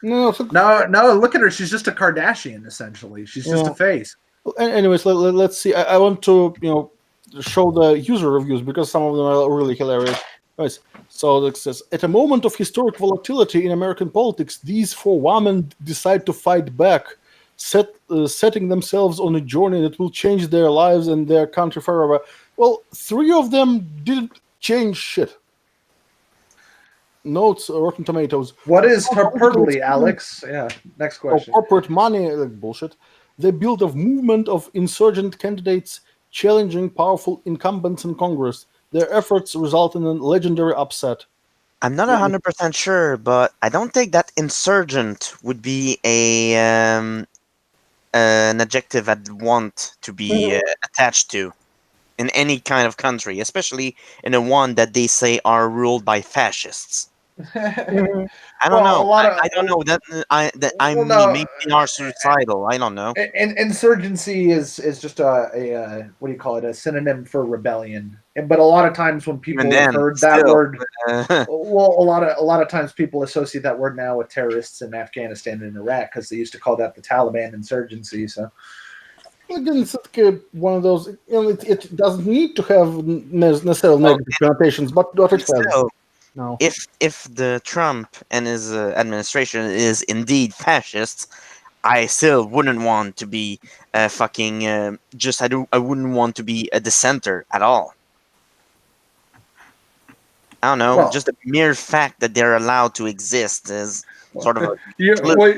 No, No, look at her. She's just a Kardashian, essentially. She's just a face. Anyways, let's see. I want to show the user reviews because some of them are really hilarious. Right. So it says, at a moment of historic volatility in American politics, these 4 women decide to fight back, setting themselves on a journey that will change their lives and their country forever. Well, 3 of them didn't change shit. Notes Rotten Tomatoes. What is hyperbole, Alex? Yeah. Next question. Corporate money, bullshit. They built a movement of insurgent candidates challenging powerful incumbents in Congress. Their efforts result in a legendary upset. I'm not 100% sure, but I don't think that insurgent would be an adjective I'd want to be attached to in any kind of country, especially in a one that they say are ruled by fascists. I don't know. I don't know that maybe they are suicidal. I don't know. Insurgency is just a what do you call it? A synonym for rebellion. But a lot of times when people have heard that word, well, a lot of times people associate that word now with terrorists in Afghanistan and Iraq because they used to call that the Taliban insurgency. So. Again, it's like one of those. It doesn't need to have necessarily negative connotations, but what it has. No. If the Trump and his administration is indeed fascists, I still wouldn't want to be I wouldn't want to be a dissenter at all. I don't know. Just the mere fact that they're allowed to exist is sort of.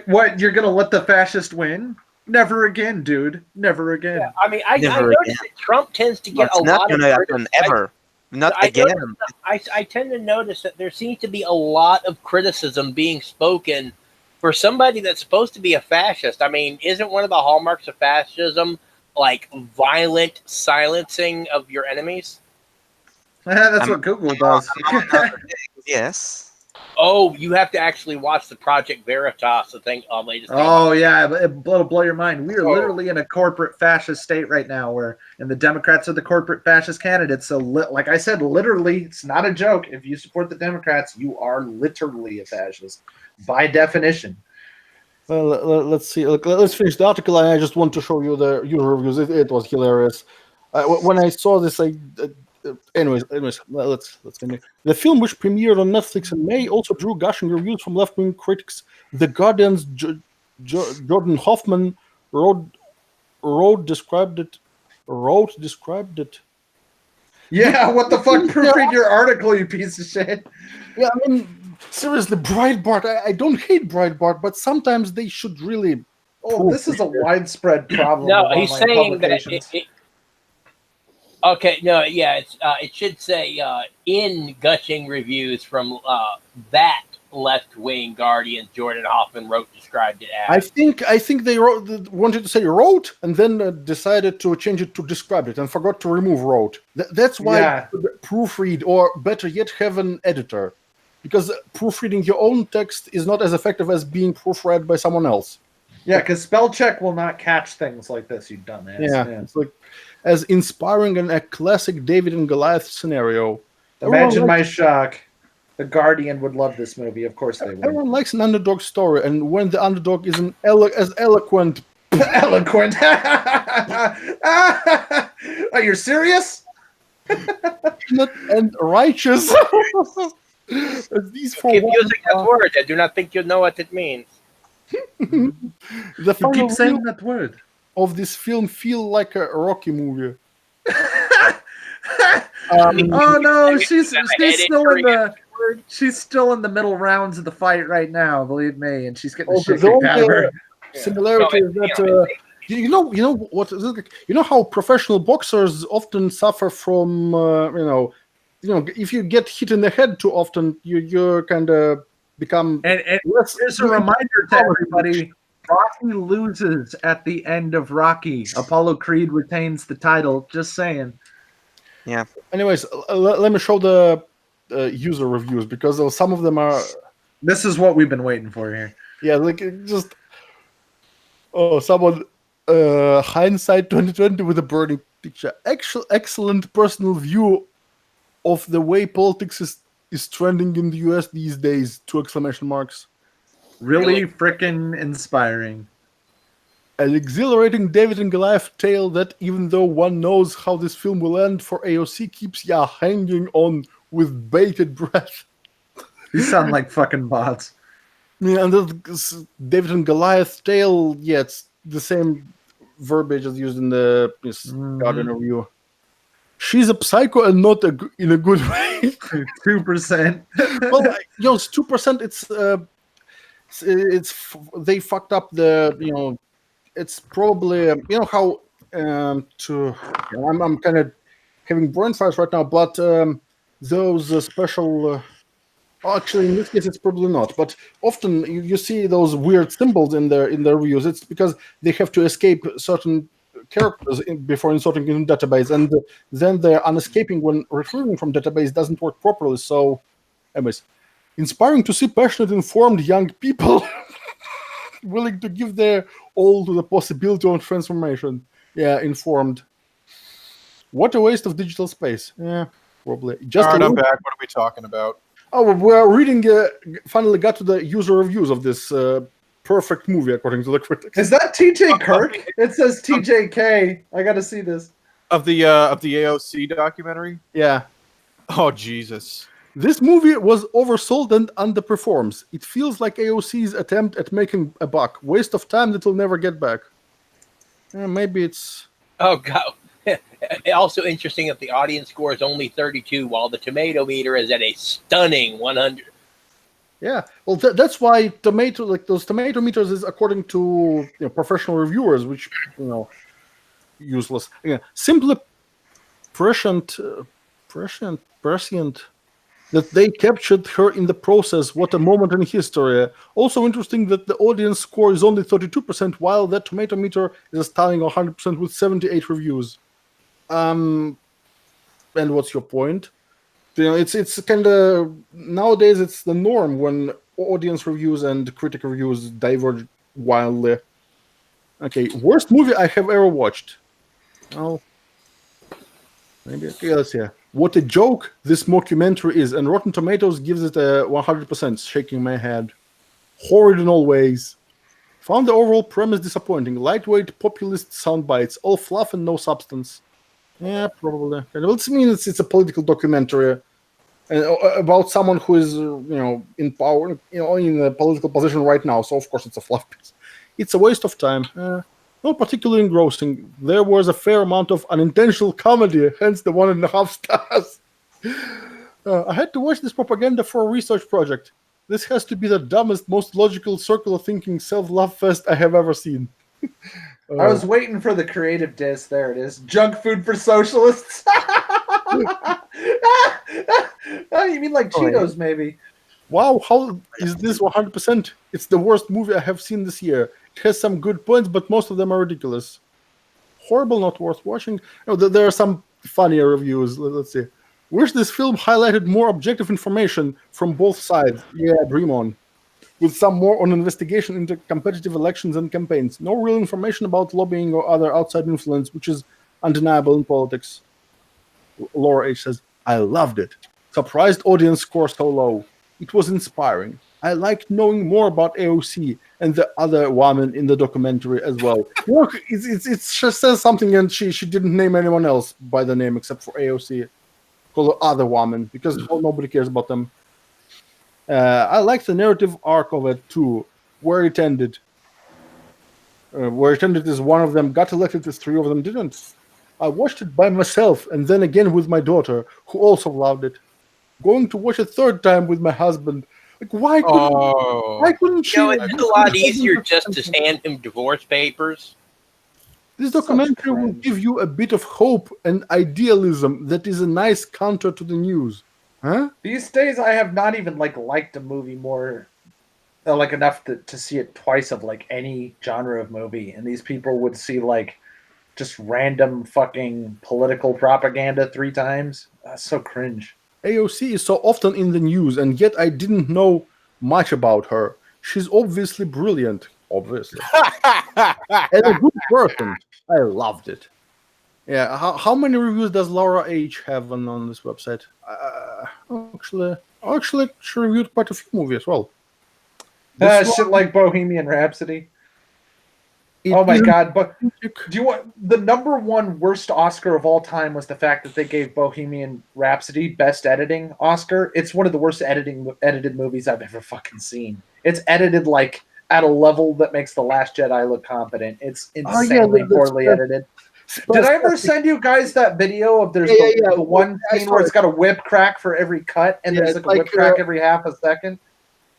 What? You're gonna let the fascist win? Never again, dude. Never again. Yeah, I mean, I noticed that Trump tends to get a lot of criticism ever. Not again. I tend to notice that there seems to be a lot of criticism being spoken for somebody that's supposed to be a fascist. I mean, isn't one of the hallmarks of fascism like violent silencing of your enemies? That's what Google does. Yes. Oh, you have to actually watch the Project Veritas, the thing. It'll blow your mind. We are literally in a corporate fascist state right now, and the Democrats are the corporate fascist candidates. So, like I said, literally, it's not a joke. If you support the Democrats, you are literally a fascist by definition. Well, let's see. Let's finish the article. I just want to show you the user reviews. It was hilarious. When I saw this, anyways, let's continue. The film, which premiered on Netflix in May, also drew gushing reviews from left-wing critics. The Guardian's Jordan Hoffman wrote described it. Yeah, what the fuck? Proofread your article, you piece of shit. Yeah, I mean, seriously, Breitbart. I don't hate Breitbart, but sometimes they should really. Oh, this is a widespread problem. No, he's saying that. Okay, no, yeah, it should say in gushing reviews from that left-wing Guardian, Jordan Hoffman described it as. I think they wanted to say wrote and then decided to change it to describe it and forgot to remove wrote. That's why proofread, or better yet, have an editor, because proofreading your own text is not as effective as being proofread by someone else. Yeah, because spell check will not catch things like this, you dumbass. Yeah, it's like as inspiring and a classic David and Goliath scenario. Imagine my shock. The Guardian would love this movie. Of course they would. Everyone likes an underdog story, and when the underdog is as eloquent. Eloquent. Are you serious? And righteous. These four keep using that word. I do not think you know what it means. The you keep saying that word. Of this film feel like a Rocky movie. Oh no, she's still in the middle rounds of the fight right now. Believe me, and she's getting shit kicked out of her. Similarity is that you know what is it like? You know how professional boxers often suffer from if you get hit in the head too often, you kind of become. And here's a reminder to everybody. Rocky loses at the end of Rocky. Apollo Creed retains the title. Just saying. Yeah. Anyways, let me show the user reviews because some of them are. This is what we've been waiting for here. Yeah, like just. Oh, someone hindsight 2020 with a burning picture. Excellent personal view of the way politics is trending in the US these days. 2 exclamation marks. Really freaking inspiring. An exhilarating David and Goliath tale that, even though one knows how this film will end, for AOC keeps ya hanging on with bated breath. You sound like fucking bots. Yeah, and the David and Goliath tale, yeah, it's the same verbiage as used in the Guardian review. She's a psycho and not in a good way. 2%. Well, it's 2%. It's they fucked up the It's probably how I'm kind of having brain fires right now, but those special. Actually, in this case, it's probably not. But often you see those weird symbols in their reviews. It's because they have to escape certain characters before inserting in database, and then their unescaping when retrieving from database doesn't work properly. So, anyways, inspiring to see passionate, informed young people willing to give their all to the possibility of transformation. Yeah, informed. What a waste of digital space. Yeah, probably. All right, I'm back. What are we talking about? Oh, we're reading. Finally got to the user reviews of this perfect movie, according to the critics. Is that TJ Kirk? It says TJK. I got to see this. Of the AOC documentary? Yeah. Oh, Jesus. This movie was oversold and underperforms. It feels like AOC's attempt at making a buck. Waste of time that will never get back. Maybe it's... Oh, God. Also interesting that the audience score is only 32, while the tomato meter is at a stunning 100. Yeah, well, that's why those tomato meters is according to professional reviewers, which useless. Again, simply prescient that they captured her in the process. What a moment in history. Also interesting that the audience score is only 32%, while that tomato meter is a stunning 100% with 78 reviews. And what's your point? It's kind of nowadays it's the norm when audience reviews and critic reviews diverge wildly. Okay, worst movie I have ever watched. Oh, maybe let's see. What a joke this mockumentary is, and Rotten Tomatoes gives it a 100%. Shaking my head. Horrid in all ways. Found the overall premise disappointing. Lightweight populist sound bites, all fluff and no substance. Yeah, probably. Well, it means it's a political documentary about someone who is, in power, in a political position right now. So of course it's a fluff piece. It's a waste of time. Not particularly engrossing. There was a fair amount of unintentional comedy, hence the 1.5 stars. I had to watch this propaganda for a research project. This has to be the dumbest, most logical, circular thinking self-love fest I have ever seen. I was waiting for the creative diss. There it is. Junk food for socialists. Oh, you mean like Cheetos, maybe? Wow, how is this 100%? It's the worst movie I have seen this year. It has some good points, but most of them are ridiculous. Horrible, not worth watching. There are some funnier reviews. Let's see. Wish this film highlighted more objective information from both sides. Yeah, dream on. With some more on investigation into competitive elections and campaigns. No real information about lobbying or other outside influence, which is undeniable in politics. Laura H. says, I loved it. Surprised audience score so low. It was inspiring. I liked knowing more about AOC and the other woman in the documentary as well. Look, it just says something, and she didn't name anyone else by the name except for AOC. Call her other woman, because nobody cares about them. I liked the narrative arc of it too, where it ended. Where it ended is one of them got elected, as 3 of them didn't. I watched it by myself, and then again with my daughter, who also loved it. Going to watch a 3rd time with my husband. Like, why couldn't she? It's a lot easier just to hand him divorce papers. This documentary will give you a bit of hope and idealism that is a nice counter to the news. Huh? These days, I have not even liked a movie more, enough to see it twice of any genre of movie, and these people would see just random fucking political propaganda 3 times. That's so cringe. AOC is so often in the news, and yet I didn't know much about her. She's obviously brilliant. obviously. And a good person. I loved it. Yeah, how many reviews does Laura H have on this website? Actually, she reviewed quite a few movies as well. Shit like Bohemian Rhapsody. It Oh my isn't- god! But do you want the number one worst Oscar of all time was the fact that they gave Bohemian Rhapsody Best Editing Oscar. It's one of the worst edited movies I've ever fucking seen. It's edited like at a level that makes The Last Jedi look competent. It's insanely poorly edited. Did I ever send you guys that video of there's the one scene where it's got a whip crack for every cut and there's like a whip crack every half a second?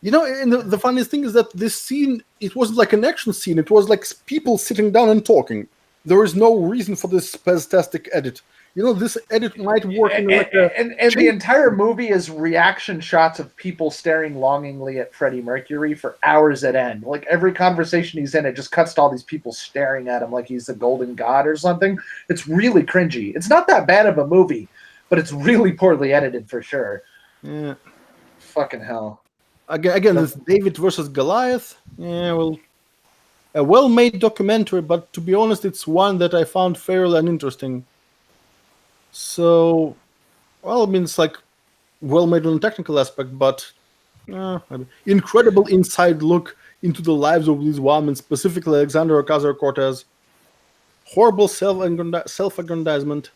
You know, and the funniest thing is that this scene, it wasn't like an action scene. It was like people sitting down and talking. There is no reason for this spastic edit. You know, this edit might work in like and the entire movie is reaction shots of people staring longingly at Freddie Mercury for hours at end. Like every conversation he's in, it just cuts to all these people staring at him like he's the golden god or something. It's really cringy. It's not that bad of a movie, but it's really poorly edited for sure. Yeah. Fucking hell. Again, it's David versus Goliath. Yeah, well, a well-made documentary, but to be honest, it's one that I found fairly uninteresting. So, well, I mean, it's like well-made on a technical aspect, but incredible inside look into the lives of these women, specifically Alexandra Ocasio-Cortez. Horrible self-aggrandizement.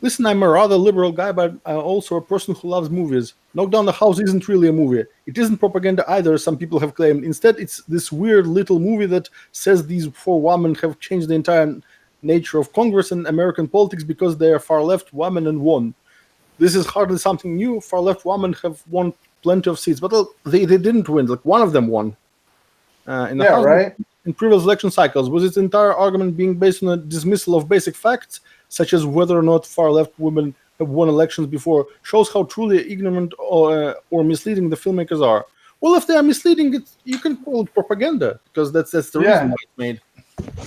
Listen, I'm a rather liberal guy, but I'm also a person who loves movies. Knock Down the House isn't really a movie. It isn't propaganda either, some people have claimed. Instead, it's this weird little movie that says these four women have changed the entire nature of Congress and American politics because they are far-left women and won. This is hardly something new. Far-left women have won plenty of seats, but they didn't win. Like, one of them won. In the House, right. In previous election cycles, with its entire argument being based on a dismissal of basic facts, such as whether or not far-left women have won elections before, shows how truly ignorant or misleading the filmmakers are. Well, if they are misleading, you can call it propaganda, because that's the reason why it's made.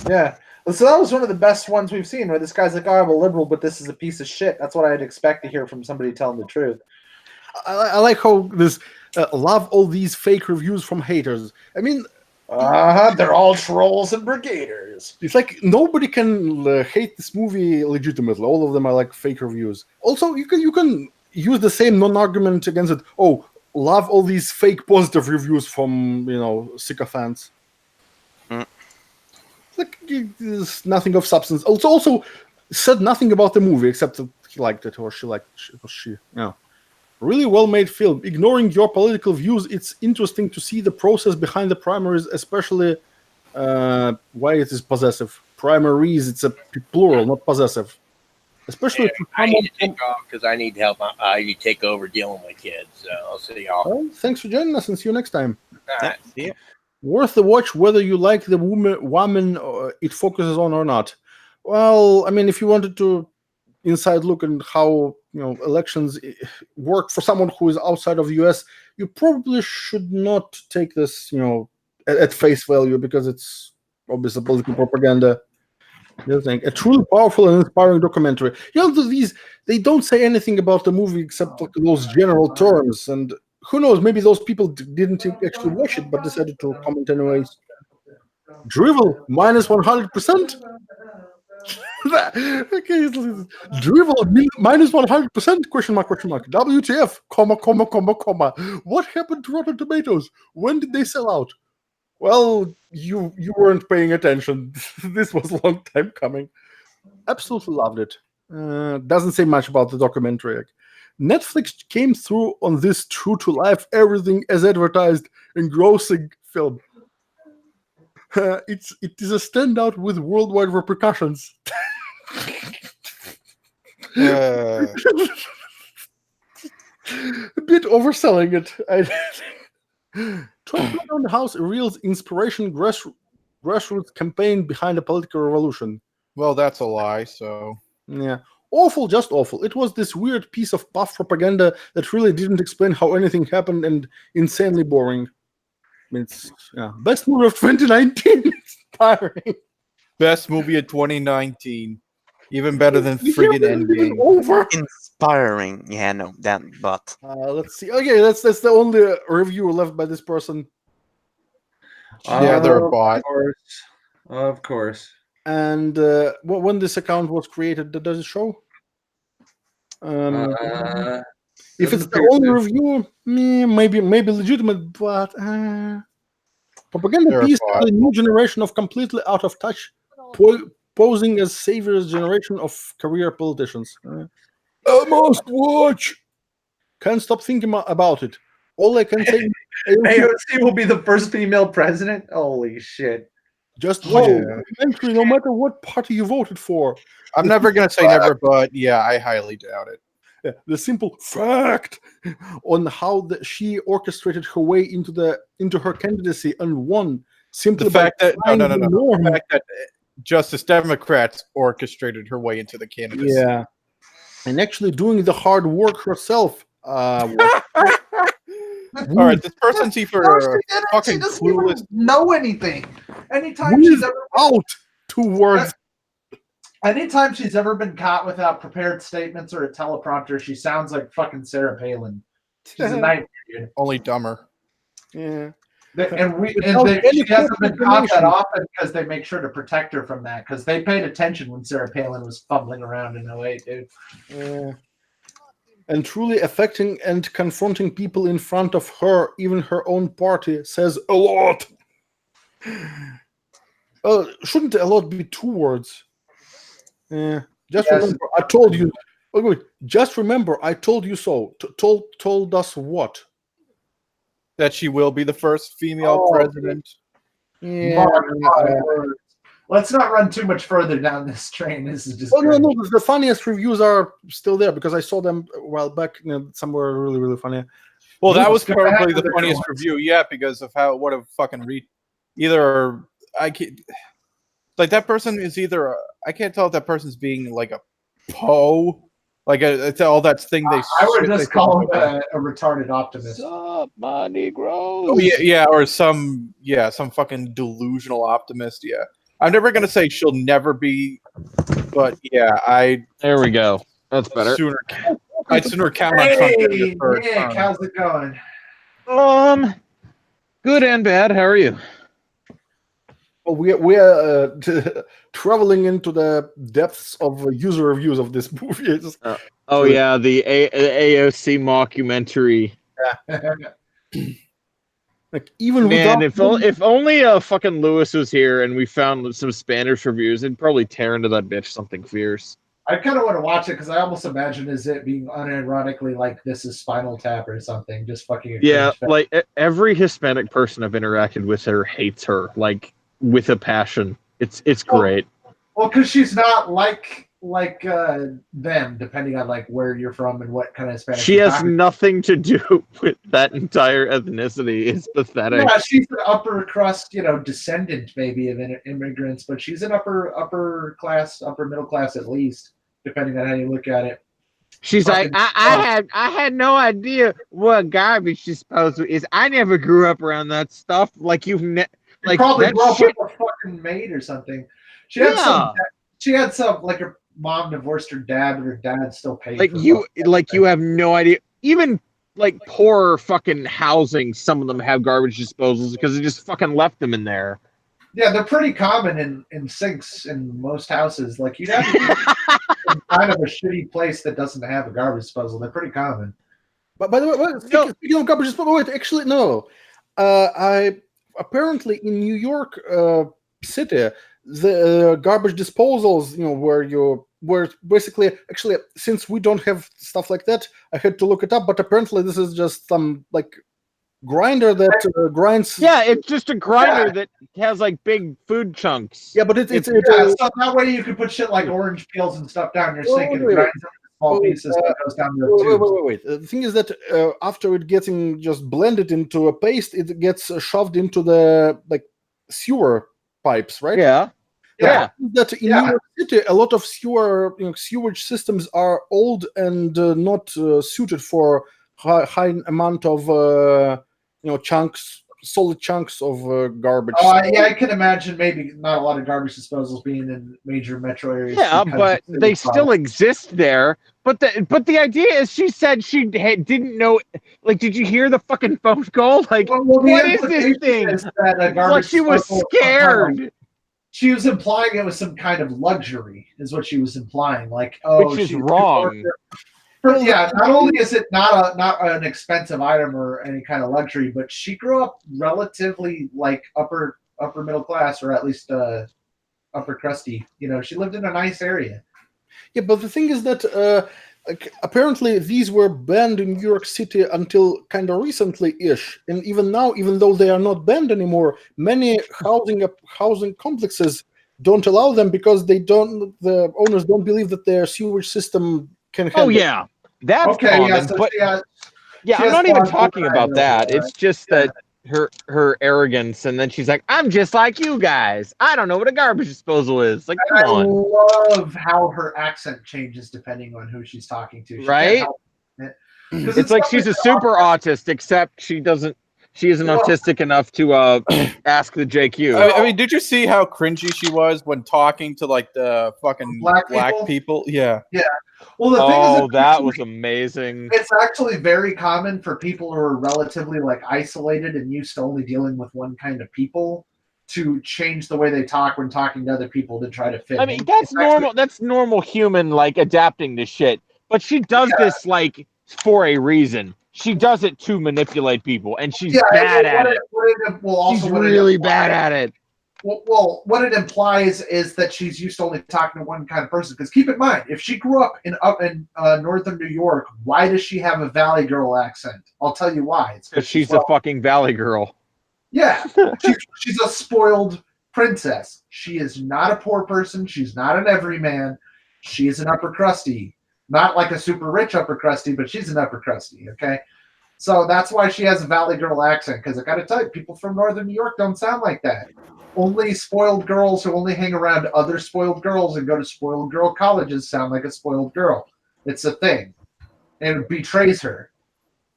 Yeah. So that was one of the best ones we've seen, where this guy's like, oh, I'm a liberal, but this is a piece of shit. That's what I'd expect to hear from somebody telling the truth. I like how this love all these fake reviews from haters. I mean, they're all trolls and brigaders. It's like nobody can hate this movie legitimately. All of them are like fake reviews. Also, you can use the same non-argument against it. Oh, love all these fake positive reviews from sycophants. Like there's nothing of substance. Also said nothing about the movie except that he liked it or she liked it or she. Yeah. Really well-made film. Ignoring your political views, it's interesting to see the process behind the primaries, especially why it is possessive. Primaries, it's a plural, not possessive. Especially I need to take off because I need help. I need to take over dealing with kids. So I'll see y'all. Well, thanks for joining us and see you next time. All right. See ya. Worth the watch whether you like the woman it focuses on or not. Well, I mean, if you wanted to inside look at how elections work for someone who is outside of the US, you probably should not take this at face value because it's obviously political propaganda. A truly powerful and inspiring documentary. They don't say anything about the movie except like those general terms, and who knows, maybe those people didn't actually watch it but decided to comment anyways. Drivel minus 100%. Okay, drivel minus 100%? Question mark. WTF? Comma. What happened to Rotten Tomatoes? When did they sell out? Well, you weren't paying attention. This was a long time coming. Absolutely loved it. Doesn't say much about the documentary. Netflix came through on this true-to-life, everything as advertised, engrossing film. It is a standout with worldwide repercussions. A bit overselling it. Trump on the House reveals inspiration grassroots campaign behind a political revolution. Well, that's a lie, so... Yeah. Awful, just awful. It was this weird piece of puff propaganda that really didn't explain how anything happened and insanely boring. I mean, it's best movie of 2019. Inspiring. Best movie of 2019. Even better than friggin' Endgame. Over. Inspiring. Yeah, no, but let's see. Okay, that's the only review left by this person. Yeah, they're a bot. Of course. And when this account was created, does it show? If it's the only review, maybe legitimate, but propaganda They're a piece bot. is a new generation of completely out of touch, posing as saviors generation of career politicians. I must watch. Can't stop thinking about it. All I can say, AOC will be the first female president. Holy shit! just watch the documentary, no matter what party you voted for. I'm never gonna say never, but yeah, I highly doubt it. The simple fact on how she orchestrated her way into her candidacy and won simply The fact by that no. the norm. The fact that Justice Democrats orchestrated her way into the candidacy. Yeah, and actually doing the hard work herself. All right, this person's either fucking clueless. Know anything? Anytime she's ever out 2 words. Anytime she's ever been caught without prepared statements or a teleprompter, she sounds like fucking Sarah Palin. She's a nightmare, dude. Only dumber. Yeah. She hasn't been caught that often because they make sure to protect her from that, because they paid attention when Sarah Palin was fumbling around in 08, dude. Yeah. And truly affecting and confronting people in front of her, even her own party, says a lot. Shouldn't a lot be 2 words? Just remember, I told you. Wait, just remember, I told you so. Told us what? That she will be the first female president. Yeah. Let's not run too much further down this train. This is just. Oh no, the funniest reviews are still there because I saw them a while back. Somewhere really, really funny. Well, that was probably the funniest review yet because of what a fucking either I can't. Like that person is either I can't tell if that person's being like a Poe, like it's all that thing they. I would just call him a retarded optimist. Sup, my Negroes? Oh yeah, or some fucking delusional optimist. Yeah, I'm never gonna say she'll never be, but yeah, There we go. That's better. I'd sooner count on Trump than the third Nick, term. how's it going? Good and bad. How are you? Well, we are traveling into the depths of user reviews of this movie. Oh yeah, the AOC mockumentary. Like even Man, if only fucking Lewis was here and we found some Spanish reviews, it'd probably tear into that bitch something fierce. I kind of want to watch it because I almost imagine it being unironically like this is Spinal Tap or something, just fucking. Yeah, like every Hispanic person I've interacted with her hates her, like with a passion. It's great. Well, because she's not like them, depending on like where you're from and what kind of Spanish. She has nothing to do with that entire ethnicity. It's pathetic. Yeah, she's an upper crust, descendant maybe of immigrants, but she's an upper class, upper middle class at least, depending on how you look at it. She's like, I had no idea what garbage disposal is. I never grew up around that stuff. Like like probably that grew up shit. with a fucking maid or something. She had some like her mom divorced her dad, but her dad still paid. Like you have no idea. Even like poor fucking housing, some of them have garbage disposals because they just fucking left them in there. Yeah, they're pretty common in sinks in most houses. Like you'd have to be in kind of a shitty place that doesn't have a garbage disposal. They're pretty common. But by the way, speaking of garbage disposal, wait, actually no. Apparently in New York City, the garbage disposals, where basically, actually, since we don't have stuff like that, I had to look it up. But apparently, this is just some like grinder that grinds. Yeah, it's just a grinder that has like big food chunks. Yeah, but it's so that way you can put shit like orange peels and stuff down your sink and grind some small pieces that goes down the tubes. Wait. The thing is that after it getting just blended into a paste, it gets shoved into the like sewer pipes, right? Yeah. That in New York City, a lot of sewage systems are old and not suited for high amount of chunks solid chunks of garbage. Oh, yeah, I can imagine maybe not a lot of garbage disposals being in major metro areas. Yeah, because but of they city still problems. exist there. But the idea is, she said she didn't know. Like, did you hear the fucking phone call? Like, Well, the what is this implication thing? is that a It's like garbage she was disposal is some kind of- scared, she was implying it was some kind of luxury, is what she was implying. Like, oh, which is she- wrong. Yeah, not only is it not an expensive item or any kind of luxury, but she grew up relatively like upper middle class, or at least upper crusty. You know, she lived in a nice area. Yeah, but the thing is that like, apparently these were banned in New York City until kind of recently-ish, and even now, even though they are not banned anymore, many housing complexes don't allow them because the owners don't believe that their sewage system can handle. Oh yeah, that's Okay, common. yeah, so but she has- yeah, she I'm has not even plausible talking about that. deniability, It's just Yeah. that her arrogance, and then she's like, "I'm just like you guys. I don't know what a garbage disposal is." Like, come I on, love how her accent changes depending on who she's talking to. She can't right? help it. 'Cause It's like not she's a like super autist, except she isn't Well- autistic enough to ask the JQ. I mean, did you see how cringy she was when talking to like the fucking Black black people? people? Yeah. Yeah. Well, the thing is, Oh, that was amazing. it's actually very common for people who are relatively like isolated and used to only dealing with one kind of people to change the way they talk when talking to other people to try to fit. I mean, in. that's It's actually- normal. That's normal human like adapting to shit. But she does this like for a reason. She does it to manipulate people, and she's bad and at it. She's what it really implies- bad at it. Well, what it implies is that she's used to only talking to one kind of person. Because keep in mind, if she grew up in northern New York, why does she have a Valley Girl accent? I'll tell you why. It's Because she's a fucking valley girl. Yeah, she's a spoiled princess. She is not a poor person. She's not an everyman. She is an upper crusty. Not like a super rich upper crusty, but she's an upper crusty, okay? So that's why she has a Valley Girl accent, because I gotta tell you, people from northern New York don't sound like that. Only spoiled girls who only hang around other spoiled girls and go to spoiled girl colleges sound like a spoiled girl. It's a thing. And it betrays her.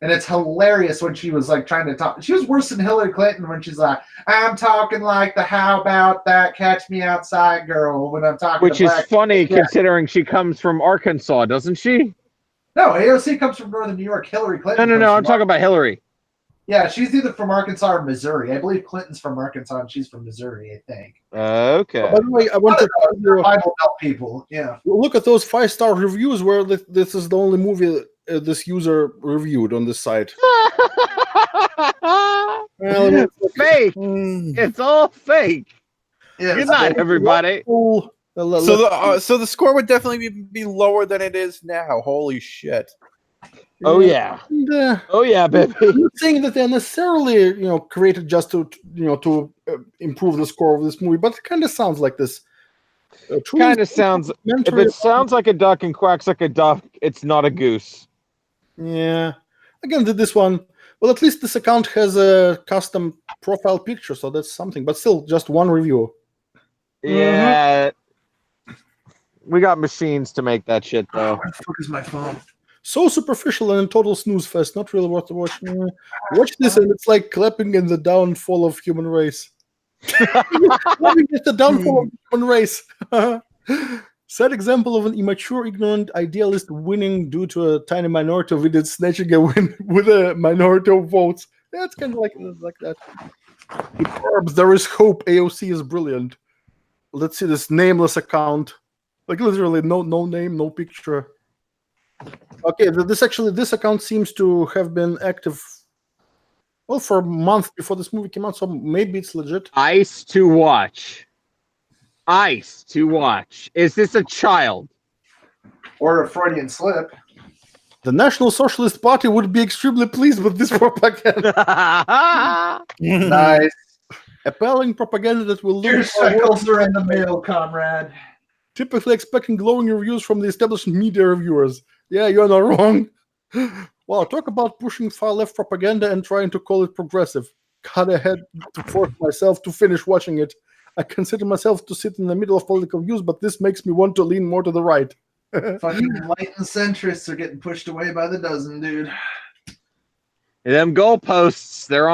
And it's hilarious when she was like trying to talk. She was worse than Hillary Clinton when she's like, I'm talking like the how about that catch me outside girl when I'm talking Which to is black. funny Yeah. considering she comes from Arkansas, doesn't she? No, AOC comes from northern New York. Hillary Clinton. No. comes I'm from talking about Hillary. Yeah, she's either from Arkansas or Missouri. I believe Clinton's from Arkansas and she's from Missouri, I think. Okay. By the way, I want to tell you, Bible Belt people. Yeah. look at those 5-star reviews where this is the only movie this user reviewed on this site. Well, Fake. It's all fake. Yeah, Good night, everybody. So So the score would definitely be lower than it is now. Holy shit! Oh yeah. And, Oh yeah, baby. I'm not saying that they're necessarily, created just to improve the score of this movie, but it kind of sounds like this. Kind of sounds. If it sounds like a duck and quacks like a duck, it's not a goose. Yeah. Again, this one. Well, at least this account has a custom profile picture, so that's something. But still, just one review. Yeah. We got machines to make that shit though. Where the fuck is my phone? So superficial and a total snooze fest. Not really worth watching. Watch this, and it's like clapping in the downfall of human race. Clapping at the downfall of human race. Sad example of an immature, ignorant idealist winning due to a tiny minority of idiots snatching a win with a minority of votes. Yeah, it's kind of like that. Forbes, there is hope. AOC is brilliant. Let's see this nameless account. Like literally no name, no picture. Okay, this account seems to have been active for a month before this movie came out, so maybe it's legit. Ice to watch. Ice to watch. Is this a child? Or a Freudian slip. The National Socialist Party would be extremely pleased with this propaganda. Nice. Appalling propaganda that will Your look shekels are in the mail, comrade. typically expecting glowing reviews from the established media reviewers. Yeah, you're not wrong. Wow, talk about pushing far left propaganda and trying to call it progressive. God, I had to force myself to finish watching it. I consider myself to sit in the middle of political views, but this makes me want to lean more to the right. Fucking light and centrists are getting pushed away by the dozen, dude. Them goalposts, they're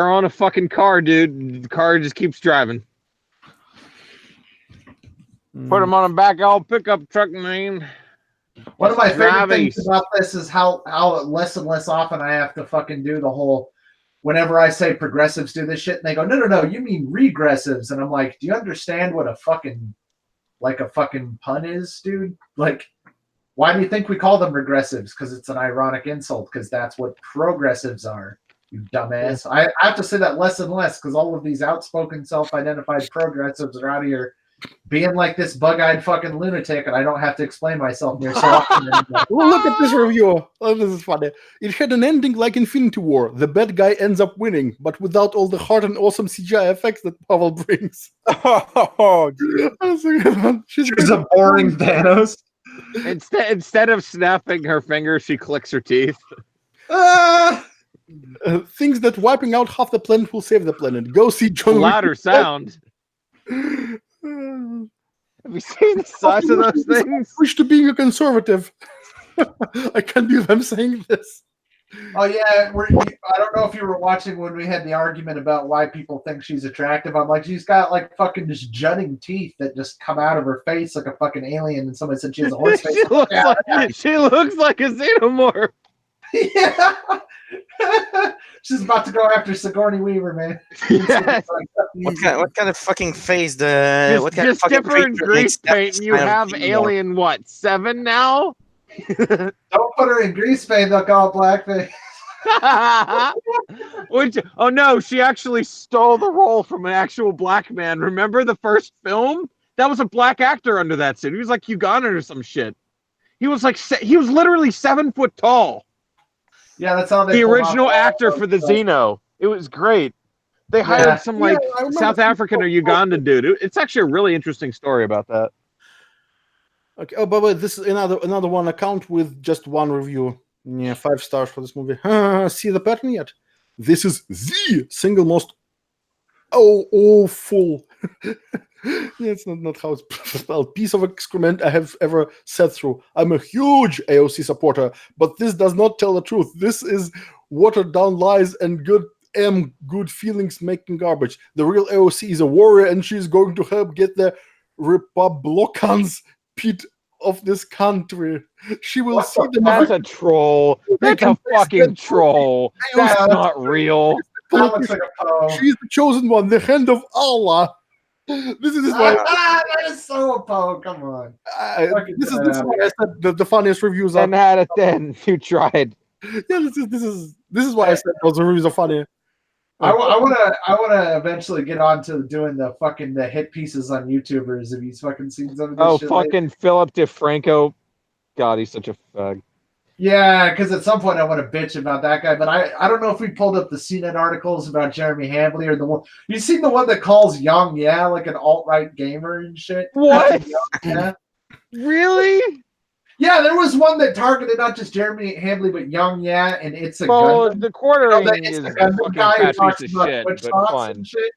on a fucking car, dude. The car just keeps driving. Put them on a back old pickup truck, man. One of my favorite Driving. things about this is how less and less often I have to fucking do the whole. Whenever I say progressives do this shit, and they go, no, you mean regressives, and I'm like, do you understand what a fucking pun is, dude? Like, why do you think we call them regressives? Because it's an ironic insult. Because that's what progressives are, you dumbass. I have to say that less and less because all of these outspoken, self-identified progressives are out here being like this bug-eyed fucking lunatic, and I don't have to explain myself near so often anymore. Well, look at this review. Oh, this is funny. It had an ending like Infinity War. The bad guy ends up winning, but without all the hard and awesome CGI effects that Marvel brings. Oh, She's a boring Thanos. Instead of snapping her fingers, she clicks her teeth. Things that wiping out half the planet will save the planet. Go see John Wick. Louder sound. Have you seen the size of those things? Switch to being a conservative. I can't believe I'm saying this. Oh yeah, I don't know if you were watching when we had the argument about why people think she's attractive. I'm like, she's got like fucking just jutting teeth that just come out of her face like a fucking alien. And somebody said she has a horse face. She looks like a xenomorph. Yeah. She's about to go after Sigourney Weaver, man. Yes. What kind of fucking face? What kind of Just fucking dip her in creature grease makes that paint and you kind of have thing? Alien, what, 7 now? Don't put her in grease paint, they'll call it blackface. Oh no, she actually stole the role from an actual black man. Remember the first film? That was a black actor under that suit. He was like Ugandan or some shit. He was literally 7 foot tall. Yeah, that's how they The pulled original off actor for the Xeno. It was great. They hired some like South African or Ugandan dude. It's actually a really interesting story about that. Okay. Oh, but wait, this is another one account with just one review. Yeah, 5 stars for this movie. See the pattern yet? This is the single most awful. It's not how it's spelled. Piece of excrement I have ever sat through. I'm a huge AOC supporter, but this does not tell the truth. This is watered down lies and good feelings making garbage. The real AOC is a warrior, and she's going to help get the Republicans pit of this country. She will see them. That's a troll. That's a fucking troll. That's not real. That looks like a poe. She's the chosen one, the hand of Allah. This is why. That is so a poe. Come on. This is why I said the funniest reviews are. 10 out of 10. You tried. Yeah, this is why I said those reviews are funny. I want to eventually get on to doing the hit pieces on YouTubers. Have you fucking seen some of this Oh, shit fucking lately? Philip DeFranco. God, he's such a fag. Yeah, because at some point I want to bitch about that guy, but I don't know if we pulled up the CNET articles about Jeremy Hambley or the one. You seen the one that calls Young Yeah like an alt-right gamer and shit? What? Yeah. Really? Yeah, there was one that targeted not just Jeremy Hambley but Young Yeah, and it's a Well, Gundam. the quartering It's is a a Gundam fucking guy who fat talks piece of about shit, Twitch but thoughts fine. and shit.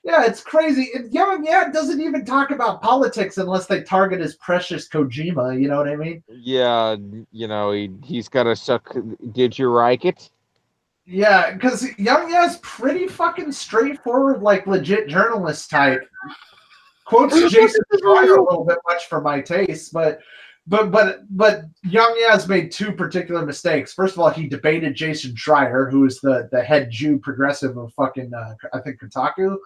Yeah, it's crazy. And Young Yeah doesn't even talk about politics unless they target his precious Kojima. You know what I mean? Yeah, he's got to suck. Did you like it? Yeah, because Young Ya's pretty fucking straightforward, like legit journalist type. Quotes Jason Schreier a little bit much for my taste, but Young Ya's made 2 particular mistakes. First of all, he debated Jason Schreier, who is the head Jew progressive of fucking I think Kotaku.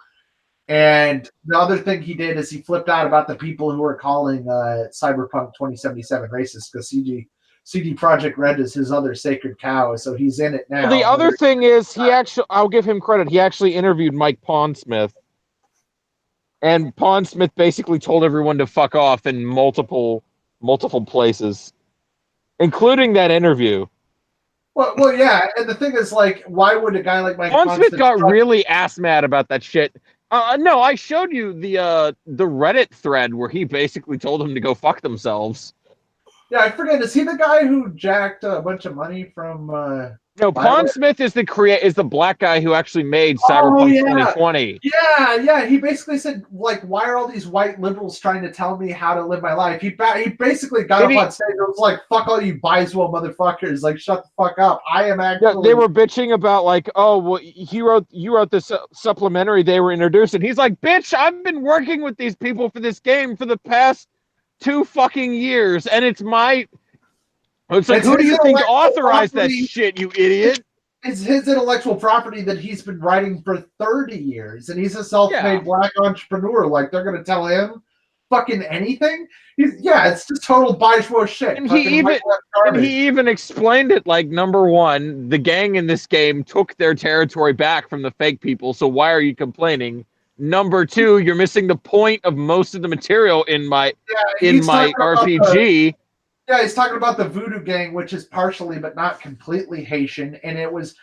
And the other thing he did is he flipped out about the people who are calling Cyberpunk 2077 racist because CD Projekt Red is his other sacred cow, so he's in it now. Well, the other thing is I'll give him credit. He actually interviewed Mike Pondsmith. And Pondsmith basically told everyone to fuck off in multiple places, including that interview. Well, yeah, and the thing is, like, why would a guy like Mike Pondsmith got really ass mad about that shit. No, I showed you the Reddit thread where he basically told them to go fuck themselves. Yeah, I forget. Is he the guy who jacked a bunch of money from? No, Pawn Smith is the black guy who actually made Cyberpunk 2020. Yeah. He basically said, like, why are all these white liberals trying to tell me how to live my life? He basically got up on stage and was like, "Fuck all you Biswell motherfuckers! Like, shut the fuck up! I am actually." Yeah, they were bitching about like, oh, well, you wrote this supplementary they were introducing. He's like, bitch, I've been working with these people for this game for the past 2 fucking years, and it's my. It's like, who do you think authorized that shit, you idiot? It's his intellectual property that he's been writing for 30 years, and he's a self-made black entrepreneur. Like, they're going to tell him fucking anything? It's just total Biswell shit. And he even explained it like, number one, the gang in this game took their territory back from the fake people, so why are you complaining? Number two, you're missing the point of most of the material in my RPG. He's talking about the Voodoo Gang, which is partially but not completely Haitian, and it was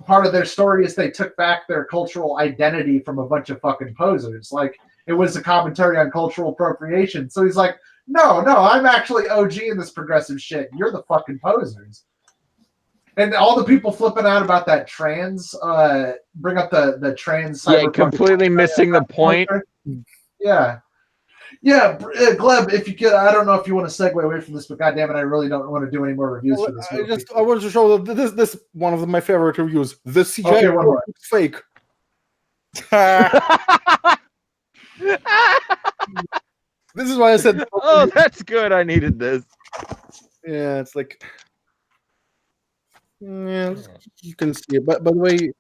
part of their story is they took back their cultural identity from a bunch of fucking posers. Like, it was a commentary on cultural appropriation. So he's like, no, I'm actually OG in this progressive shit. You're the fucking posers. And all the people flipping out about that trans, bring up the trans. Completely missing the point. Yeah, Gleb, if you could, I don't know if you want to segue away from this, but goddammit, I really don't want to do any more reviews for this movie. I wanted to show that this one of my favorite reviews. The CGI is fake. This is why I said. Oh, that's good. I needed this. Yeah, it's like. Yeah, you can see it. But by the way,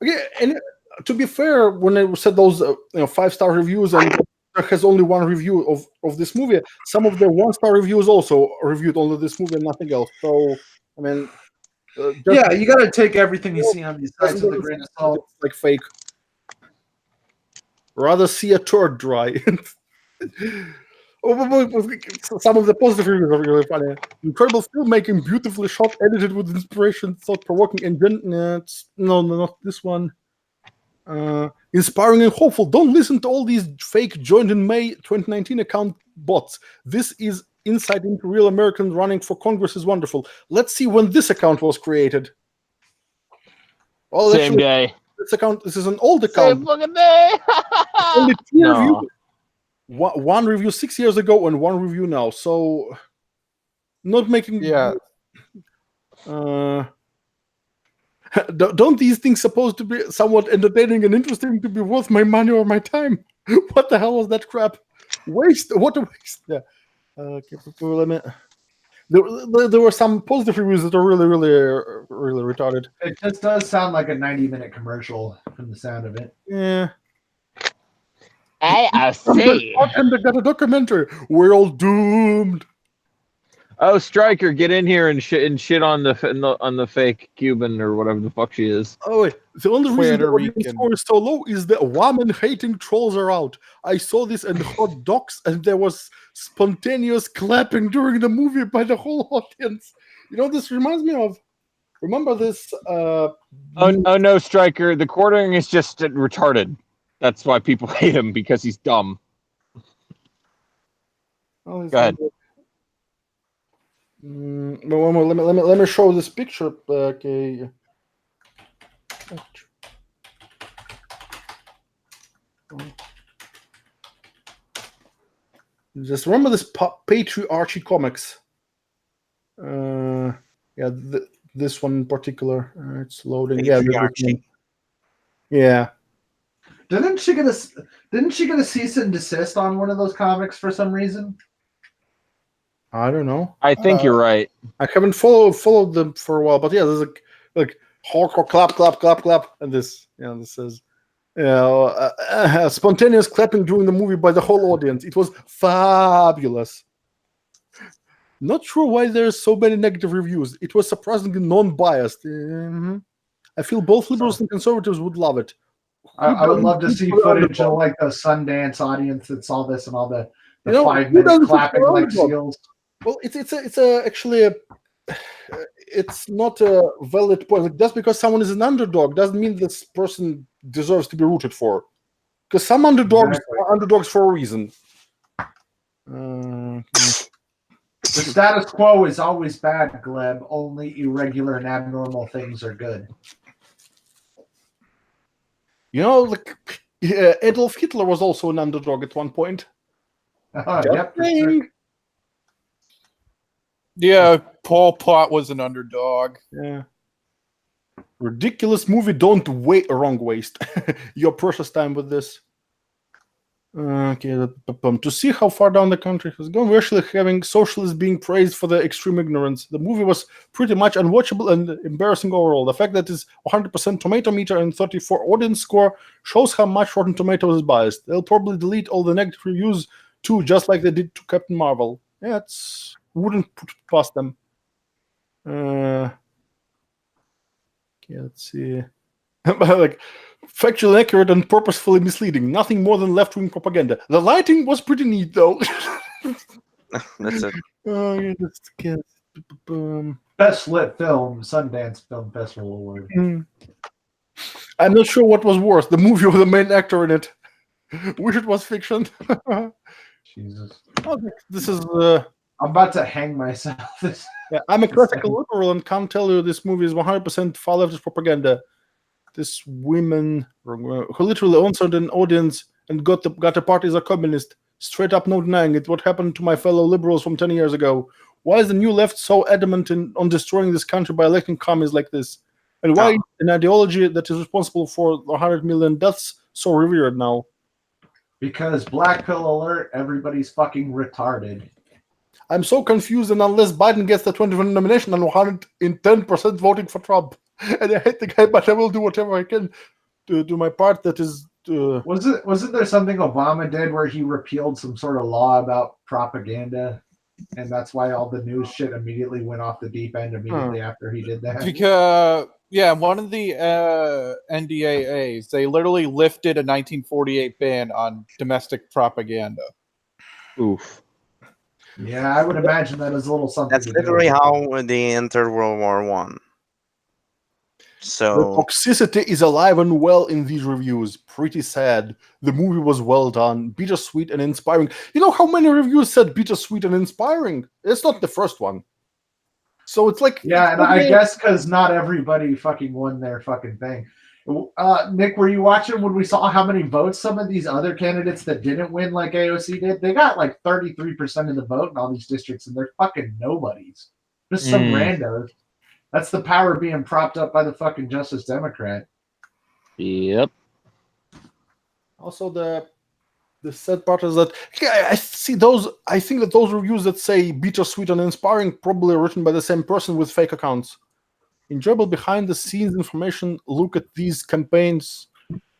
okay, and to be fair, when I said those 5-star reviews and there has only one review of this movie, some of the 1-star reviews also reviewed only this movie and nothing else. So I mean, you got to take everything you see on these sites with a grain of salt. It's like fake. Rather see a turd dry. Some of the positive reviews are really funny. Incredible filmmaking, beautifully shot, edited with inspiration, thought-provoking, and no, not this one. Inspiring and hopeful. Don't listen to all these fake joined in May 2019 account bots. This is insight into real Americans running for Congress is wonderful. Let's see when this account was created. Same day. This is an old account. Same fucking day. Only 2 reviews. One review 6 years ago and one review now. So, not making. Yeah. Don't these things supposed to be somewhat entertaining and interesting to be worth my money or my time? What the hell was that crap? Waste. What a waste. Yeah. Okay, there were some positive reviews that are really retarded. It just does sound like a 90-minute commercial from the sound of it. Yeah. I see. And they got a documentary. We're all doomed. Oh, Stryker, get in here and shit on the fake Cuban or whatever the fuck she is. Oh wait, the only reason the audience score is so low is the woman-hating trolls are out. I saw this in hot docs, and there was spontaneous clapping during the movie by the whole audience. You know, this reminds me of. Remember this? Oh no, Stryker, the quartering is just retarded. That's why people hate him, because he's dumb. Go ahead. Let me show this picture. Okay. Just remember this Patriarchy comics. This one in particular. It's loading. Yeah. Didn't she get a cease and desist on one of those comics for some reason? I don't know. I think you're right. I haven't followed them for a while, but yeah, there's like hardcore clap, and this says, spontaneous clapping during the movie by the whole audience. It was fabulous. Not sure why there's so many negative reviews. It was surprisingly non-biased. I feel both liberals and conservatives would love it. I would love to see footage of like the Sundance audience that saw this and all the 5-minute clapping like seals. Well, it's not a valid point. Like, just because someone is an underdog doesn't mean this person deserves to be rooted for. Because some underdogs are underdogs for a reason. The status quo is always bad, Gleb. Only irregular and abnormal things are good. You know, Adolf Hitler was also an underdog at one point. Yep. For sure. Yeah, Pol Pot was an underdog. Yeah. Ridiculous movie. Don't wrong waste your precious time with this. Okay, to see how far down the country has gone, we're actually having socialists being praised for their extreme ignorance. The movie was pretty much unwatchable and embarrassing overall. The fact that it's 100% tomato meter and 34 audience score shows how much Rotten Tomatoes is biased. They'll probably delete all the negative reviews too, just like they did to Captain Marvel. Yeah, it's wouldn't put it past them. Okay, let's see. Like, factually accurate and purposefully misleading. Nothing more than left-wing propaganda. The lighting was pretty neat, though. That's it. Yeah, Best lit film, Sundance Film Festival Award. I'm not sure what was worse, the movie or the main actor in it. Wish it was fiction. Jesus. Okay, this is. I'm about to hang myself. Yeah, I'm a classical liberal and can't tell you this movie is 100% far leftist propaganda. This women who literally answered an audience and got a party as a communist. Straight up, no denying it. What happened to my fellow liberals from 10 years ago? Why is the new left so adamant on destroying this country by electing commies like this? And why is an ideology that is responsible for 100 million deaths so revered now? Because Black Pill alert, everybody's fucking retarded. I'm so confused, and unless Biden gets the 2020 nomination, I'm 110% voting for Trump. And I hate the guy, but I will do whatever I can to do my part. That is, wasn't there something Obama did where he repealed some sort of law about propaganda, and that's why all the news shit immediately went off the deep end immediately after he did that? Because one of the NDAAs, they literally lifted a 1948 ban on domestic propaganda. Oof. Yeah, I would imagine that is a little something. That's literally how they entered World War One. So the toxicity is alive and well in these reviews. Pretty sad. The movie was well done, bittersweet and inspiring. You know how many reviews said bittersweet and inspiring? It's not the first one. So it's like, yeah, and I guess because not everybody fucking won their fucking thing. Nick, were you watching when we saw how many votes some of these other candidates that didn't win like AOC did? They got like 33% of the vote in all these districts, and they're fucking nobodies. Just some randos. That's the power being propped up by the fucking Justice Democrat. Yep. Also, the sad part is that I see those. I think that those reviews that say bittersweet and inspiring probably are written by the same person with fake accounts. Enjoyable behind-the-scenes information. Look at these campaigns.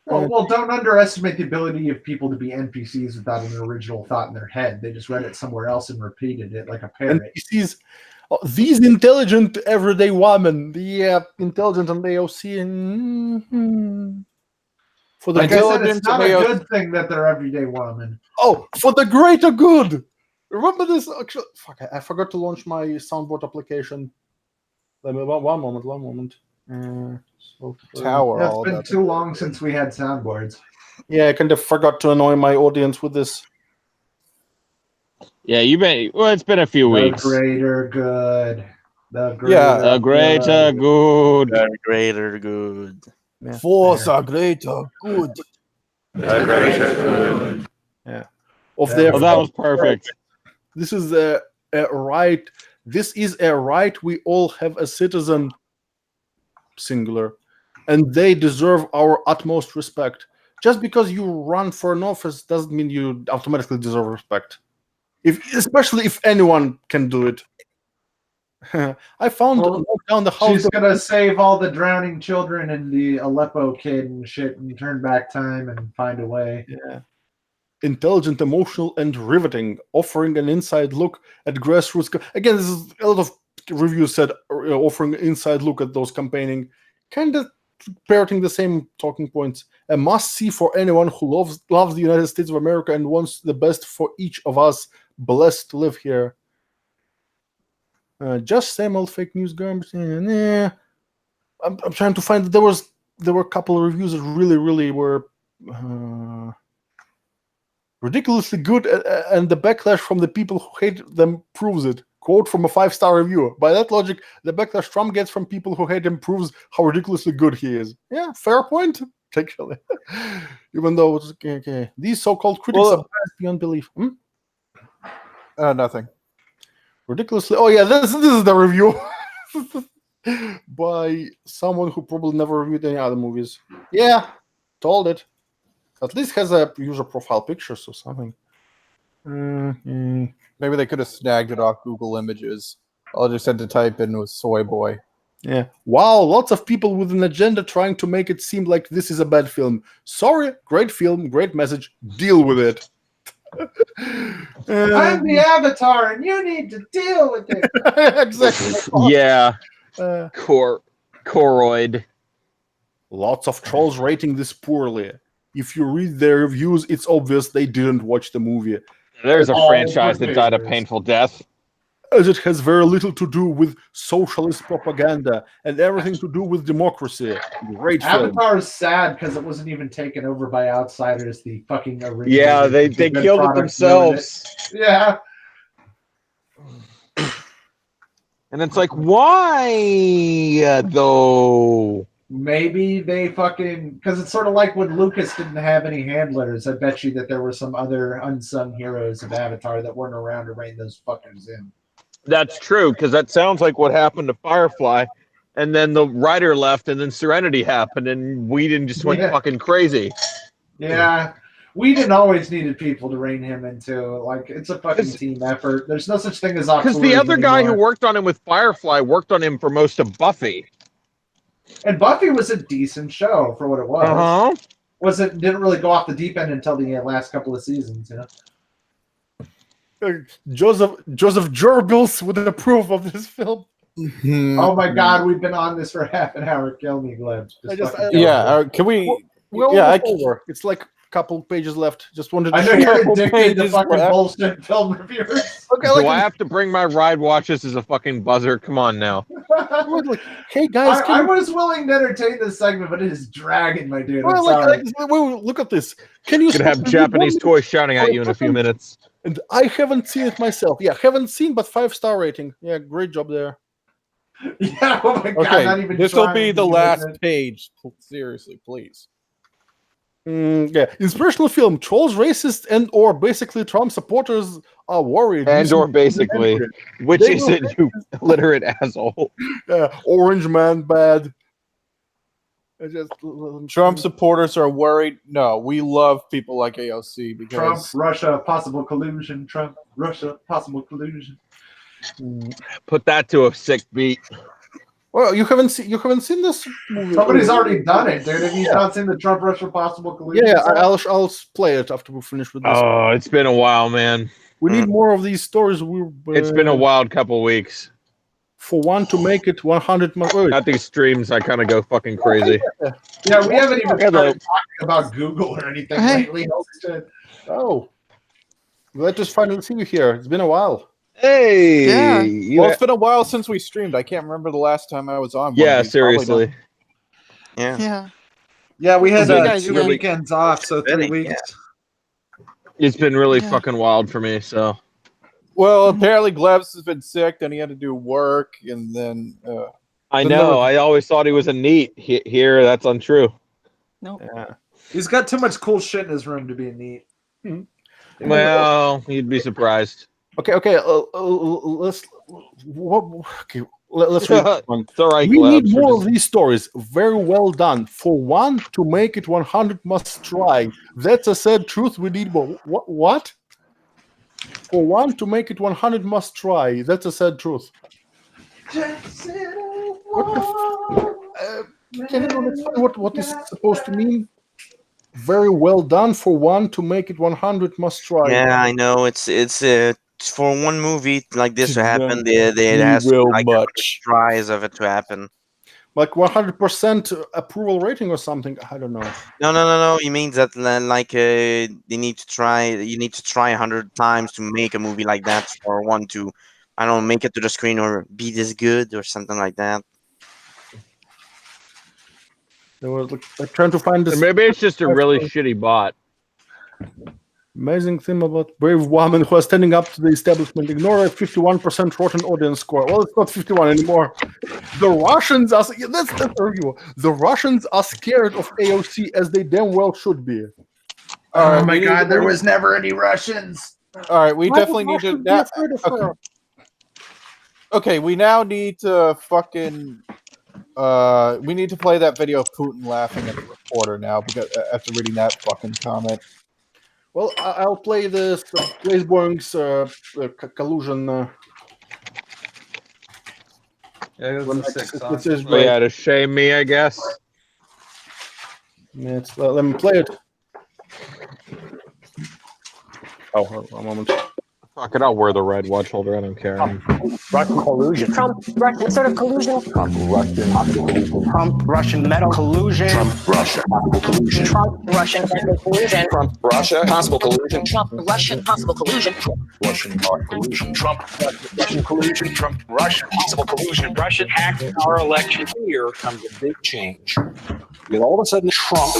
Well, don't underestimate the ability of people to be NPCs without an original thought in their head. They just read it somewhere else and repeated it like a parrot. NPCs, these intelligent everyday women, the intelligent and AOC, for the like I said, it's not a good thing that they're everyday women. Oh, for the greater good. Remember this? Actually, fuck! I forgot to launch my soundboard application. Let me one moment. Tower. It's been too long since we had soundboards. Yeah, I kind of forgot to annoy my audience with this. Yeah, it's been a few weeks. The greater good. The greater good. The greater good. Yeah. Force a greater good. The greater good. Yeah. That was perfect. This is a right. This is a right we all have as citizen, singular, and they deserve our utmost respect. Just because you run for an office doesn't mean you automatically deserve respect. Especially if anyone can do it. I found down the house. She's gonna save all the drowning children and the Aleppo kid and shit, and turn back time and find a way. Yeah. Intelligent, emotional, and riveting, offering an inside look at grassroots. Again, this is a lot of reviews said offering an inside look at those campaigning, kind of parroting the same talking points. A must-see for anyone who loves the United States of America and wants the best for each of us. Blessed to live here. Just same old fake news garbage. I'm trying to find. There were a couple of reviews that really were. Ridiculously good, and the backlash from the people who hate them proves it. Quote from a 5-star review. By that logic, the backlash Trump gets from people who hate him proves how ridiculously good he is. Yeah, fair point. Actually, even though it's okay. These so-called critics are biased beyond belief. Nothing. Ridiculously. Oh yeah, this is the review by someone who probably never reviewed any other movies. Yeah, told it. At least has a user profile pictures or something. Maybe they could have snagged it off Google Images. All I just had to type in was soy boy. Yeah. Wow, lots of people with an agenda trying to make it seem like this is a bad film. Sorry, great film, great message. Deal with it. I'm the Avatar, and you need to deal with it. Exactly. Yeah. Choroid. Lots of trolls rating this poorly. If you read their reviews, it's obvious they didn't watch the movie. There's a franchise that died a painful death. As it has very little to do with socialist propaganda and everything to do with democracy. Great film. Avatar is sad because it wasn't even taken over by outsiders. The fucking original. Yeah, they killed it themselves. Yeah. And it's like, why though? Maybe they fucking, because it's sort of like when Lucas didn't have any handlers. I bet you that there were some other unsung heroes of Avatar that weren't around to rein those fuckers in. That's true, because that sounds like what happened to Firefly, and then the writer left, and then Serenity happened, and Whedon just went fucking crazy. Yeah, Whedon always needed people to rein him into. Like, it's a fucking team effort. There's no such thing as because the other guy who worked on him with Firefly worked on him for most of Buffy. And Buffy was a decent show for what it was. Didn't really go off the deep end until the last couple of seasons, you know. Joseph Goebbels would approve of this film. Oh my God, we've been on this for half an hour. Kill me, Gleb. Can we? It's like a couple pages left. Just wanted to. I know you're addicted to fucking bullshit film reviewers. Okay, do I have to bring my ride watches as a fucking buzzer? Come on now. Hey guys, I was willing to entertain this segment, but it is dragging, my dude. Look at this. Can you could have Japanese toys shouting at you in a few minutes? And I haven't seen it myself. Yeah, haven't seen, but 5-star rating. Yeah, great job there. Yeah, oh my God, okay, not even this will trying be to the do last it. page. Seriously, please. Yeah, inspirational film. Trolls, racists, and or basically Trump supporters are worried. And or basically, which is it, you illiterate asshole? Orange man bad. Trump supporters are worried. No, we love people like AOC because Trump, Russia, possible collusion. Trump, Russia, possible collusion. Put that to a sick beat. Well, you haven't seen this movie. Somebody's already done it, dude. Have you not seen the Trump, Russia, possible collusion? Yeah, I'll play it after we finish with this. Oh, it's been a while, man. We need more of these stories. It's been a wild couple weeks. For one to make it 100 months. At these streams, I kind of go fucking crazy. Yeah, we haven't even started talking about Google or anything lately. Oh, glad to finally see you here. It's been a while. Hey, well, it's been a while since we streamed. I can't remember the last time I was on. Yeah, seriously. Yeah. Yeah, we had It's 2 really- weekends off, so 3 weeks. It's been really fucking wild for me. So, Well, apparently Glebs has been sick, then he had to do work, and then I know. I always thought he was a neat. Here, that's untrue. No. Yeah. He's got too much cool shit in his room to be neat. Well, you'd be surprised. Okay. Let's read this one. It's all right, We Glebs. need more of these stories. Very well done. For one, to make it 100 must try. That's a sad truth. We need more. What? For one, to make it 100 must try. That's a sad truth. What the can anyone explain what this is supposed to mean? Very well done. For one, to make it 100 must try. Yeah, I know. It's for one movie like this to happen. It has like much tries of it to happen. Like 100% approval rating or something. I don't know. No. It means that like they need to try. You need to try 100 times to make a movie like that for one to, I don't know, make it to the screen or be this good or something like that. They were trying to find this. Maybe it's just a really shitty bot. Amazing thing about brave woman who are standing up to the establishment. Ignore a 51% rotten audience score. Well, it's not 51 anymore. The Russians are. Yeah, that's arguable. The Russians are scared of AOC as they damn well should be. Oh my God, there was never any Russians. All right, we Why definitely would need to. Russians be afraid of her? Okay, we now need to fucking. We need to play that video of Putin laughing at the reporter now because after reading that fucking comment. Well, I'll play this Blaze Boing's collusion. Yeah, Yeah, to shame me, I guess. Let me play it. Oh, a moment. Fuck it, I'll wear the red watch holder. I don't care. Russian collusion. Trump, Russian sort of collusion. Trump, Russian. Trump, Russian metal collusion. Trump, Russia, possible collusion. Trump, Russian metal collusion. Trump, Russia, possible collusion. Trump, Russian, possible collusion. Trump, Russian collusion. Trump, Russian collusion. Trump, Russian, possible collusion. Russian hacked our election. Here comes a big change. With all of a sudden, Trump,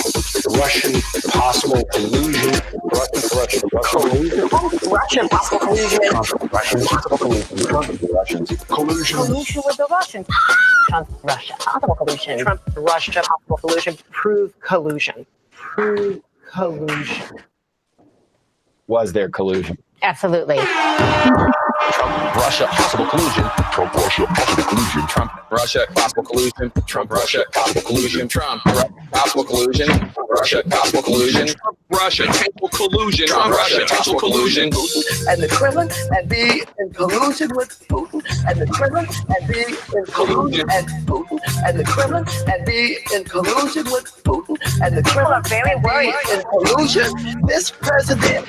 Russian possible collusion, Russian collusion, Russian possible collusion, Trump, Russian possible collusion, Trump, Russians collusion with the Russians, Trump, Russia possible collusion, Trump, Russia possible collusion, prove collusion, prove collusion. Was there collusion? Absolutely. Trump, Russia, possible collusion. Trump, Russia, possible collusion. Trump, Russia, possible collusion. Trump, Russia, possible collusion. Trump, possible collusion. Russia, possible collusion. Trump, Russia, possible collusion. Trump, Russia, possible collusion. And the Kremlin and be in collusion with Putin. And the Kremlin and be in collusion and Putin. And the Kremlin and be in collusion with Putin. And the Kremlin very worried in collusion. This president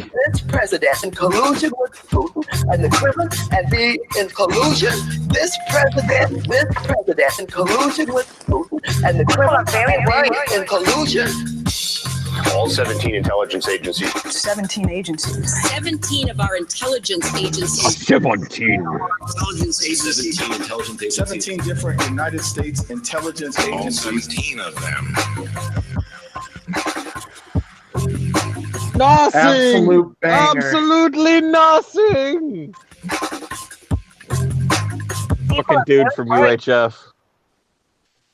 in collusion with Putin. And the Kremlin and be in collusion. This president in collusion with Putin. And the Kremlin very worried in collusion. All 17 intelligence agencies. 17 agencies. 17 of our intelligence agencies. 17. Intelligence agencies. 17 intelligence agencies. 17 different United States intelligence agencies. All 17 of them. Nothing. Absolute banger. Absolutely nothing. Fucking dude from UHF.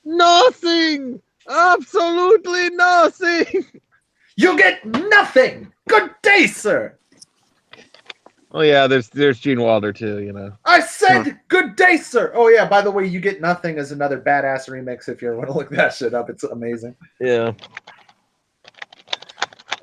Nothing. Absolutely nothing. You get nothing. Good day, sir. Oh yeah, there's Gene Wilder too. You know. I said good day, sir. Oh yeah. By the way, You Get Nothing is another badass remix. If you want to look that shit up, it's amazing. Yeah.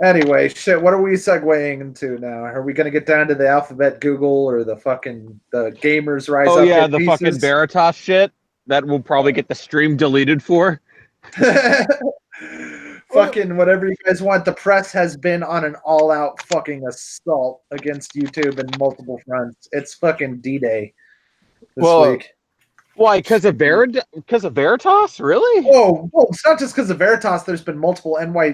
Anyway, shit. What are we segueing into now? Are we gonna get down to the alphabet Google or the gamers rise up? Oh yeah, the fucking Veritas shit that will probably get the stream deleted for. Fucking whatever you guys want. The press has been on an all-out fucking assault against YouTube in multiple fronts. It's fucking D-Day this week. Why? Because of Veritas? Really? Oh, well, it's not just because of Veritas. There's been multiple New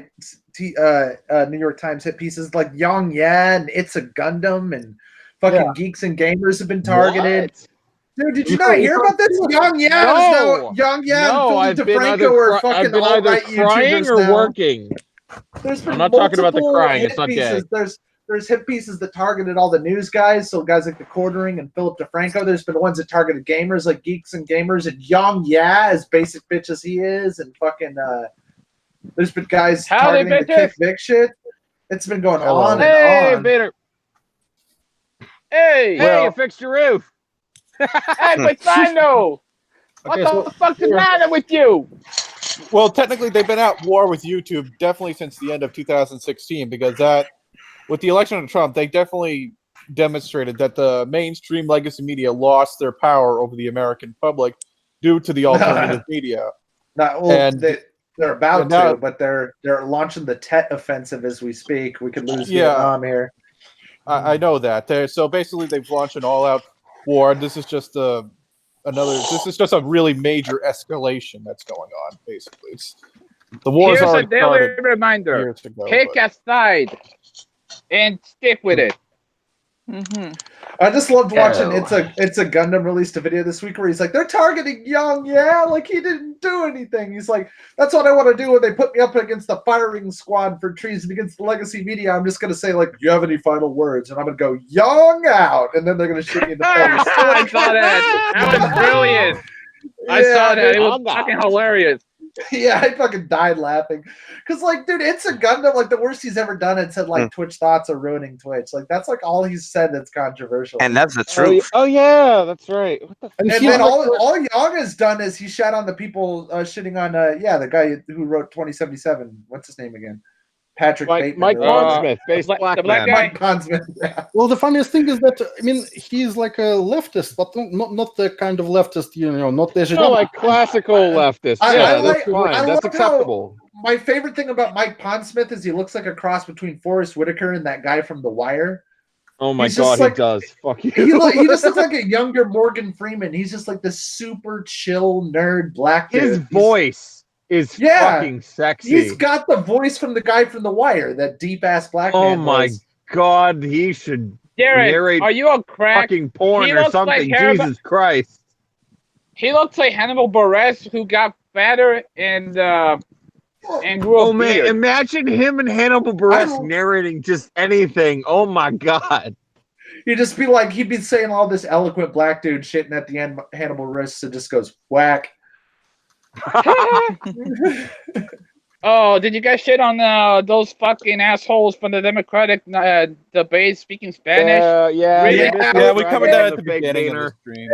York Times hit pieces like Yang Ya and It's a Gundam and fucking Geeks and Gamers have been targeted. What? Dude, did you not hear about this? Yang Ya and Philip DeFranco are fucking alt-right crying YouTubers or now. working. There's been I'm not talking about the multiple crying. hit It's not pieces. gay. There's hit pieces that targeted all the news guys, so guys like the Quartering and Philip DeFranco. There's been ones that targeted gamers like Geeks and Gamers and Yang Ya, as basic bitch as he is, and fucking there's been guys targeting the Kick Vic shit. It's been going on and on. Vader. Hey, you fixed your roof. Hey, Paisano! What the fuck's the matter with you? Well, technically, they've been at war with YouTube definitely since the end of 2016 because with the election of Trump, they definitely demonstrated that the mainstream legacy media lost their power over the American public due to the alternative media. They're about to, but they're launching the Tet offensive as we speak. We could lose Vietnam here. I know that. So basically, they've launched an all-out war. This is just a really major escalation that's going on. Basically, the war's Here's already a daily started reminder: years ago, pick a side and stick with it. I just loved watching. Oh. It's a Gundam released a video this week where he's like, they're targeting Young, yeah, like he didn't do anything. He's like, that's what I want to do when they put me up against the firing squad for treason against the legacy media. I'm just gonna say like, do you have any final words? And I'm gonna go Young out, and then they're gonna shoot me in the face. I saw that. That was brilliant. I saw that. It was fucking hilarious. Yeah, I fucking died laughing. Because, like, dude, it's a Gundam. Like, the worst he's ever done, it said, like, Twitch thoughts are ruining Twitch. Like, that's, like, all he's said that's controversial. And that's the truth. Oh, yeah, that's right. What the And then all Young has done is he shat on the people shitting on, the guy who wrote 2077. What's his name again? Patrick Bateman. Mike Pondsmith, based black the black man. guy. Mike Pondsmith, yeah. Well, the funniest thing is that I mean he's like a leftist, but not the kind of leftist, not the No, like classical leftist. Yeah, that's fine. That's acceptable. My favorite thing about Mike Pondsmith is he looks like a cross between Forrest Whitaker and that guy from The Wire. Oh my He's just god, like- he does. Fuck you. He just looks like a younger Morgan Freeman. He's just like this super chill nerd black dude. His voice is fucking sexy. He's got the voice from the guy from The Wire, that deep ass black man. Oh my voice. god, he should Darren, narrate are you on crack? fucking porn He or looks like something. Hannibal- Jesus Christ. He looks like Hannibal Buress who got fatter and grew Oh a man, beard. imagine him and Hannibal Buress narrating just anything. Oh my god. He'd just be like, he'd be saying all this eloquent black dude shit, and at the end, Hannibal Buress just goes whack. Oh, did you guys shit on those fucking assholes from the Democratic debate speaking Spanish? Yeah, we covered that at the beginning of the stream.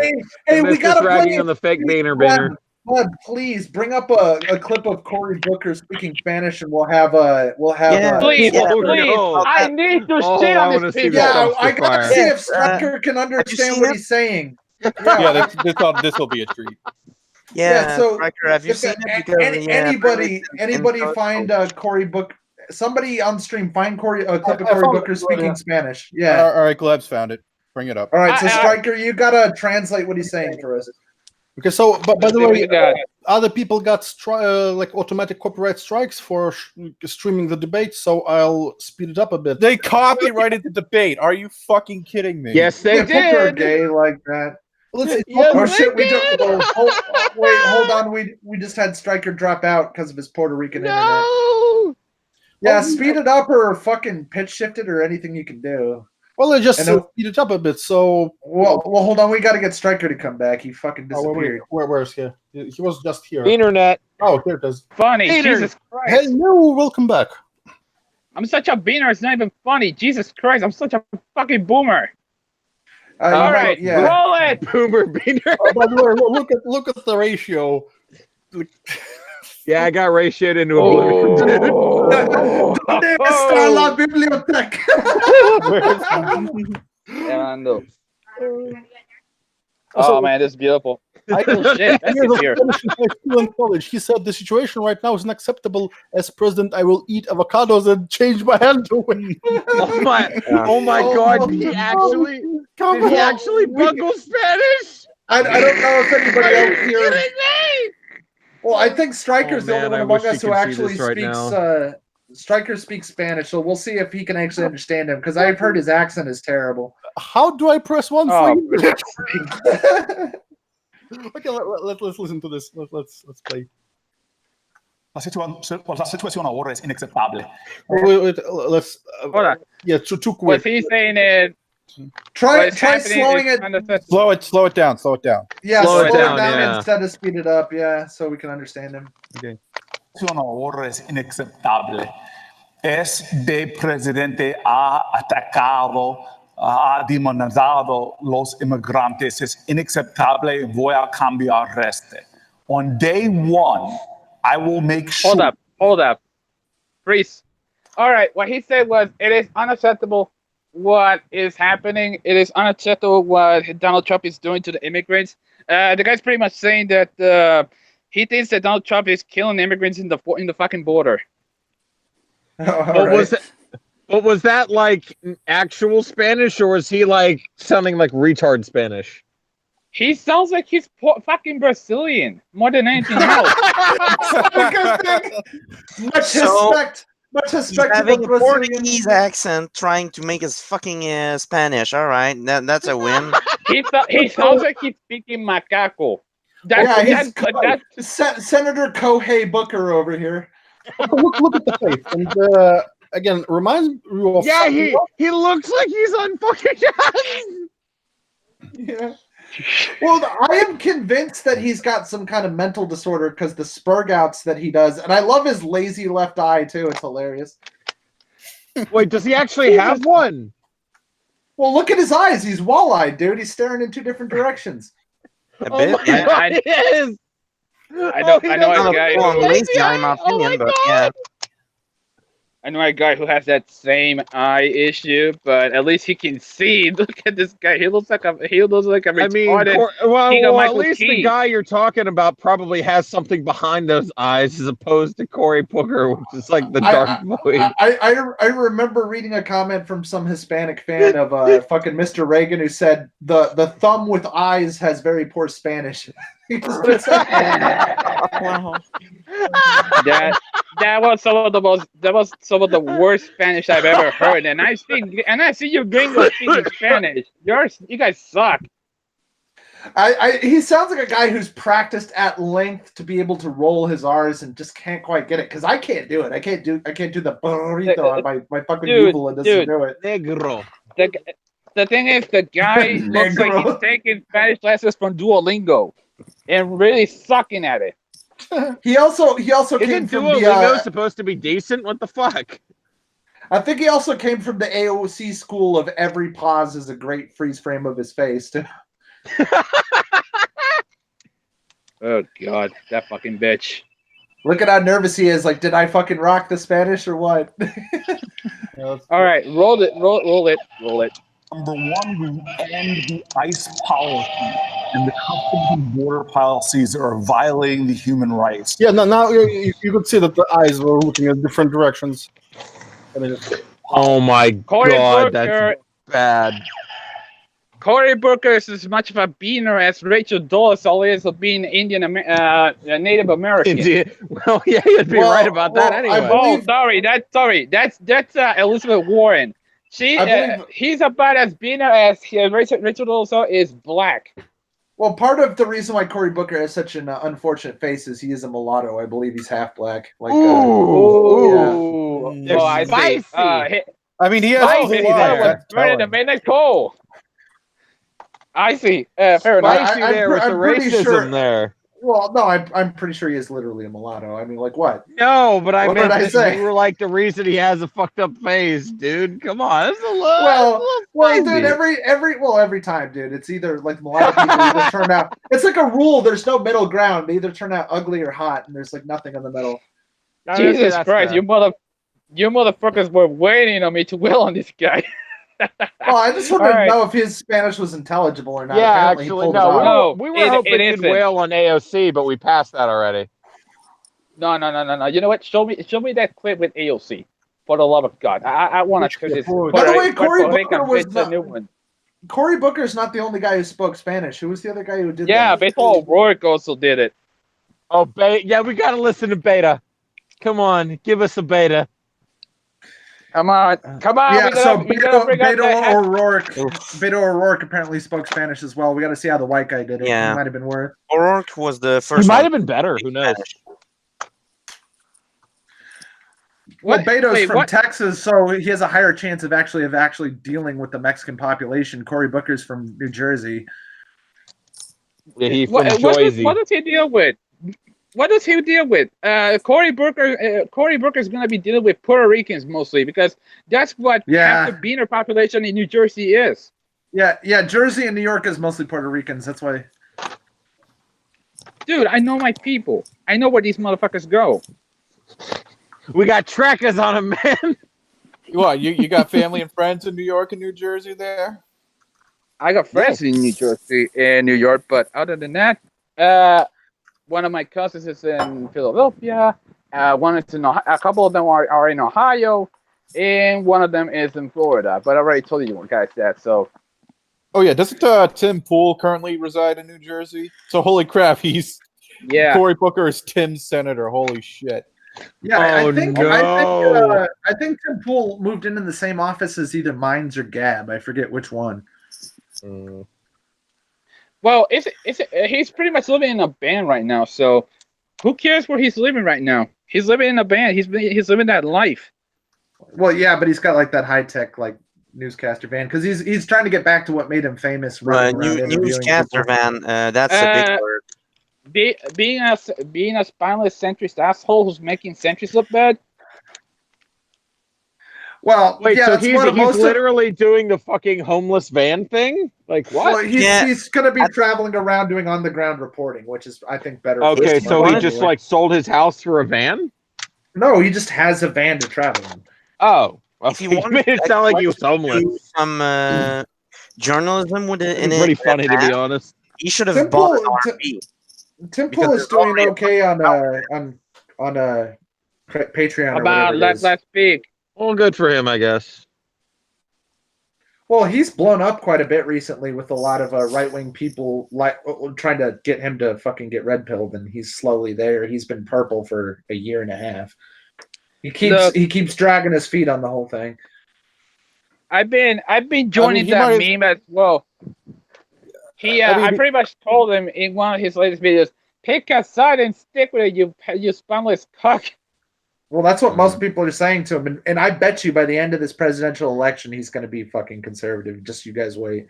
Hey, we got to ragging on the fake Boehner. Bud, please bring up a clip of Cory Booker speaking Spanish, and we'll have Please, Yeah. please, Oh, I need to oh, shit I on wanna this see people. that. Yeah, I gotta see if Stryker can have you understand seen what it? he's saying. Yeah, this will be a treat. Yeah, so Riker, have you if seen that- it? Because anybody find Cory Book. Somebody on stream find a clip of Cory Booker speaking Spanish. Yeah. All right, Gleb's found it. Bring it up. All right, so Stryker, you gotta translate what he's saying for us. Okay, so but by the See what way, you got. other people got like automatic copyright strikes for streaming the debate, so I'll speed it up a bit. They copyrighted the debate. Are you fucking kidding me? Yes, they People are did. gay like that. Let's, Oh shit! We don't. Wait, hold on. We just had Stryker drop out because of his Puerto Rican internet. No. Yeah, speed it up or fucking pitch shift it or anything you can do. well, I just And then- speed it up a bit. So Well, hold on. We got to get Stryker to come back. He fucking oh, wait, disappeared. where's he? He was just here. Internet. Oh, here it is. Funny, Peter. Jesus Christ. Hello, welcome back. I'm such a beaner, it's not even funny. Jesus Christ, I'm such a fucking boomer. You All might- right, yeah. roll it. Boomer Beaner. Oh, by the way, look at the ratio. Yeah, I got ratioed into oblivion, dude. ¿Dónde está la biblioteca? Oh man, this is beautiful. Oh shit, that's Here's a here. Spanish in high school and college. He said the situation right now is unacceptable. As president, I will eat avocados and change my hand away. Oh my god, did he actually bungle Spanish? I don't know if anybody else Are you here. kidding me? Well, I think Stryker's Oh, the only man, one I among wish us you who could see actually this right speaks. now. Stryker speaks Spanish, so we'll see if he can actually understand him. Because I've heard his accent is terrible. How do I press one for Oh, you? Okay, let's listen to this. Let's play. La situación ahora es inacceptable. Wait, let's. Hold on. Yeah, too quick. What he's saying is Try what's happening slowing is it. kind of- Slow it down. Yeah, Slow slow it it down, down yeah. instead of speed it up. Yeah, so we can understand him. Okay. La situación ahora es inacceptable. De presidente ha atacado, ha demonizado los inmigrantes. Es inaceptable. Voy a cambiar este. On day one, I will make sure. Hold up. Freeze. All right, what he said was it is unacceptable what is happening. It is unacceptable what Donald Trump is doing to the immigrants. The guy's pretty much saying that he thinks that Donald Trump is killing immigrants in the fucking border. But was that like actual Spanish, or was he like sounding like retard Spanish? He sounds like he's fucking Brazilian more than anything else. Much respect. He's respect to having the a Brazilian. Portuguese accent, trying to make his fucking Spanish. All right, that's a win. He sounds like he's speaking macaco. Senator Kohei Booker over here. Look at the face, and again, reminds you of. Yeah, he looks like he's on fucking. Yeah. Well, I am convinced that he's got some kind of mental disorder because the spurgouts that he does, and I love his lazy left eye too. It's hilarious. Wait, does he actually have one? Well, look at his eyes. He's wall-eyed, dude. He's staring in two different directions. A bit, yeah. I know a guy. Lazy eye, in my opinion, but yeah. I know a guy who has that same eye issue, but at least he can see. Look at this guy. He looks like a retarded. At least the guy you're talking about probably has something behind those eyes, as opposed to Cory Booker, which is like the dark void. I remember reading a comment from some Hispanic fan of fucking Mr. Reagan who said the thumb with eyes has very poor Spanish. Wow. That was some of the worst Spanish I've ever heard, and I see you gringos speaking Spanish. You guys suck. He sounds like a guy who's practiced at length to be able to roll his R's and just can't quite get it because I can't do it. I can't do the burrito on my fucking Google and doesn't do it. Negro. The thing is, the guy looks like he's taking Spanish classes from Duolingo and really sucking at it. He also Isn't came from Duolingo supposed to be decent? What the fuck? I think he also came from the AOC school of every pause is a great freeze frame of his face too. Oh god, that fucking bitch. Look at how nervous he is. Like, did I fucking rock the Spanish or what? All right, roll it. Number one, we end the ICE policy and the customs and border policies that are violating the human rights. Yeah, now you could see that the eyes were looking in different directions. I mean, oh my Cory god, Booker, that's bad. Cory Booker is as much of a beaner as Rachel Dolezal is of being Native American. Well, yeah, you'd be right about that anyway. That's Elizabeth Warren. He's about as beaner as Rachel Dolezal is black. Well, part of the reason why Cory Booker has such an unfortunate face is he is a mulatto. I believe he's half black. Like, spicy. I mean, he has a minute cold. I see. Fair enough. Spicy there with the racism there. Well, no, I'm pretty sure he is literally a mulatto. I mean, like what? No, but I What meant did I that say? you were like the reason he has a fucked up face, dude. Come on, that's a little. Well, dude, every time, dude, it's either like mulatto people either turn out. It's like a rule. There's no middle ground. They either turn out ugly or hot, and there's like nothing in the middle. Jesus Christ, you motherfuckers were waiting on me to wail on this guy. Well, I just wanted to know if his Spanish was intelligible or not. Yeah, Apparently actually, he pulled it off. we were hoping he'd wail on AOC, but we passed that already. No. You know what? Show me that clip with AOC. For the love of God, I want to this. By the way, Cory Booker's not the only guy who spoke Spanish. Who was the other guy who did that? Yeah, Beto O'Rourke also did it. Oh, yeah, we got to listen to Beta. Come on, give us a Beta. Come on. Yeah, Beto O'Rourke apparently spoke Spanish as well. We got to see how the white guy did it. Yeah. He might have been worse. O'Rourke was the first. He might have been better. Who knows? Well, Beto's from Texas, so he has a higher chance of actually dealing with the Mexican population. Cory Booker's from New Jersey. Yeah, he's from Jersey. What does he deal with? Cory Booker is going to be dealing with Puerto Ricans mostly because that's what half the beaner population in New Jersey is. Yeah, Jersey and New York is mostly Puerto Ricans. That's why. Dude, I know my people. I know where these motherfuckers go. We got trackers on them, man. What, you got family and friends in New York and New Jersey there? I got friends in New Jersey and New York, but other than that, one of my cousins is in Philadelphia. One is in a couple of them are in Ohio, and one of them is in Florida. But I already told you guys that. So. Oh yeah, doesn't Tim Pool currently reside in New Jersey? So holy crap, Cory Booker is Tim's senator. Holy shit. Yeah, Oh, I think Tim Pool moved in the same office as either Mines or Gab. I forget which one. Well, he's pretty much living in a band right now, so who cares where he's living right now? He's living in a band. He's living that life. Well, yeah, but he's got like that high tech like newscaster van because he's trying to get back to what made him famous. Running around interviewing Newscaster people. van. That's a big word. Being a spineless centrist asshole who's making centrists look bad. Well, Wait, yeah, so that's what he's most literally doing the fucking homeless van thing? Like what? Well, he's going to be traveling around doing on the ground reporting, which is I think better. Okay, for so he him just anyway. like sold his house for a van? No, he just has a van to travel in. Oh, well, If you he want made it sound like he was homeless. do some journalism with it, It's pretty funny to be honest. he should have bought an RV. Tim Because Pool is there's doing already a okay on Patreon. About let's speak. Well, good for him, I guess. Well, he's blown up quite a bit recently with a lot of right-wing people trying to get him to fucking get red pilled, and he's slowly there. He's been purple for a year and a half. He keeps dragging his feet on the whole thing. I've been joining that meme as well. I pretty much told him in one of his latest videos, pick a side and stick with it, you spineless cock. Well, that's what most people are saying to him, and I bet you by the end of this presidential election, he's going to be fucking conservative. Just you guys wait.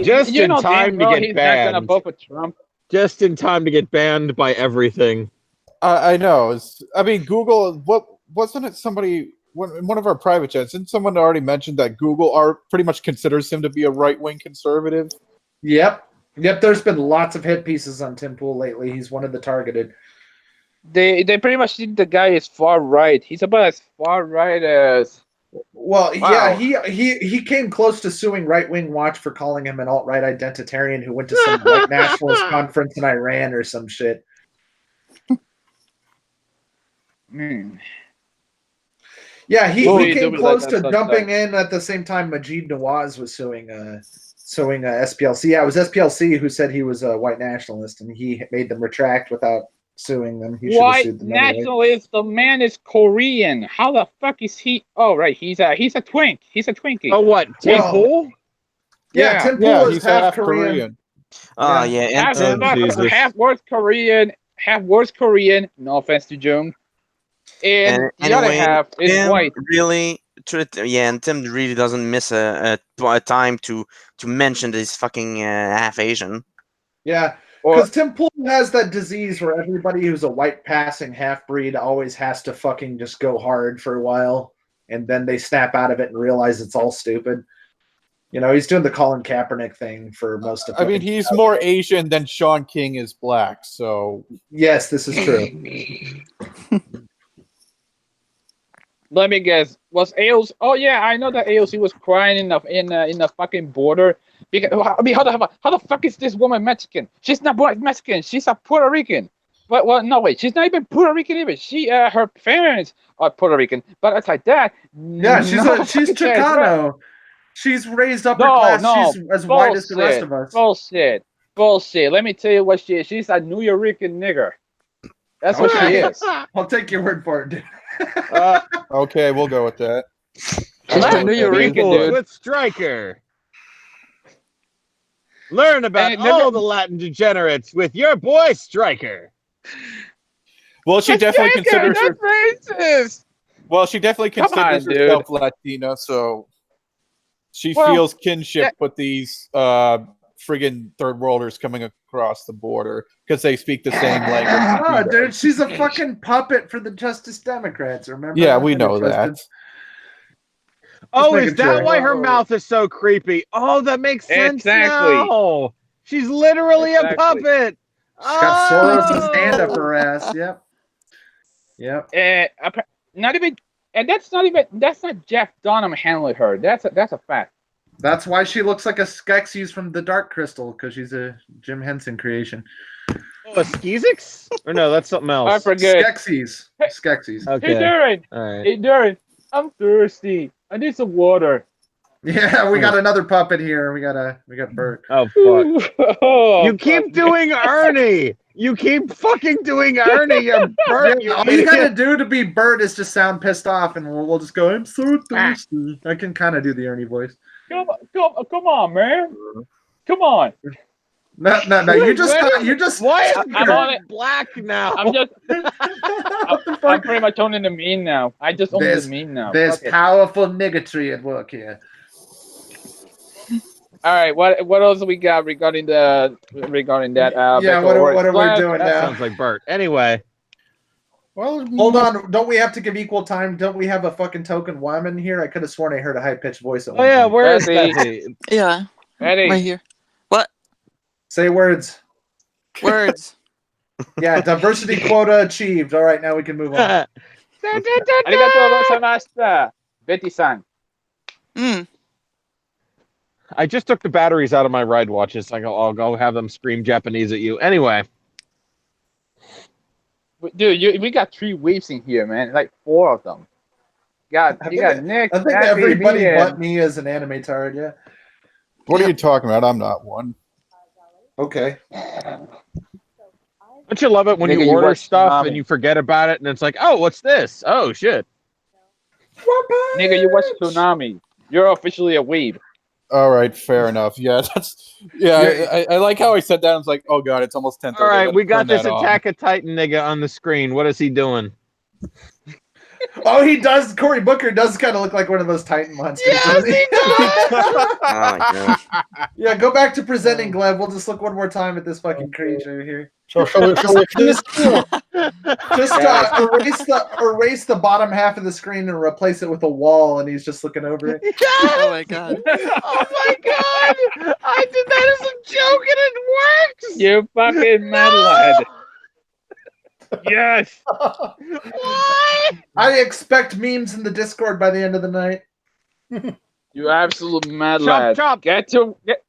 Just in time to get he's not gonna banned. vote for Trump. Just in time to get banned by everything. I know. I mean, Google. What wasn't it? Somebody in one of our private chats. Didn't someone already mention that Google pretty much considers him to be a right-wing conservative? Yep. There's been lots of hit pieces on Tim Pool lately. He's one of the targeted. They pretty much think the guy is far right. He's about as far right as. Well, Wow. yeah, he came close to suing Right Wing Watch for calling him an alt-right identitarian who went to some white nationalist conference in Iran or some shit. Yeah, he came close to jumping in at the same time Majid Nawaz was suing SPLC. Yeah, it was SPLC who said he was a white nationalist, and he made them retract without suing them. He White nationalist. The man is Korean. How the fuck is he? Oh, right. He's a twink. He's a Twinkie. Oh, what? Tim Pool? Yeah, Tim Pool is he's half Korean. Oh, yeah. Half worse Korean. Half worse Korean. No offense to Jung. And the other half is Tim white. Really, and Tim really doesn't miss a time to mention this fucking half Asian. Yeah, because Tim Pool has that disease where everybody who's a white passing half breed always has to fucking just go hard for a while, and then they snap out of it and realize it's all stupid. You know, he's doing the Colin Kaepernick thing for most of. I mean, he's more Asian than Sean King is black. So yes, this is true. Let me guess. Was AOC? Oh yeah, I know that AOC was crying in the fucking border. Because I mean, how the fuck is this woman Mexican? She's not Mexican. She's a Puerto Rican. But well, no wait, she's not even Puerto Rican even. Her parents are Puerto Rican. But it's like that. Yeah, she's Chicano. She's raised upper class. She's as white as the rest of us. Bullshit. Let me tell you what she is. She's a New Yorican nigger. That's what she is. I'll take your word for it, dude. Okay, we'll go with that. She's a New Yorican, dude. With Stryker. Learn about all the Latin degenerates with your boy Stryker. Well, she definitely considers racist. Well, she definitely considers herself Latina, so she feels kinship with these friggin' third worlders coming across the border because they speak the same language. Oh, dude, she's a fucking puppet for the Justice Democrats. Remember? Yeah, we know that. Oh, is that why her mouth is so creepy? Oh, that makes sense now. She's literally a puppet. She's got Soros' hand up her ass. Yep. Not even, and that's not Jeff Dunham handling her. That's a fact. That's why she looks like a Skeksis from the Dark Crystal, because she's a Jim Henson creation. Oh, a Skezix? Or no, that's something else. I forget. Skeksis. Okay. Hey, Darren. All right. Hey, Darren. I'm thirsty. I need some water. Yeah, we got another puppet here. We got Bert. Oh fuck! You keep doing Ernie. You keep fucking doing Ernie. You're Bert. Yeah, all you gotta do to be Bert is just sound pissed off, and we'll just go, I'm so thirsty. I can kind of do the Ernie voice. Come on, man. Come on. No. You just. Why is I'm on it. black now? I'm just. I'm pretty much owning the meme now. I just own the meme now. There's Fuck it. powerful niggatry at work here. All right. What else we got regarding that? Yeah. What are we doing That now? sounds like Bert. Anyway. Well, Hold on. Don't we have to give equal time? Don't we have a fucking token woman here? I could have sworn I heard a high pitched voice at Oh one yeah, point. where is Betty. Betty? Yeah. Ready? Right here. What? Say words. Words. Yeah, diversity quota achieved. All right, now we can move on. Arigatou gozaimasu, Betty-san. I just took the batteries out of my ride watches. I'll go have them scream Japanese at you. Anyway. Dude, we got 3 waves in here, man. Like 4 of them. You got Nick. I think Abby, everybody me, but and- me is an anime tard, yeah. What are you talking about? I'm not one. Okay. Don't you love it when Nigga, you you order watch stuff Tsunami. and you forget about it and it's like, oh, what's this? Oh, shit. Nigga, you watch Tsunami. You're officially a weeb. All right, fair enough. Yeah, I like how I said that. I was like, oh god, it's almost 10:30. All right, we got this Turn that on. Attack of Titan nigga on the screen. What is he doing? Oh, he does. Cory Booker does kind of look like one of those Titan monsters. Yes, doesn't he? he Oh my god. Yeah, go back to presenting, Gleb. We'll just look one more time at this fucking creature here. shall we Just erase the bottom half of the screen and replace it with a wall, and he's just looking over it. Oh my god. Oh my god! I did that as a joke and it works! You fucking mad lad. Yes. What? I expect memes in the Discord by the end of the night. You absolute mad Chop, lad. chop.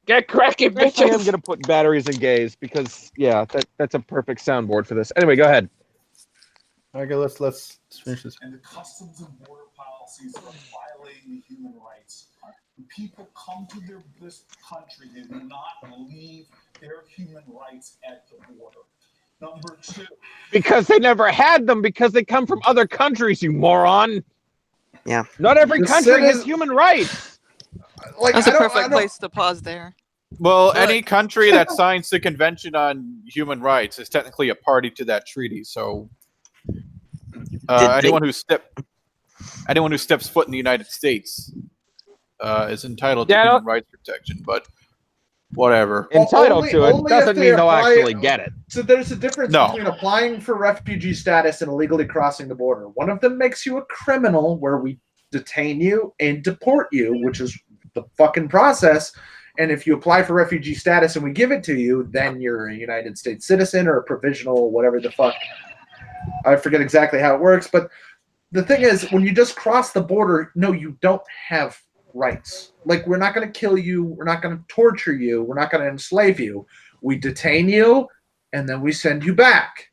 Get cracking, I am bitches. gonna put batteries in gaze because that's a perfect soundboard for this. Anyway, go ahead. Okay, let's finish this. And the customs and border policies are violating human rights. When people come to this country, they do not leave their human rights at the border. Number 2. Because they never had them because they come from other countries, you moron. Yeah. Not every The country has citizen- human rights. Like, That's I a don't- I perfect don't- place to pause there. Well, any country that signs the Convention on Human Rights is technically a party to that treaty. So, anyone who steps foot in the United States is entitled to Yeah, human rights protection. But whatever. Entitled to it only doesn't if they mean they'll apply- actually get it. So there's a difference No. between applying for refugee status and illegally crossing the border. One of them makes you a criminal, where we detain you and deport you, which is the fucking process. And if you apply for refugee status and we give it to you, then you're a United States citizen or a provisional, whatever the fuck. I forget exactly how it works. But the thing is, when you just cross the border, no, you don't have rights. Like, we're not going to kill you. We're not going to torture you. We're not going to enslave you. We detain you, and then we send you back.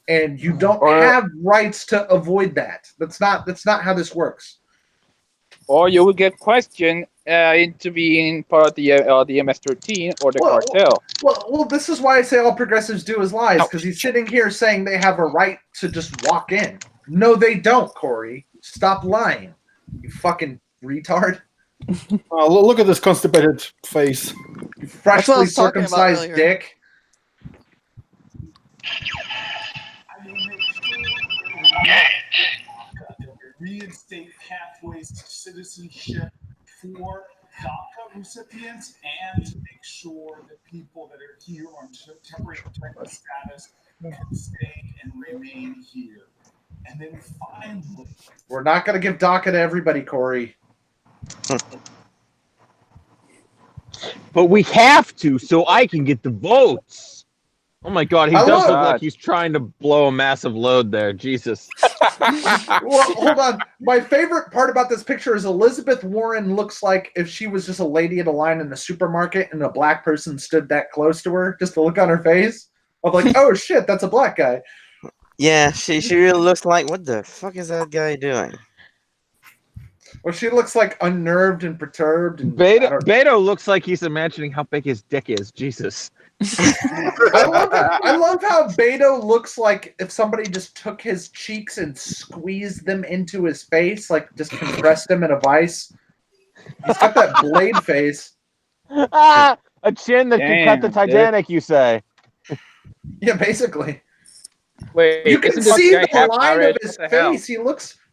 And you don't have rights to avoid that. That's not how this works. Or you will get questioned into being part of the MS-13 or the cartel. Well, this is why I say all progressives do is lies, because he's sitting here saying they have a right to just walk in. No, they don't, Corey. Stop lying, you fucking retard. Look at this constipated face. You That's what I freshly was talking about circumcised earlier. dick. Reinstate pathways to citizenship for DACA recipients and to make sure that people that are here on temporary protected status can stay and remain here. And then finally, We're not going to give DACA to everybody, Corey. But we have to, so I can get the votes. Oh my god, he I does love- look like he's trying to blow a massive load there. Jesus. Well, hold on. My favorite part about this picture is Elizabeth Warren looks like if she was just a lady in a line in the supermarket and a black person stood that close to her, just the look on her face of like, oh shit, that's a black guy. Yeah, she really looks like, what the fuck is that guy doing? Well, she looks like unnerved and perturbed. And Beto looks like he's imagining how big his dick is. Jesus. I love love how Beto looks like if somebody just took his cheeks and squeezed them into his face, like just compressed him in a vice. He's got that blade face. A chin that could cut the Damn, dude. Titanic, you say? Yeah, basically. Wait, You can isn't this see guy the half line Irish? of his What the hell? face.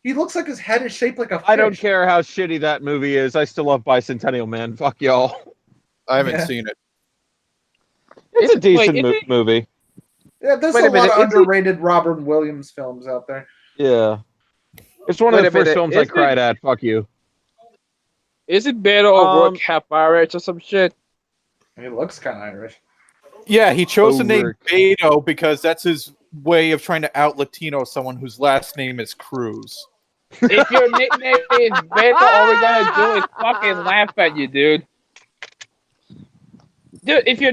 He looks like his head is shaped like a fish. I don't care how shitty that movie is. I still love Bicentennial Man. Fuck y'all. I haven't seen it. It's a decent Wait, is it- movie. Yeah, there's Wait a a minute, lot of is it- underrated Robin Williams films out there. Yeah. It's one of Wait the a first minute, films I is cried at. Fuck you. Is it Beto O'Rourke half Irish or some shit? He looks kind of Irish. Yeah, he chose the name O'Rourke. Beto because that's his way of trying to out Latino someone whose last name is Cruz. If your nickname is Beto, all we're gonna do is fucking laugh at you, dude. Dude, if your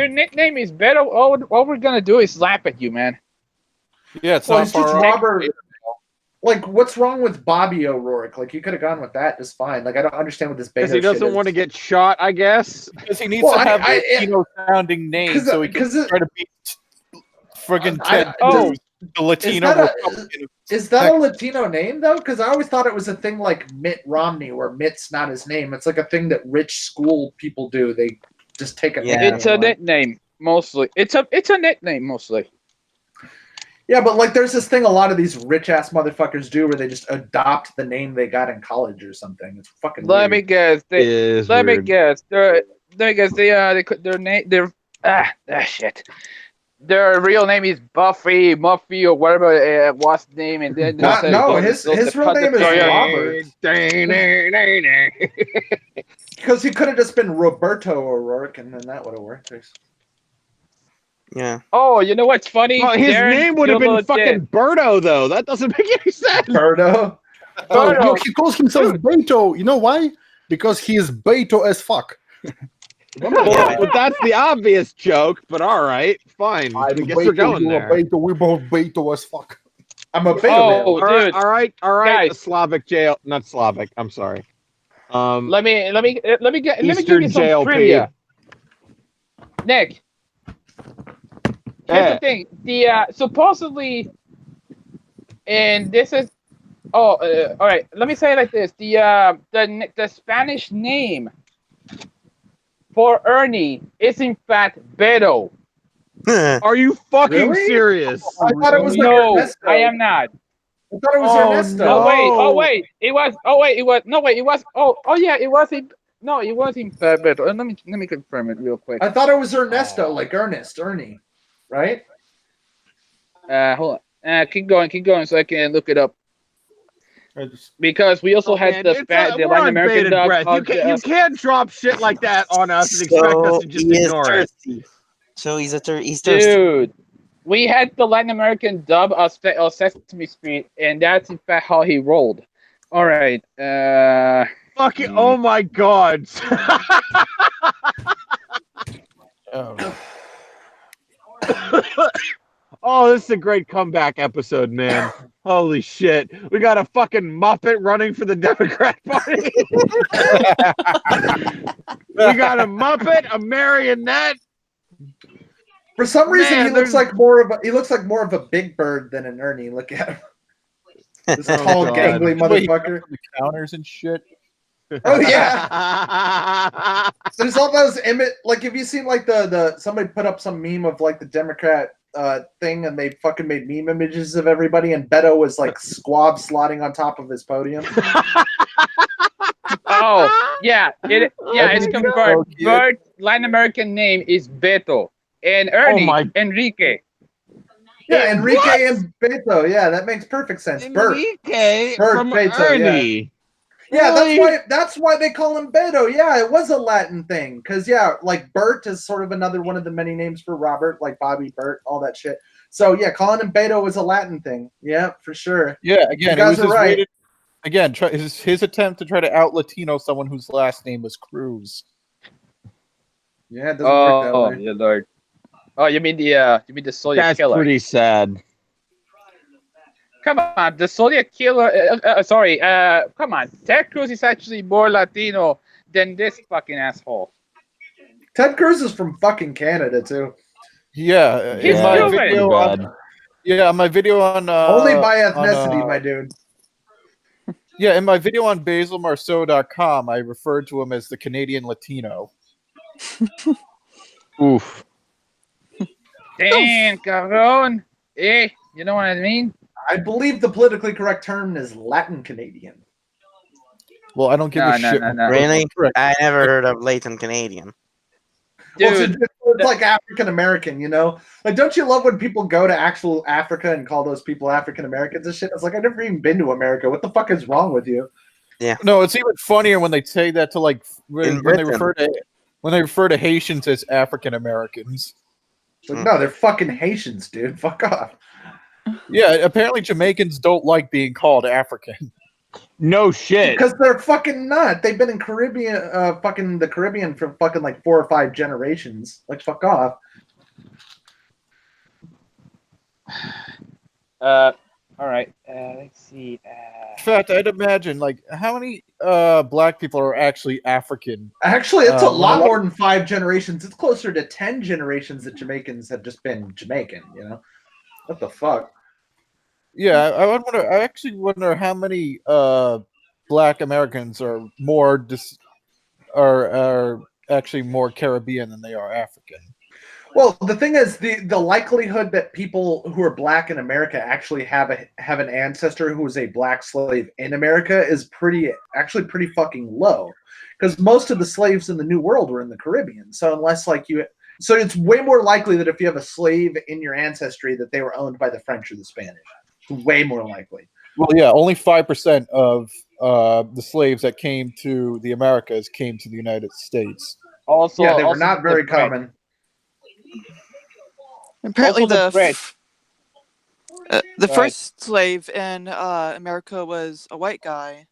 nickname is Beto, all we're gonna do is laugh at you, man. Yeah, it's Well, not it's just far off. Robert. Like, what's wrong with Bobby O'Rourke? Like, you could have gone with that just fine. Like, I don't understand what this Beto Because he doesn't shit want to is. get shot, I guess. Because he needs Well, to have I- a Latino-sounding name so he can try to beat friggin' Ted Cruz, the Latino Republican. Is that a Latino name though? Because I always thought it was a thing like Mitt Romney, where Mitt's not his name. It's like a thing that rich school people do. They just take a name. It's a nickname mostly. It's a nickname mostly. Yeah, but like there's this thing a lot of these rich ass motherfuckers do where they just adopt the name they got in college or something. It's fucking Let weird. me guess. Let me guess. Their shit. Their real name is Buffy, Muffy, or whatever what's the name, and then his real name is Robert. Because he could have just been Roberto O'Rourke, and then that would have worked. Yeah. Oh, you know what's funny? Well, his Darren name would have been Gilbo fucking did. Berto, though. That doesn't make any sense. Berto. Oh, look, he calls himself Beto. You know why? Because he is Beto as fuck. Well, but that's the obvious joke. But all right, fine. I guess we're going you there. are Beto. We both Beto as fuck. I'm a Beto. all right, dude. all right. Guys. Slavic jail, not Slavic. I'm sorry. Let me give Eastern you some jail trivia. Nick, here's Yeah. the thing. The supposedly, and this is, all right. Let me say it like this: the Spanish name for Ernie is in fact Beto. Are you fucking Really? serious? I thought it was like No, Ernesto. I am not. I thought it was Oh, Ernesto. no. Oh wait, it was. Yeah, it was. No, it was in Beto. Let me confirm it real quick. I thought it was Ernesto, like Ernest, Ernie, right? Hold on. Keep going, so I can look it up. Because we also had Man, the it's the we're Latin on American bated dub. breath. You can't drop shit like that on us and expect us to just he is ignore it. thirsty. So he's thirsty. Dude, we had the Latin American dub of Sesame Street, and that's in fact how he rolled. All right. Fucking, oh my god. Oh, this is a great comeback episode, man. Holy shit. We got a fucking Muppet running for the Democrat Party. We got a Muppet, a marionette. For some reason, Man, he looks like more of a Big Bird than an Ernie. Look at him. This tall, God. gangly The way he motherfucker. the counters and shit. Oh yeah. There's all those like have you seen like the somebody put up some meme of like the Democrat thing and they fucking made meme images of everybody and Beto was like squab slotting on top of his podium. Oh, yeah. It's confirmed. Bird Latin American name is Beto. And Ernie, Enrique. Yeah, Enrique and Beto. Yeah, that makes perfect sense. Enrique Bert from Beto, Ernie. Yeah, Really? that's why they call him Beto. Yeah, it was a Latin thing. Because, yeah, like Bert is sort of another one of the many names for Robert, like Bobby Bert, all that shit. So, yeah, calling him Beto was a Latin thing. Yeah, for sure. Yeah, again, you it guys was are right. his attempt to try to out Latino someone whose last name was Cruz. Yeah, it doesn't work that way. Yeah, Lord. Oh, you mean the Zodiac That's Killer? pretty sad. Come on, the Zodiac Killer. Come on. Ted Cruz is actually more Latino than this fucking asshole. Ted Cruz is from fucking Canada, too. Yeah, He's in my Cuban. video on, yeah, my video on Only by ethnicity, my dude. Yeah, in my video on basilmarceau.com, I referred to him as the Canadian Latino. Oof. Damn, cabrón. Eh, you know what I mean? I believe the politically correct term is Latin Canadian. Well, I don't give a shit. Really? I never heard of Latin Canadian. Dude, it's like African American, you know? Like, don't you love when people go to actual Africa and call those people African Americans and shit? It's like, I've never even been to America. What the fuck is wrong with you? Yeah. No, it's even funnier when they say that to like when they Britain. refer to Haitians as African Americans. Like, no, they're fucking Haitians, dude. Fuck off. Yeah, apparently Jamaicans don't like being called African. No shit. Because they're fucking not. They've been in fucking the Caribbean for fucking like 4 or 5 generations. Like, fuck off. All right. Let's see. In fact, I'd imagine like how many black people are actually African? Actually, it's a lot when- more than 5 generations. It's closer to 10 generations that Jamaicans have just been Jamaican, you know? What the fuck? Yeah, I actually wonder how many black Americans are more are actually more Caribbean than they are African. Well, the thing is, the likelihood that people who are black in America actually have an ancestor who was a black slave in America is pretty fucking low, because most of the slaves in the New World were in the Caribbean. So so it's way more likely that if you have a slave in your ancestry that they were owned by the French or the Spanish. It's way more likely. Well, yeah, only 5% of the slaves that came to the Americas came to the United States. Also, yeah, they were also not very the bread. common. Apparently, Also the the bread. the Right. first slave in America was a white guy.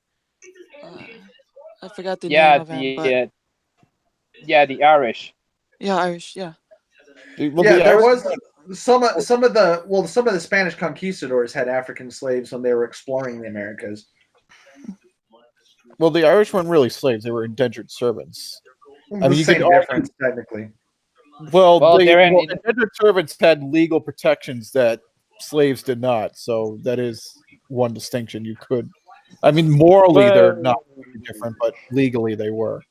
I forgot the Yeah, name of him, but the Irish. yeah, Irish. Yeah. Well, Yeah, the there Irish- was some of the Spanish conquistadors had African slaves when they were exploring the Americas. Well, the Irish weren't really slaves; they were indentured servants. I mean, you Same could argue, difference technically. Well, they're in- indentured servants had legal protections that slaves did not. So that is one distinction you could. I mean, morally they're not very different, but legally they were.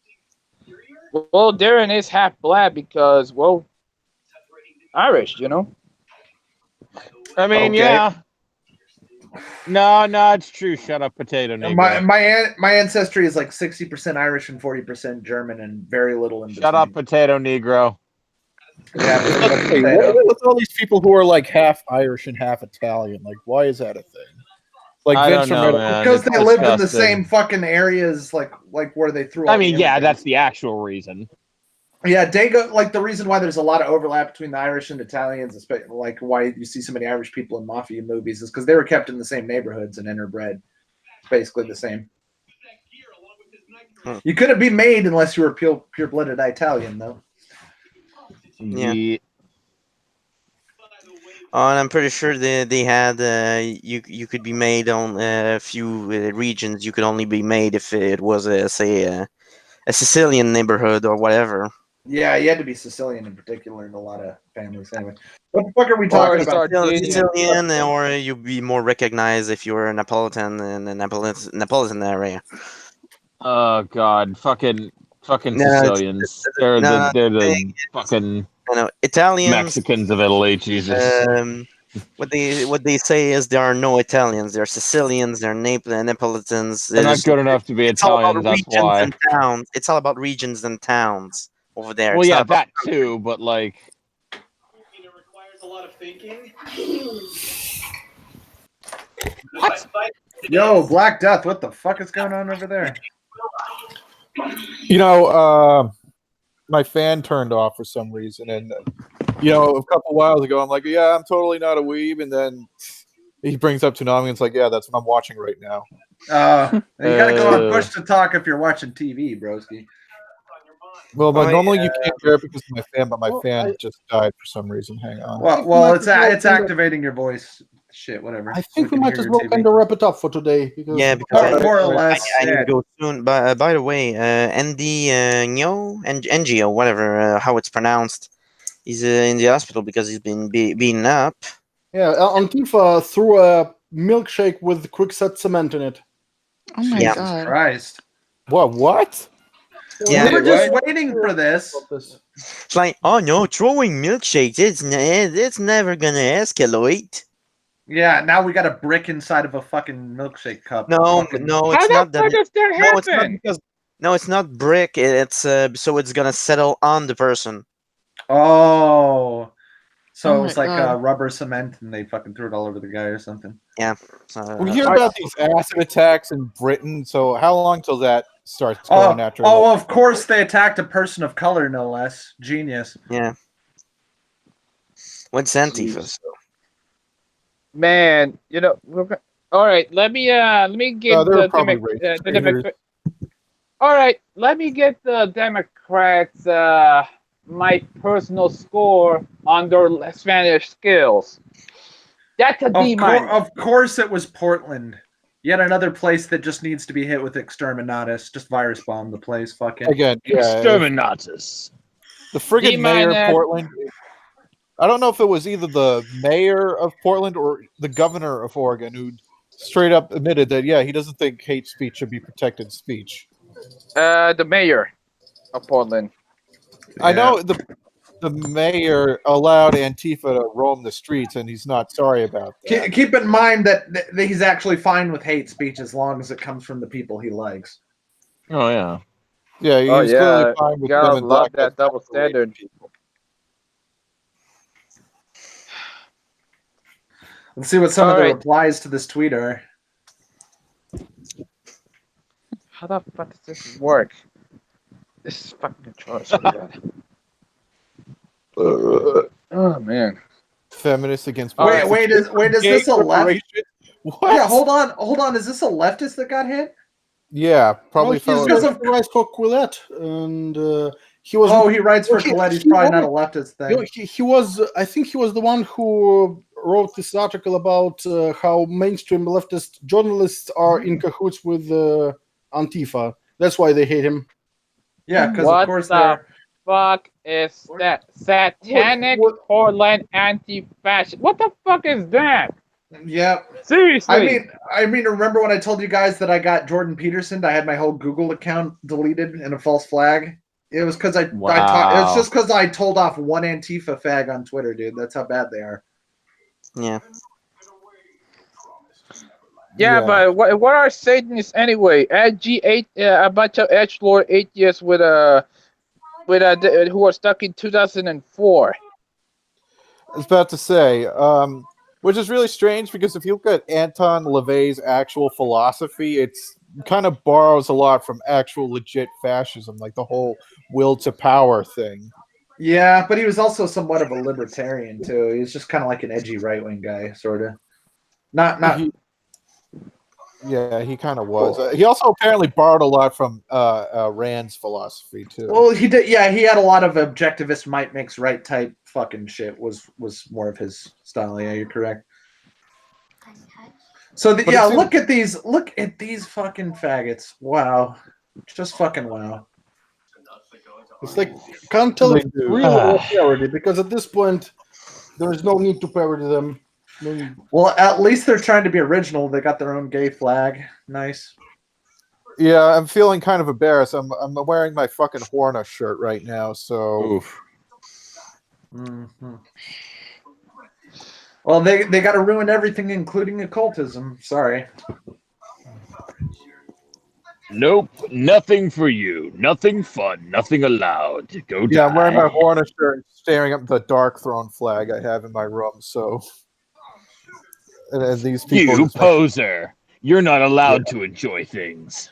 Well, Darren is half black because, well, Irish, you know? I mean, Okay. yeah. No, it's true. Shut up, potato Negro. My ancestry is like 60% Irish and 40% German and very little in between. Shut up, potato Negro. Yeah, Hey, what's all these people who are like half Irish and half Italian? Like, why is that a thing? Like I Vince don't from know, Red- man. because It's they lived in the disgusting. same fucking areas, like where they threw. I all mean, the yeah, immigrants. that's the actual reason. Yeah, Dago. Like the reason why there's a lot of overlap between the Irish and Italians, especially like why you see so many Irish people in mafia movies, is because they were kept in the same neighborhoods and interbred. It's basically the same. You couldn't be made unless you were pure-blooded Italian, though. Yeah. Oh, and I'm pretty sure they had you could be made on a few regions. You could only be made if it was say a Sicilian neighborhood or whatever. Yeah, you had to be Sicilian in particular in a lot of families. Anyway, what the fuck are we talking about? Sicilian, or you'd be more recognized if you were a Neapolitan in the Neapolitan area. Oh God, fucking No, Sicilians. They're the fucking Italians, Mexicans of Italy. Jesus. What they say is there are no Italians. There are Sicilians. There are Neapolitans. They're not good enough to be It's all about Italians. That's regions why. and towns. It's all about regions and towns over there. Well, It's yeah, not about that too. But like, What? Yo, Black Death, what the fuck is going on over there? You know, my fan turned off for some reason, and you know, a couple whiles ago, I'm like, yeah, I'm totally not a weeb, and then he brings up Toonami, and it's like, yeah, that's what I'm watching right now. You gotta go on push to talk if you're watching TV, broski. Well, but normally you can't hear it because of my fan, but my fan just died for some reason. Hang on. Well, it's activating your voice. Shit, whatever. I think we can might hear as your well TV. kind of wrap it up for today. Because Yeah, because more or less. I need to go soon. But by the way, NGO, whatever how it's pronounced, He's in the hospital because he's been beaten up. Yeah, Antifa threw a milkshake with quickset cement in it. Oh my Yeah. god. Christ. What? Yeah. We were just waiting for this. It's like, oh no, throwing milkshakes, it's never gonna escalate. Yeah, now we got a brick inside of a fucking milkshake cup. No, Fucking- no, How it's the not that. fuck does that No, it's not happen? because. No, it's not brick. It's so it's gonna settle on the person. Oh. So Oh it my was like God. rubber cement and they fucking threw it all over the guy or something. Yeah. We hear about these acid attacks in Britain, so how long till that starts going after? Oh, of course they attacked a person of color, no less. Genius. Yeah. What's Antifa? So? Man, you know, all right. Let me get they're the probably Democrats. All right, let me get the Democrats my personal score on their Spanish skills. That's a D minus. Of course it was Portland. Yet another place that just needs to be hit with exterminatus. Just virus bomb the place. Fucking Again, exterminatus. The friggin' mayor of D-minus. Portland. I don't know if it was either the mayor of Portland or the governor of Oregon who straight up admitted that, yeah, he doesn't think hate speech should be protected speech. The mayor of Portland. I know the mayor allowed Antifa to roam the streets, and he's not sorry about that. Keep in mind that he's actually fine with hate speech as long as it comes from the people he likes. Oh yeah. Yeah, he's clearly fine with gotta women, love black that double standard. Let's see what some of All the right. replies to this tweet are. How the fuck does this work? This is fucking atrocious. Oh man. Feminists against Wait, is this a left? What? Yeah, hold on. Is this a leftist that got hit? Yeah, probably Well, fellow. he writes for Quillette, and he was. Oh, he writes for Colette. He's probably not a leftist thing. He was. I think he was the one who wrote this article about how mainstream leftist journalists are in cahoots with Antifa. That's why they hate him. Yeah, because What of course the they're. fuck is that? Satanic Portland anti-fascist. What the fuck is that? Yeah. Seriously. I mean, remember when I told you guys that I got Jordan Peterson? I had my whole Google account deleted in a false flag. It was because it's just because I told off one Antifa fag on Twitter, dude. That's how bad they are. Yeah. Yeah, but what are Satanists anyway? G8, a bunch of edgelord atheists with who were stuck in 2004. I was about to say, which is really strange because if you look at Anton LaVey's actual philosophy, it's kind of borrows a lot from actual legit fascism, like the whole will to power thing. Yeah, but he was also somewhat of a libertarian too. He was just kind of like an edgy right wing guy, sort of. Not. Yeah, he kind of was. He also apparently borrowed a lot from Rand's philosophy too. Well, he did. Yeah, he had a lot of objectivist might makes right type fucking shit. Was more of his style. Yeah, you're correct. So look at these fucking faggots. Wow, just fucking wow. It's like can't tell if it's real or parody because at this point there is no need to parody them. No need. Well, at least they're trying to be original. They got their own gay flag. Nice. Yeah, I'm feeling kind of embarrassed. I'm wearing my fucking Horna shirt right now, so. Mm-hmm. Well, they got to ruin everything, including occultism. Sorry. Nope, nothing for you. Nothing fun. Nothing allowed. Go Yeah, I'm wearing die. my Horna shirt, staring up the Dark Throne flag I have in my room. So, and these people. You poser! You're not allowed to enjoy things.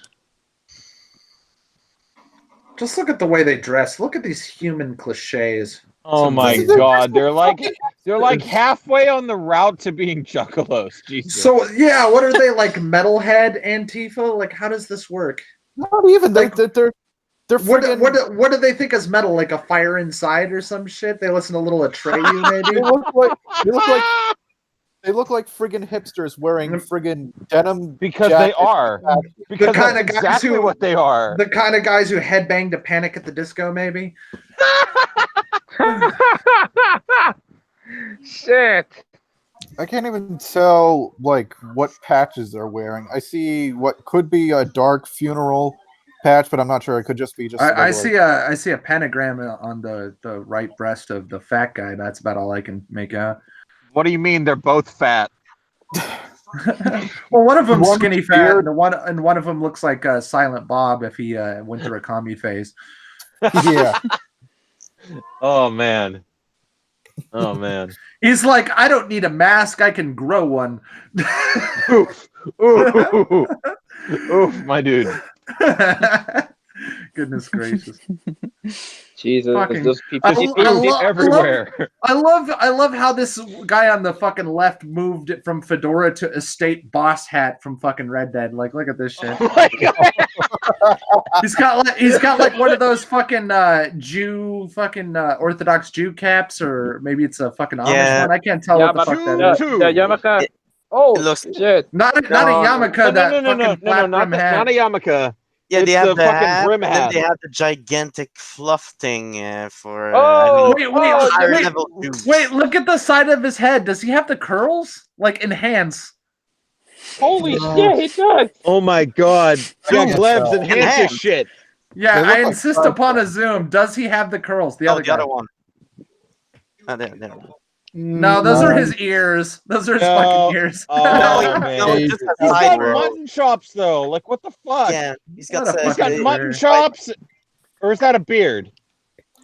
Just look at the way they dress. Look at these human cliches. Oh my god, they're like halfway on the route to being juggalos. Jesus. So yeah, what are they like? Metalhead Antifa? Like, how does this work? Not even they're friggin- what do they think is metal? Like a fire inside or some shit? They listen to a little Atreyu maybe. They look like friggin' hipsters wearing friggin' denim because they jackets. are. Because the kind that's of guys exactly what they are. The kind of guys who headbang to Panic at the Disco, maybe. Shit. I can't even tell like what patches they're wearing. I see what could be a dark funeral patch, but I'm not sure. It could just be just. I see a pentagram on the right breast of the fat guy. That's about all I can make out. What do you mean they're both fat? Well, one of them's One skinny fat, beard. and one of them looks like Silent Bob if he went through a commie phase. Yeah. Oh man. Oh man. He's like, I don't need a mask. I can grow one. Oof. Oof. Oof, my dude. Goodness gracious. Jesus, Fucking- those people everywhere. I love how this guy on the fucking left moved it from fedora to estate boss hat from fucking Red Dead. Like, look at this shit. He's got like one of those fucking Jew fucking Orthodox Jew caps, or maybe it's a fucking Amish Yeah. one. I can't tell what the fuck that is. The yarmulke. Oh, looks shit. Not a yarmulke. Not a yarmulke. Yeah, they It's have the the fucking hat, brim and then hat. they have the gigantic fluff thing for. Oh, higher level Jews. Wait, look at the side of his head. Does he have the curls? Like enhance? Holy shit, he does. Oh my god. Yeah, Yeah, Gleb's so- enhance his shit. Yeah, They look I like insist five upon a zoom. Does he have the curls? The Oh, other the guy. other one. Oh, there. No, those are his ears. Those are his No. fucking ears. Oh, man. No, it just has He's side got row. mutton chops though. Like what the fuck? Yeah, he's got. What a He's got fucking mutton weird. chops, or is that a beard?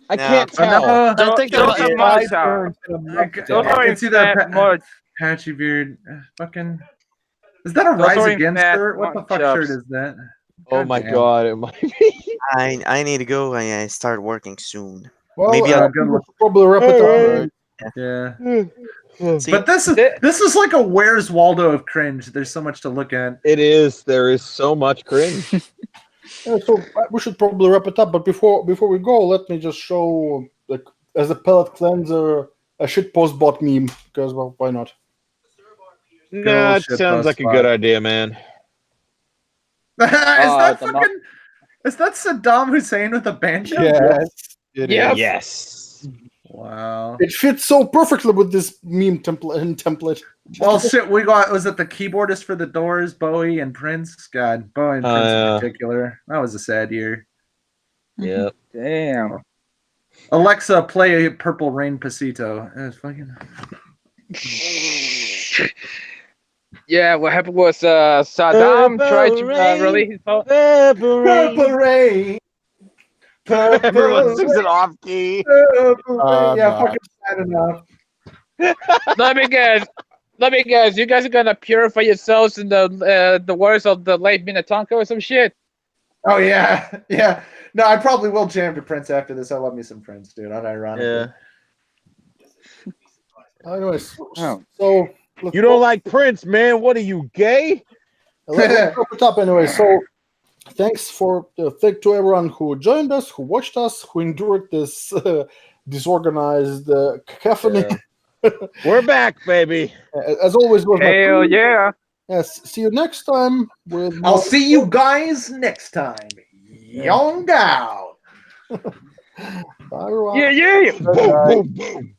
I No. can't tell. I think Those that are was my chops. Those are It's either fat mud. patchy beard. Fucking. Is that a Those Rise are Against fat shirt? What the mutton fuck chops. shirt is that? Oh my damn. god, it might be. I need to go. I start working soon. Well, Maybe I I'll- think we should probably wrap it up. Yeah. See, But this is like a Where's Waldo of cringe. There's so much to look at. It is. There is so much cringe. Yeah, so we should probably wrap it up. But before we go, let me just show, like, as a palate cleanser, a shitpost bot meme. Because, well, why not? Nah, it shit sounds post like a bot. good idea, man. Is that the fucking? Is that Saddam Hussein with a banjo? Yes. It Yep. is. Yes. Wow. It fits so perfectly with this meme template. Well, shit. We got. Was it the keyboardist for the Doors, Bowie and Prince? God, Bowie and Prince yeah. in particular. That was a sad year. Yep. Damn. Alexa, play a Purple Rain Pasito. It was fucking. Yeah, what happened was Saddam tried to release his phone. Purple rain. Purple Rain. Everyone sings it off key. Yeah, no. fucking sad enough. Let me guess. You guys are gonna purify yourselves in the words of the late Minnetonka or some shit. Oh yeah, yeah. No, I probably will jam to Prince after this. I love me some Prince, dude. Unironically. Yeah. Anyways, Oh. so let's You don't like Prince, man? What are you, gay? let's wrap it up anyway. So thanks thank to everyone who joined us, who watched us, who endured this disorganized cacophony. Yeah. We're back, baby. As always, was my Hell pleasure. yeah. Yes. See you next time. With I'll see you guys next time. Young out. Bye, everyone. Yeah, yeah. Bye. Boom, boom, boom.